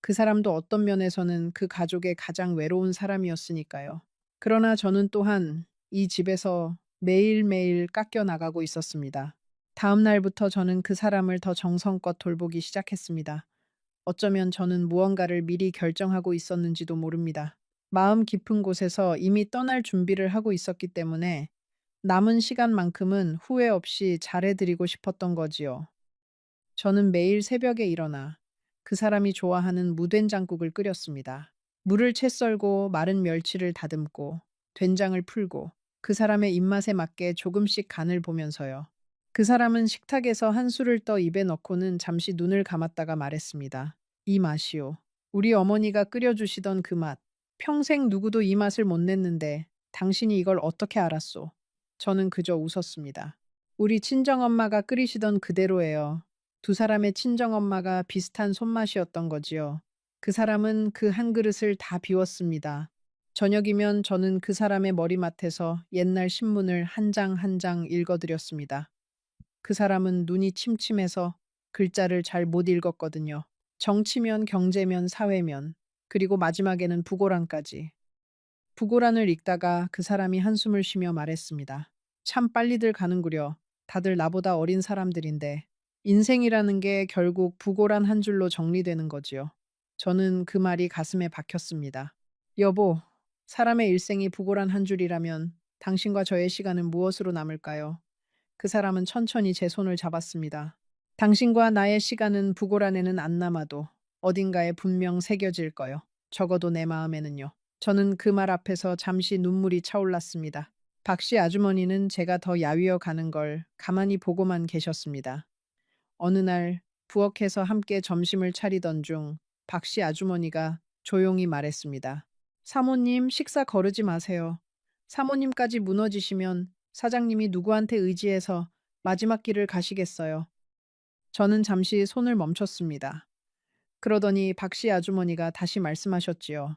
그 사람도 어떤 면에서는 그 가족의 가장 외로운 사람이었으니까요. 그러나 저는 또한 이 집에서 매일매일 깎여 나가고 있었습니다. 다음 날부터 저는 그 사람을 더 정성껏 돌보기 시작했습니다. 어쩌면 저는 무언가를 미리 결정하고 있었는지도 모릅니다. 마음 깊은 곳에서 이미 떠날 준비를 하고 있었기 때문에 남은 시간만큼은 후회 없이 잘해드리고 싶었던 거지요. 저는 매일 새벽에 일어나 그 사람이 좋아하는 무된장국을 끓였습니다. 물을 채 썰고 마른 멸치를 다듬고 된장을 풀고 그 사람의 입맛에 맞게 조금씩 간을 보면서요. 그 사람은 식탁에서 한 술을 떠 입에 넣고는 잠시 눈을 감았다가 말했습니다. 이 맛이요. 우리 어머니가 끓여주시던 그 맛. 평생 누구도 이 맛을 못 냈는데 당신이 이걸 어떻게 알았소? 저는 그저 웃었습니다. 우리 친정엄마가 끓이시던 그대로예요. 두 사람의 친정엄마가 비슷한 손맛이었던 거지요. 그 사람은 그 한 그릇을 다 비웠습니다. 저녁이면 저는 그 사람의 머리맡에서 옛날 신문을 한 장 한 장 읽어드렸습니다. 그 사람은 눈이 침침해서 글자를 잘 못 읽었거든요. 정치면 경제면 사회면 그리고 마지막에는 부고란까지. 부고란을 읽다가 그 사람이 한숨을 쉬며 말했습니다. 참 빨리들 가는구려. 다들 나보다 어린 사람들인데 인생이라는 게 결국 부고란 한 줄로 정리되는 거지요. 저는 그 말이 가슴에 박혔습니다. 여보, 사람의 일생이 부고란 한 줄이라면 당신과 저의 시간은 무엇으로 남을까요? 그 사람은 천천히 제 손을 잡았습니다. 당신과 나의 시간은 부고란에는 안 남아도 어딘가에 분명 새겨질 거요. 적어도 내 마음에는요. 저는 그 말 앞에서 잠시 눈물이 차올랐습니다. 박씨 아주머니는 제가 더 야위어 가는 걸 가만히 보고만 계셨습니다. 어느 날 부엌에서 함께 점심을 차리던 중 박씨 아주머니가 조용히 말했습니다. 사모님 식사 거르지 마세요. 사모님까지 무너지시면 사장님이 누구한테 의지해서 마지막 길을 가시겠어요. 저는 잠시 손을 멈췄습니다. 그러더니 박씨 아주머니가 다시 말씀하셨지요.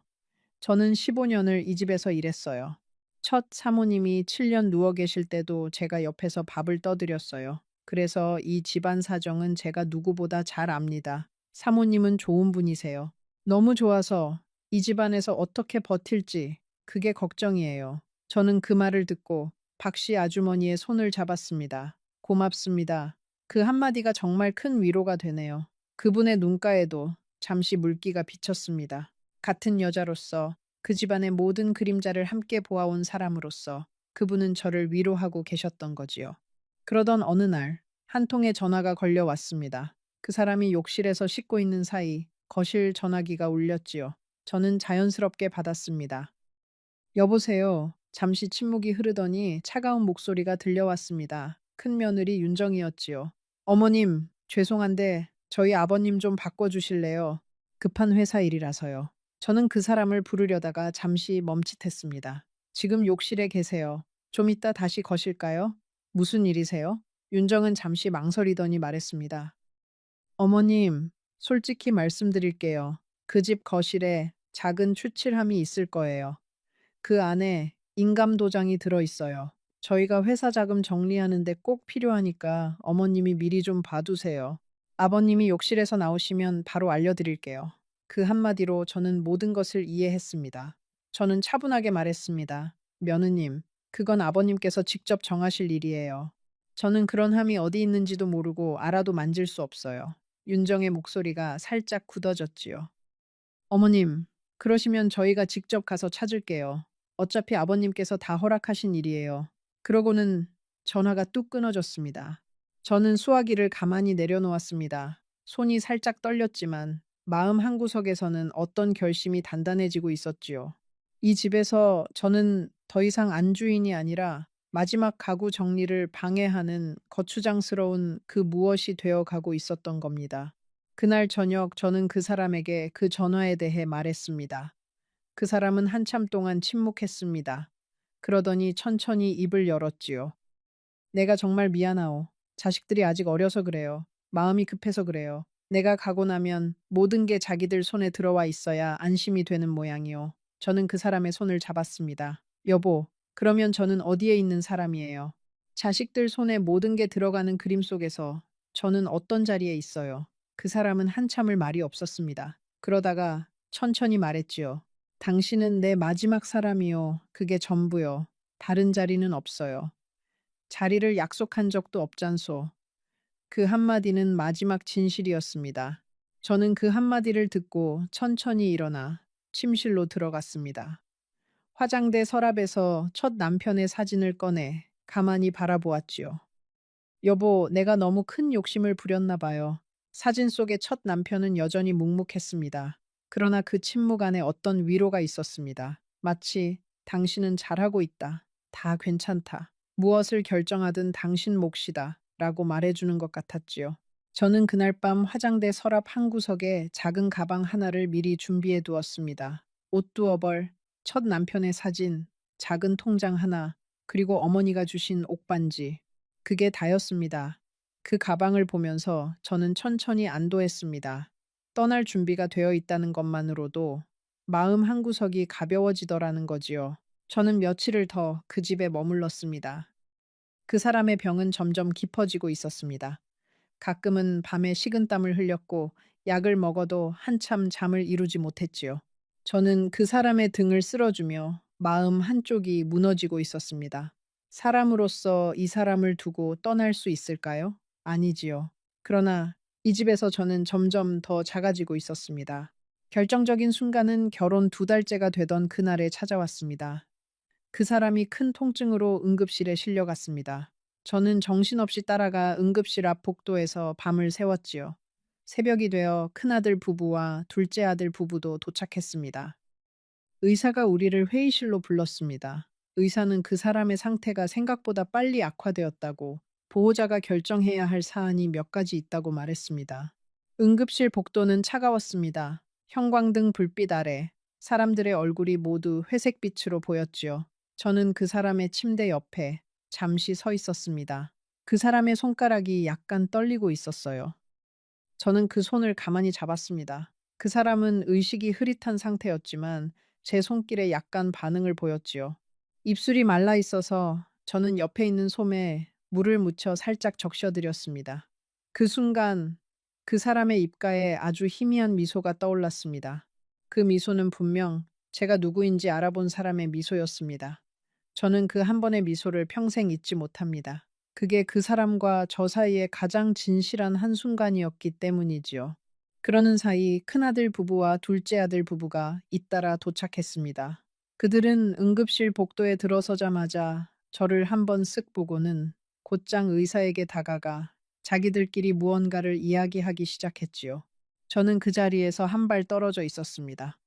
저는 15년을 이 집에서 일했어요. 첫 사모님이 7년 누워 계실 때도 제가 옆에서 밥을 떠드렸어요. 그래서 이 집안 사정은 제가 누구보다 잘 압니다. 사모님은 좋은 분이세요. 너무 좋아서 이 집안에서 어떻게 버틸지 그게 걱정이에요. 저는 그 말을 듣고 박씨 아주머니의 손을 잡았습니다. 고맙습니다. 그 한마디가 정말 큰 위로가 되네요. 그분의 눈가에도 잠시 물기가 비쳤습니다. 같은 여자로서 그 집안의 모든 그림자를 함께 보아온 사람으로서 그분은 저를 위로하고 계셨던 거지요. 그러던 어느 날 한 통의 전화가 걸려왔습니다. 그 사람이 욕실에서 씻고 있는 사이 거실 전화기가 울렸지요. 저는 자연스럽게 받았습니다. 여보세요. 잠시 침묵이 흐르더니 차가운 목소리가 들려왔습니다. 큰 며느리 윤정이었지요. 어머님, 죄송한데 저희 아버님 좀 바꿔주실래요? 급한 회사 일이라서요. 저는 그 사람을 부르려다가 잠시 멈칫했습니다. 지금 욕실에 계세요. 좀 이따 다시 거실까요? 무슨 일이세요? 윤정은 잠시 망설이더니 말했습니다. 어머님, 솔직히 말씀드릴게요. 그 집 거실에 작은 추칠함이 있을 거예요. 그 안에 인감 도장이 들어 있어요. 저희가 회사 자금 정리하는데 꼭 필요하니까 어머님이 미리 좀 봐두세요. 아버님이 욕실에서 나오시면 바로 알려드릴게요. 그 한마디로 저는 모든 것을 이해했습니다. 저는 차분하게 말했습니다. 며느님, 그건 아버님께서 직접 정하실 일이에요. 저는 그런 함이 어디 있는지도 모르고 알아도 만질 수 없어요. 윤정의 목소리가 살짝 굳어졌지요. 어머님, 그러시면 저희가 직접 가서 찾을게요. 어차피 아버님께서 다 허락하신 일이에요. 그러고는 전화가 뚝 끊어졌습니다. 저는 수화기를 가만히 내려놓았습니다. 손이 살짝 떨렸지만 마음 한구석에서는 어떤 결심이 단단해지고 있었지요. 이 집에서 저는 더 이상 안주인이 아니라 마지막 가구 정리를 방해하는 거추장스러운 그 무엇이 되어 가고 있었던 겁니다. 그날 저녁 저는 그 사람에게 그 전화에 대해 말했습니다. 그 사람은 한참 동안 침묵했습니다. 그러더니 천천히 입을 열었지요. 내가 정말 미안하오. 자식들이 아직 어려서 그래요. 마음이 급해서 그래요. 내가 가고 나면 모든 게 자기들 손에 들어와 있어야 안심이 되는 모양이요. 저는 그 사람의 손을 잡았습니다. 여보, 그러면 저는 어디에 있는 사람이에요? 자식들 손에 모든 게 들어가는 그림 속에서 저는 어떤 자리에 있어요? 그 사람은 한참을 말이 없었습니다. 그러다가 천천히 말했지요. 당신은 내 마지막 사람이요. 그게 전부요. 다른 자리는 없어요. 자리를 약속한 적도 없잖소. 그 한마디는 마지막 진실이었습니다. 저는 그 한마디를 듣고 천천히 일어나 침실로 들어갔습니다. 화장대 서랍에서 첫 남편의 사진을 꺼내 가만히 바라보았지요. 여보, 내가 너무 큰 욕심을 부렸나 봐요. 사진 속의 첫 남편은 여전히 묵묵했습니다. 그러나 그 침묵 안에 어떤 위로가 있었습니다. 마치 당신은 잘하고 있다. 다 괜찮다. 무엇을 결정하든 당신 몫이다. 라고 말해주는 것 같았지요. 저는 그날 밤 화장대 서랍 한 구석에 작은 가방 하나를 미리 준비해 두었습니다. 옷두어벌, 첫 남편의 사진, 작은 통장 하나, 그리고 어머니가 주신 옥반지. 그게 다였습니다. 그 가방을 보면서 저는 천천히 안도했습니다. 떠날 준비가 되어 있다는 것만으로도 마음 한구석이 가벼워지더라는 거지요. 저는 며칠을 더 그 집에 머물렀습니다. 그 사람의 병은 점점 깊어지고 있었습니다. 가끔은 밤에 식은땀을 흘렸고 약을 먹어도 한참 잠을 이루지 못했지요. 저는 그 사람의 등을 쓸어주며 마음 한쪽이 무너지고 있었습니다. 사람으로서 이 사람을 두고 떠날 수 있을까요? 아니지요. 그러나 이 집에서 저는 점점 더 작아지고 있었습니다. 결정적인 순간은 결혼 2달째가 되던 그날에 찾아왔습니다. 그 사람이 큰 통증으로 응급실에 실려갔습니다. 저는 정신없이 따라가 응급실 앞 복도에서 밤을 새웠지요. 새벽이 되어 큰아들 부부와 둘째 아들 부부도 도착했습니다. 의사가 우리를 회의실로 불렀습니다. 의사는 그 사람의 상태가 생각보다 빨리 악화되었다고, 보호자가 결정해야 할 사안이 몇 가지 있다고 말했습니다. 응급실 복도는 차가웠습니다. 형광등 불빛 아래 사람들의 얼굴이 모두 회색빛으로 보였지요. 저는 그 사람의 침대 옆에 잠시 서 있었습니다. 그 사람의 손가락이 약간 떨리고 있었어요. 저는 그 손을 가만히 잡았습니다. 그 사람은 의식이 흐릿한 상태였지만 제 손길에 약간 반응을 보였지요. 입술이 말라 있어서 저는 옆에 있는 솜에 물을 묻혀 살짝 적셔드렸습니다. 그 순간 그 사람의 입가에 아주 희미한 미소가 떠올랐습니다. 그 미소는 분명 제가 누구인지 알아본 사람의 미소였습니다. 저는 그 한 번의 미소를 평생 잊지 못합니다. 그게 그 사람과 저 사이의 가장 진실한 한순간이었기 때문이지요. 그러는 사이 큰아들 부부와 둘째 아들 부부가 잇따라 도착했습니다. 그들은 응급실 복도에 들어서자마자 저를 한번 쓱 보고는 곧장 의사에게 다가가 자기들끼리 무언가를 이야기하기 시작했지요. 저는 그 자리에서 한 발 떨어져 있었습니다.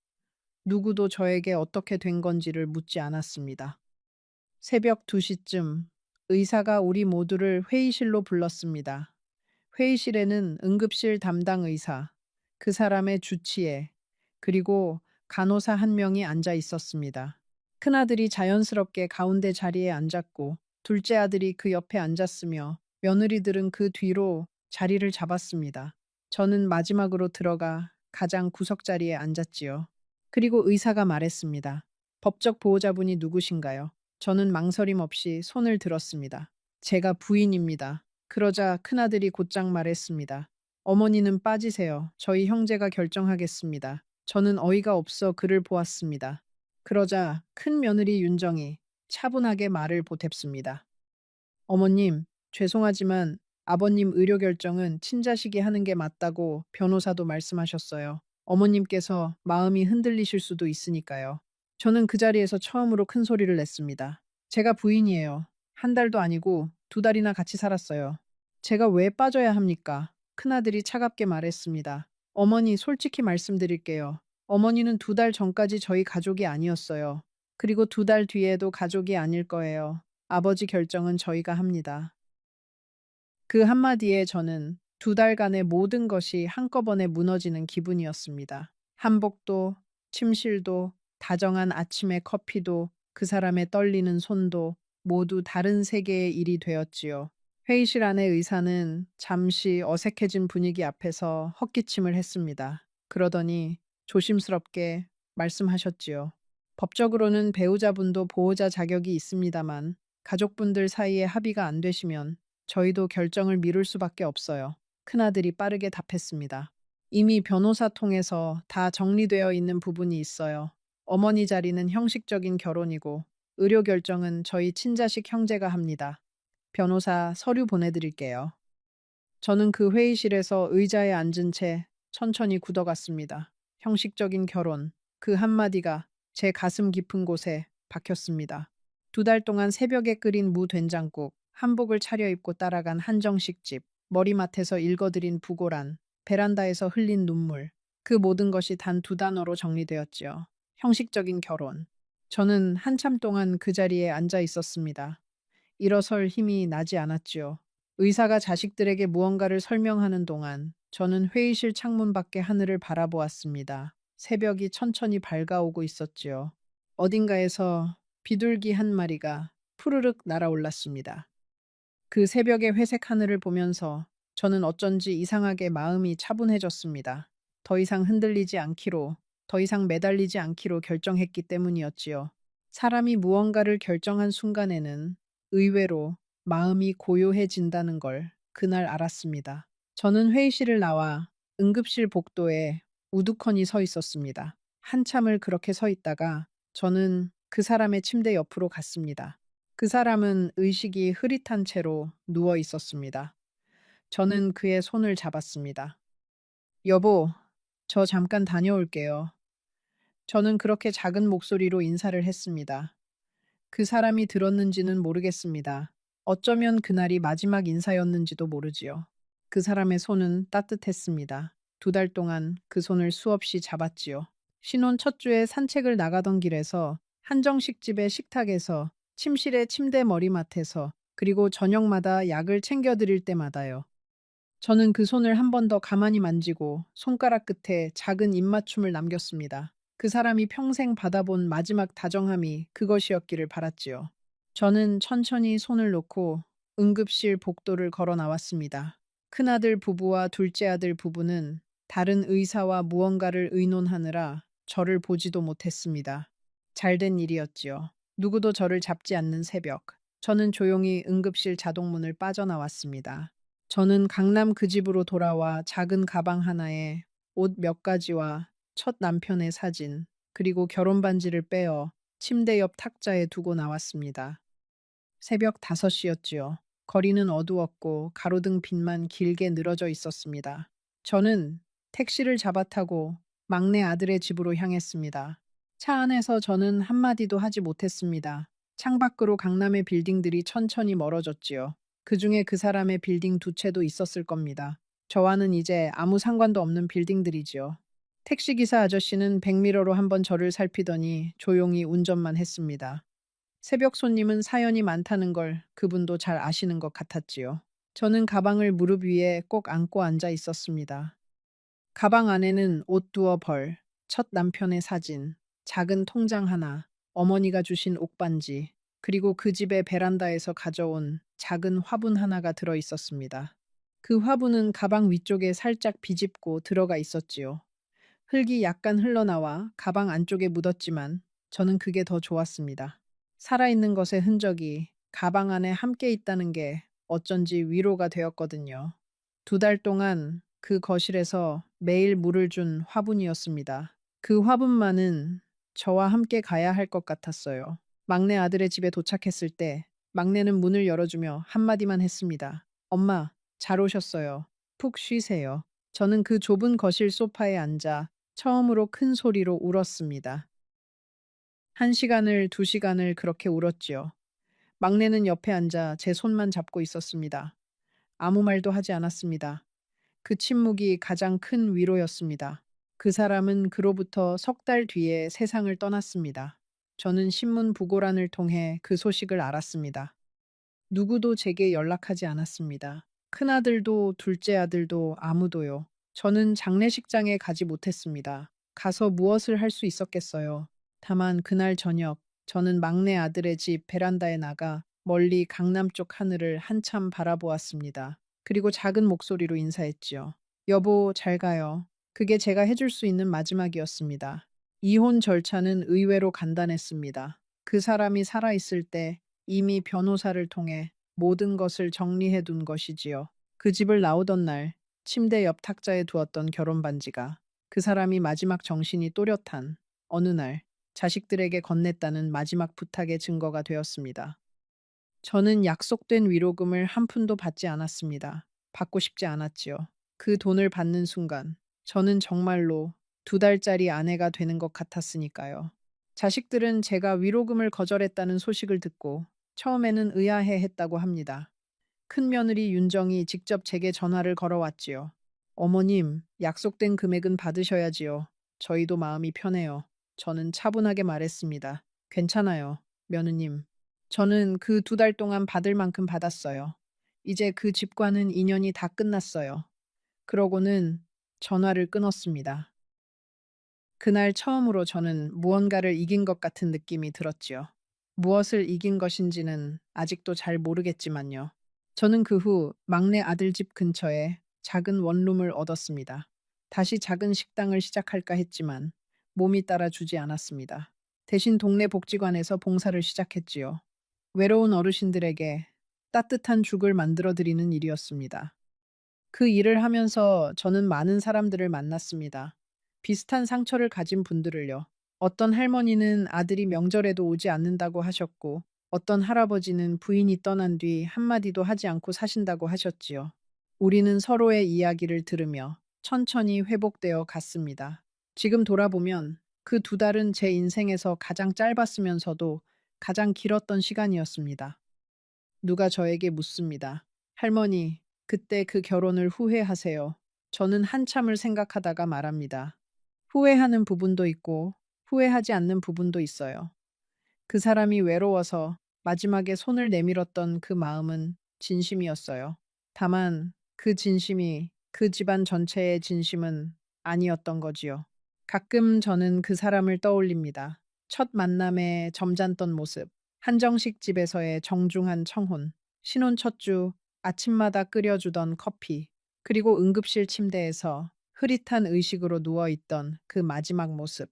누구도 저에게 어떻게 된 건지를 묻지 않았습니다. 새벽 2시쯤 의사가 우리 모두를 회의실로 불렀습니다. 회의실에는 응급실 담당 의사, 그 사람의 주치의, 그리고 간호사 한 명이 앉아 있었습니다. 큰아들이 자연스럽게 가운데 자리에 앉았고, 둘째 아들이 그 옆에 앉았으며, 며느리들은 그 뒤로 자리를 잡았습니다. 저는 마지막으로 들어가 가장 구석자리에 앉았지요. 그리고 의사가 말했습니다. 법적 보호자분이 누구신가요? 저는 망설임 없이 손을 들었습니다. 제가 부인입니다. 그러자 큰아들이 곧장 말했습니다. 어머니는 빠지세요. 저희 형제가 결정하겠습니다. 저는 어이가 없어 그를 보았습니다. 그러자 큰 며느리 윤정이 차분하게 말을 보탰습니다. 어머님, 죄송하지만 아버님 의료 결정은 친자식이 하는 게 맞다고 변호사도 말씀하셨어요. 어머님께서 마음이 흔들리실 수도 있으니까요. 저는 그 자리에서 처음으로 큰 소리를 냈습니다. 제가 부인이에요. 한 달도 아니고 2달이나 같이 살았어요. 제가 왜 빠져야 합니까? 큰아들이 차갑게 말했습니다. 어머니, 솔직히 말씀드릴게요. 어머니는 2달 전까지 저희 가족이 아니었어요. 그리고 2달 뒤에도 가족이 아닐 거예요. 아버지 결정은 저희가 합니다. 그 한마디에 저는 2달간의 모든 것이 한꺼번에 무너지는 기분이었습니다. 한복도, 침실도, 다정한 아침의 커피도, 그 사람의 떨리는 손도 모두 다른 세계의 일이 되었지요. 회의실 안의 의사는 잠시 어색해진 분위기 앞에서 헛기침을 했습니다. 그러더니 조심스럽게 말씀하셨지요. 법적으로는 배우자분도 보호자 자격이 있습니다만 가족분들 사이에 합의가 안 되시면 저희도 결정을 미룰 수밖에 없어요. 큰아들이 빠르게 답했습니다. 이미 변호사 통해서 다 정리되어 있는 부분이 있어요. 어머니 자리는 형식적인 결혼이고 의료 결정은 저희 친자식 형제가 합니다. 변호사 서류 보내드릴게요. 저는 그 회의실에서 의자에 앉은 채 천천히 굳어갔습니다. 형식적인 결혼, 그 한마디가 제 가슴 깊은 곳에 박혔습니다. 2달 동안 새벽에 끓인 무된장국, 한복을 차려입고 따라간 한정식집, 머리맡에서 읽어드린 부고란, 베란다에서 흘린 눈물, 그 모든 것이 단 2단어로 정리되었지요. 형식적인 결혼. 저는 한참 동안 그 자리에 앉아 있었습니다. 일어설 힘이 나지 않았지요. 의사가 자식들에게 무언가를 설명하는 동안 저는 회의실 창문 밖의 하늘을 바라보았습니다. 새벽이 천천히 밝아오고 있었지요. 어딘가에서 비둘기 한 마리가 푸르륵 날아올랐습니다. 그 새벽의 회색 하늘을 보면서 저는 어쩐지 이상하게 마음이 차분해졌습니다. 더 이상 흔들리지 않기로, 더 이상 매달리지 않기로 결정했기 때문이었지요. 사람이 무언가를 결정한 순간에는 의외로 마음이 고요해진다는 걸 그날 알았습니다. 저는 회의실을 나와 응급실 복도에 우두커니 서 있었습니다. 한참을 그렇게 서 있다가 저는 그 사람의 침대 옆으로 갔습니다. 그 사람은 의식이 흐릿한 채로 누워 있었습니다. 저는 그의 손을 잡았습니다. 여보, 저 잠깐 다녀올게요. 저는 그렇게 작은 목소리로 인사를 했습니다. 그 사람이 들었는지는 모르겠습니다. 어쩌면 그날이 마지막 인사였는지도 모르지요. 그 사람의 손은 따뜻했습니다. 2달 동안 그 손을 수없이 잡았지요. 신혼 첫 주에 산책을 나가던 길에서, 한정식 집의 식탁에서, 침실의 침대 머리맡에서, 그리고 저녁마다 약을 챙겨드릴 때마다요. 저는 그 손을 한 번 더 가만히 만지고 손가락 끝에 작은 입맞춤을 남겼습니다. 그 사람이 평생 받아본 마지막 다정함이 그것이었기를 바랐지요. 저는 천천히 손을 놓고 응급실 복도를 걸어 나왔습니다. 큰아들 부부와 둘째 아들 부부는 다른 의사와 무언가를 의논하느라 저를 보지도 못했습니다. 잘된 일이었지요. 누구도 저를 잡지 않는 새벽. 저는 조용히 응급실 자동문을 빠져나왔습니다. 저는 강남 그 집으로 돌아와 작은 가방 하나에 옷 몇 가지와 첫 남편의 사진, 그리고 결혼 반지를 빼어 침대 옆 탁자에 두고 나왔습니다. 새벽 5시였지요. 거리는 어두웠고 가로등 빛만 길게 늘어져 있었습니다. 저는 택시를 잡아 타고 막내 아들의 집으로 향했습니다. 차 안에서 저는 한마디도 하지 못했습니다. 창밖으로 강남의 빌딩들이 천천히 멀어졌지요. 그 중에 그 사람의 빌딩 2채도 있었을 겁니다. 저와는 이제 아무 상관도 없는 빌딩들이지요. 택시기사 아저씨는 백미러로 한번 저를 살피더니 조용히 운전만 했습니다. 새벽 손님은 사연이 많다는 걸 그분도 잘 아시는 것 같았지요. 저는 가방을 무릎 위에 꼭 안고 앉아 있었습니다. 가방 안에는 옷 두어 벌, 첫 남편의 사진, 작은 통장 하나, 어머니가 주신 옥반지, 그리고 그 집의 베란다에서 가져온 작은 화분 하나가 들어 있었습니다. 그 화분은 가방 위쪽에 살짝 비집고 들어가 있었지요. 흙이 약간 흘러나와 가방 안쪽에 묻었지만 저는 그게 더 좋았습니다. 살아있는 것의 흔적이 가방 안에 함께 있다는 게 어쩐지 위로가 되었거든요. 2달 동안 그 거실에서 매일 물을 준 화분이었습니다. 그 화분만은 저와 함께 가야 할 것 같았어요. 막내 아들의 집에 도착했을 때 막내는 문을 열어주며 한마디만 했습니다. 엄마, 잘 오셨어요. 푹 쉬세요. 저는 그 좁은 거실 소파에 앉아 처음으로 큰 소리로 울었습니다. 1시간을, 2시간을 그렇게 울었지요. 막내는 옆에 앉아 제 손만 잡고 있었습니다. 아무 말도 하지 않았습니다. 그 침묵이 가장 큰 위로였습니다. 그 사람은 그로부터 3달 뒤에 세상을 떠났습니다. 저는 신문 부고란을 통해 그 소식을 알았습니다. 누구도 제게 연락하지 않았습니다. 큰아들도 둘째 아들도 아무도요. 저는 장례식장에 가지 못했습니다. 가서 무엇을 할 수 있었겠어요. 다만 그날 저녁 저는 막내 아들의 집 베란다에 나가 멀리 강남 쪽 하늘을 한참 바라보았습니다. 그리고 작은 목소리로 인사했지요. 여보, 잘 가요. 그게 제가 해줄 수 있는 마지막이었습니다. 이혼 절차는 의외로 간단했습니다. 그 사람이 살아있을 때 이미 변호사를 통해 모든 것을 정리해 둔 것이지요. 그 집을 나오던 날 침대 옆 탁자에 두었던 결혼 반지가 그 사람이 마지막 정신이 또렷한 어느 날 자식들에게 건넸다는 마지막 부탁의 증거가 되었습니다. 저는 약속된 위로금을 한 푼도 받지 않았습니다. 받고 싶지 않았지요. 그 돈을 받는 순간 저는 정말로 2달짜리 아내가 되는 것 같았으니까요. 자식들은 제가 위로금을 거절했다는 소식을 듣고 처음에는 의아해 했다고 합니다. 큰며느리 윤정이 직접 제게 전화를 걸어왔지요. 어머님, 약속된 금액은 받으셔야지요. 저희도 마음이 편해요. 저는 차분하게 말했습니다. 괜찮아요, 며느님. 저는 그 2달 동안 받을 만큼 받았어요. 이제 그 집과는 인연이 다 끝났어요. 그러고는 전화를 끊었습니다. 그날 처음으로 저는 무언가를 이긴 것 같은 느낌이 들었지요. 무엇을 이긴 것인지는 아직도 잘 모르겠지만요. 저는 그 후 막내 아들 집 근처에 작은 원룸을 얻었습니다. 다시 작은 식당을 시작할까 했지만 몸이 따라주지 않았습니다. 대신 동네 복지관에서 봉사를 시작했지요. 외로운 어르신들에게 따뜻한 죽을 만들어 드리는 일이었습니다. 그 일을 하면서 저는 많은 사람들을 만났습니다. 비슷한 상처를 가진 분들을요. 어떤 할머니는 아들이 명절에도 오지 않는다고 하셨고, 어떤 할아버지는 부인이 떠난 뒤 한마디도 하지 않고 사신다고 하셨지요. 우리는 서로의 이야기를 들으며 천천히 회복되어 갔습니다. 지금 돌아보면 그 두 달은 제 인생에서 가장 짧았으면서도 가장 길었던 시간이었습니다. 누가 저에게 묻습니다. 할머니, 그때 그 결혼을 후회하세요? 저는 한참을 생각하다가 말합니다. 후회하는 부분도 있고 후회하지 않는 부분도 있어요. 그 사람이 외로워서 마지막에 손을 내밀었던 그 마음은 진심이었어요. 다만 그 진심이 그 집안 전체의 진심은 아니었던 거지요. 가끔 저는 그 사람을 떠올립니다. 첫 만남의 점잖던 모습, 한정식 집에서의 정중한 청혼, 신혼 첫 주 아침마다 끓여주던 커피, 그리고 응급실 침대에서 흐릿한 의식으로 누워있던 그 마지막 모습.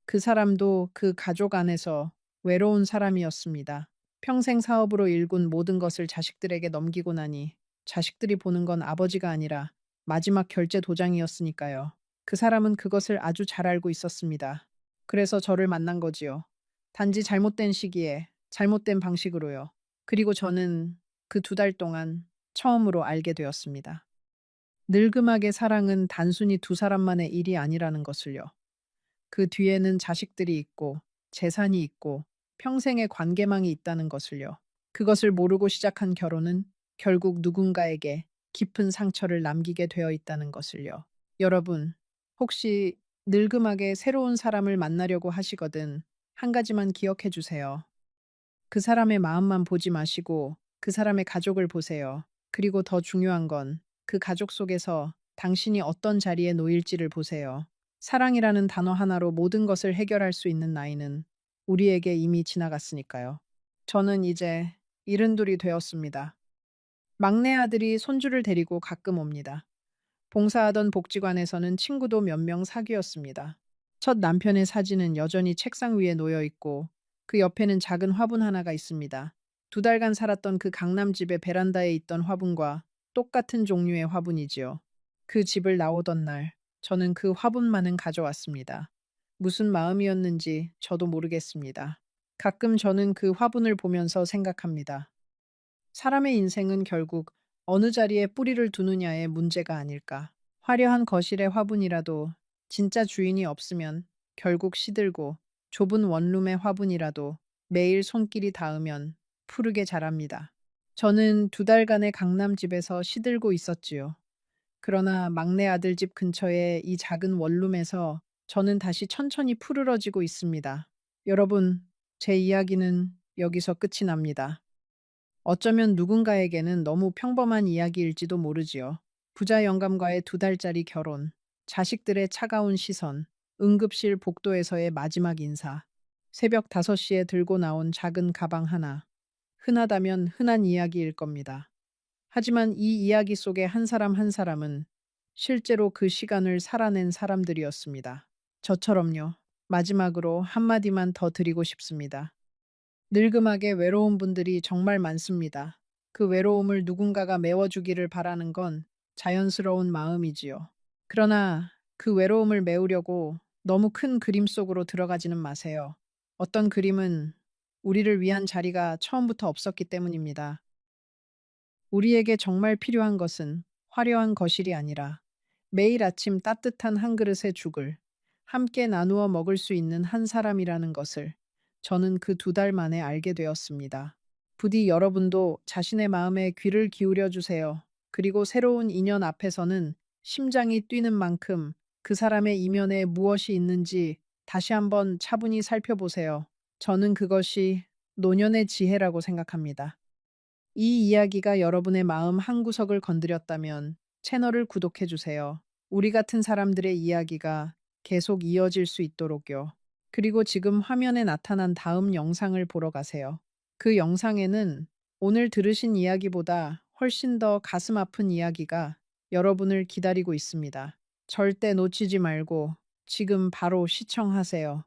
그 사람도 그 가족 안에서 외로운 사람이었습니다. 평생 사업으로 일군 모든 것을 자식들에게 넘기고 나니 자식들이 보는 건 아버지가 아니라 마지막 결제 도장이었으니까요. 그 사람은 그것을 아주 잘 알고 있었습니다. 그래서 저를 만난 거지요. 단지 잘못된 시기에 잘못된 방식으로요. 그리고 저는 그 두 달 동안 처음으로 알게 되었습니다. 늙음하게 사랑은 단순히 두 사람만의 일이 아니라는 것을요. 그 뒤에는 자식들이 있고 재산이 있고 평생의 관계망이 있다는 것을요. 그것을 모르고 시작한 결혼은 결국 누군가에게 깊은 상처를 남기게 되어 있다는 것을요. 여러분, 혹시 늙음하게 새로운 사람을 만나려고 하시거든 한 가지만 기억해 주세요. 그 사람의 마음만 보지 마시고 그 사람의 가족을 보세요. 그리고 더 중요한 건 그 가족 속에서 당신이 어떤 자리에 놓일지를 보세요. 사랑이라는 단어 하나로 모든 것을 해결할 수 있는 나이는 우리에게 이미 지나갔으니까요. 저는 이제 72이 되었습니다. 막내 아들이 손주를 데리고 가끔 옵니다. 봉사하던 복지관에서는 친구도 몇 명 사귀었습니다. 첫 남편의 사진은 여전히 책상 위에 놓여 있고 그 옆에는 작은 화분 하나가 있습니다. 두 달간 살았던 그 강남 집의 베란다에 있던 화분과 똑같은 종류의 화분이지요. 그 집을 나오던 날, 저는 그 화분만은 가져왔습니다. 무슨 마음이었는지 저도 모르겠습니다. 가끔 저는 그 화분을 보면서 생각합니다. 사람의 인생은 결국 어느 자리에 뿌리를 두느냐의 문제가 아닐까. 화려한 거실의 화분이라도 진짜 주인이 없으면 결국 시들고 좁은 원룸의 화분이라도 매일 손길이 닿으면 푸르게 자랍니다. 저는 두 달간의 강남집에서 시들고 있었지요. 그러나 막내 아들 집 근처의 이 작은 원룸에서 저는 다시 천천히 푸르러지고 있습니다. 여러분, 제 이야기는 여기서 끝이 납니다. 어쩌면 누군가에게는 너무 평범한 이야기일지도 모르지요. 부자 영감과의 두 달짜리 결혼, 자식들의 차가운 시선, 응급실 복도에서의 마지막 인사, 새벽 5시에 들고 나온 작은 가방 하나. 흔하다면 흔한 이야기일 겁니다. 하지만 이 이야기 속의 한 사람 한 사람은 실제로 그 시간을 살아낸 사람들이었습니다. 저처럼요. 마지막으로 한마디만 더 드리고 싶습니다. 늙음하게 외로운 분들이 정말 많습니다. 그 외로움을 누군가가 메워주기를 바라는 건 자연스러운 마음이지요. 그러나 그 외로움을 메우려고 너무 큰 그림 속으로 들어가지는 마세요. 어떤 그림은 우리를 위한 자리가 처음부터 없었기 때문입니다. 우리에게 정말 필요한 것은 화려한 거실이 아니라 매일 아침 따뜻한 한 그릇의 죽을 함께 나누어 먹을 수 있는 한 사람이라는 것을 저는 그 두 달 만에 알게 되었습니다. 부디 여러분도 자신의 마음에 귀를 기울여 주세요. 그리고 새로운 인연 앞에서는 심장이 뛰는 만큼 그 사람의 이면에 무엇이 있는지 다시 한번 차분히 살펴보세요. 저는 그것이 노년의 지혜라고 생각합니다. 이 이야기가 여러분의 마음 한구석을 건드렸다면 채널을 구독해 주세요. 우리 같은 사람들의 이야기가 계속 이어질 수 있도록요. 그리고 지금 화면에 나타난 다음 영상을 보러 가세요. 그 영상에는 오늘 들으신 이야기보다 훨씬 더 가슴 아픈 이야기가 여러분을 기다리고 있습니다. 절대 놓치지 말고 지금 바로 시청하세요.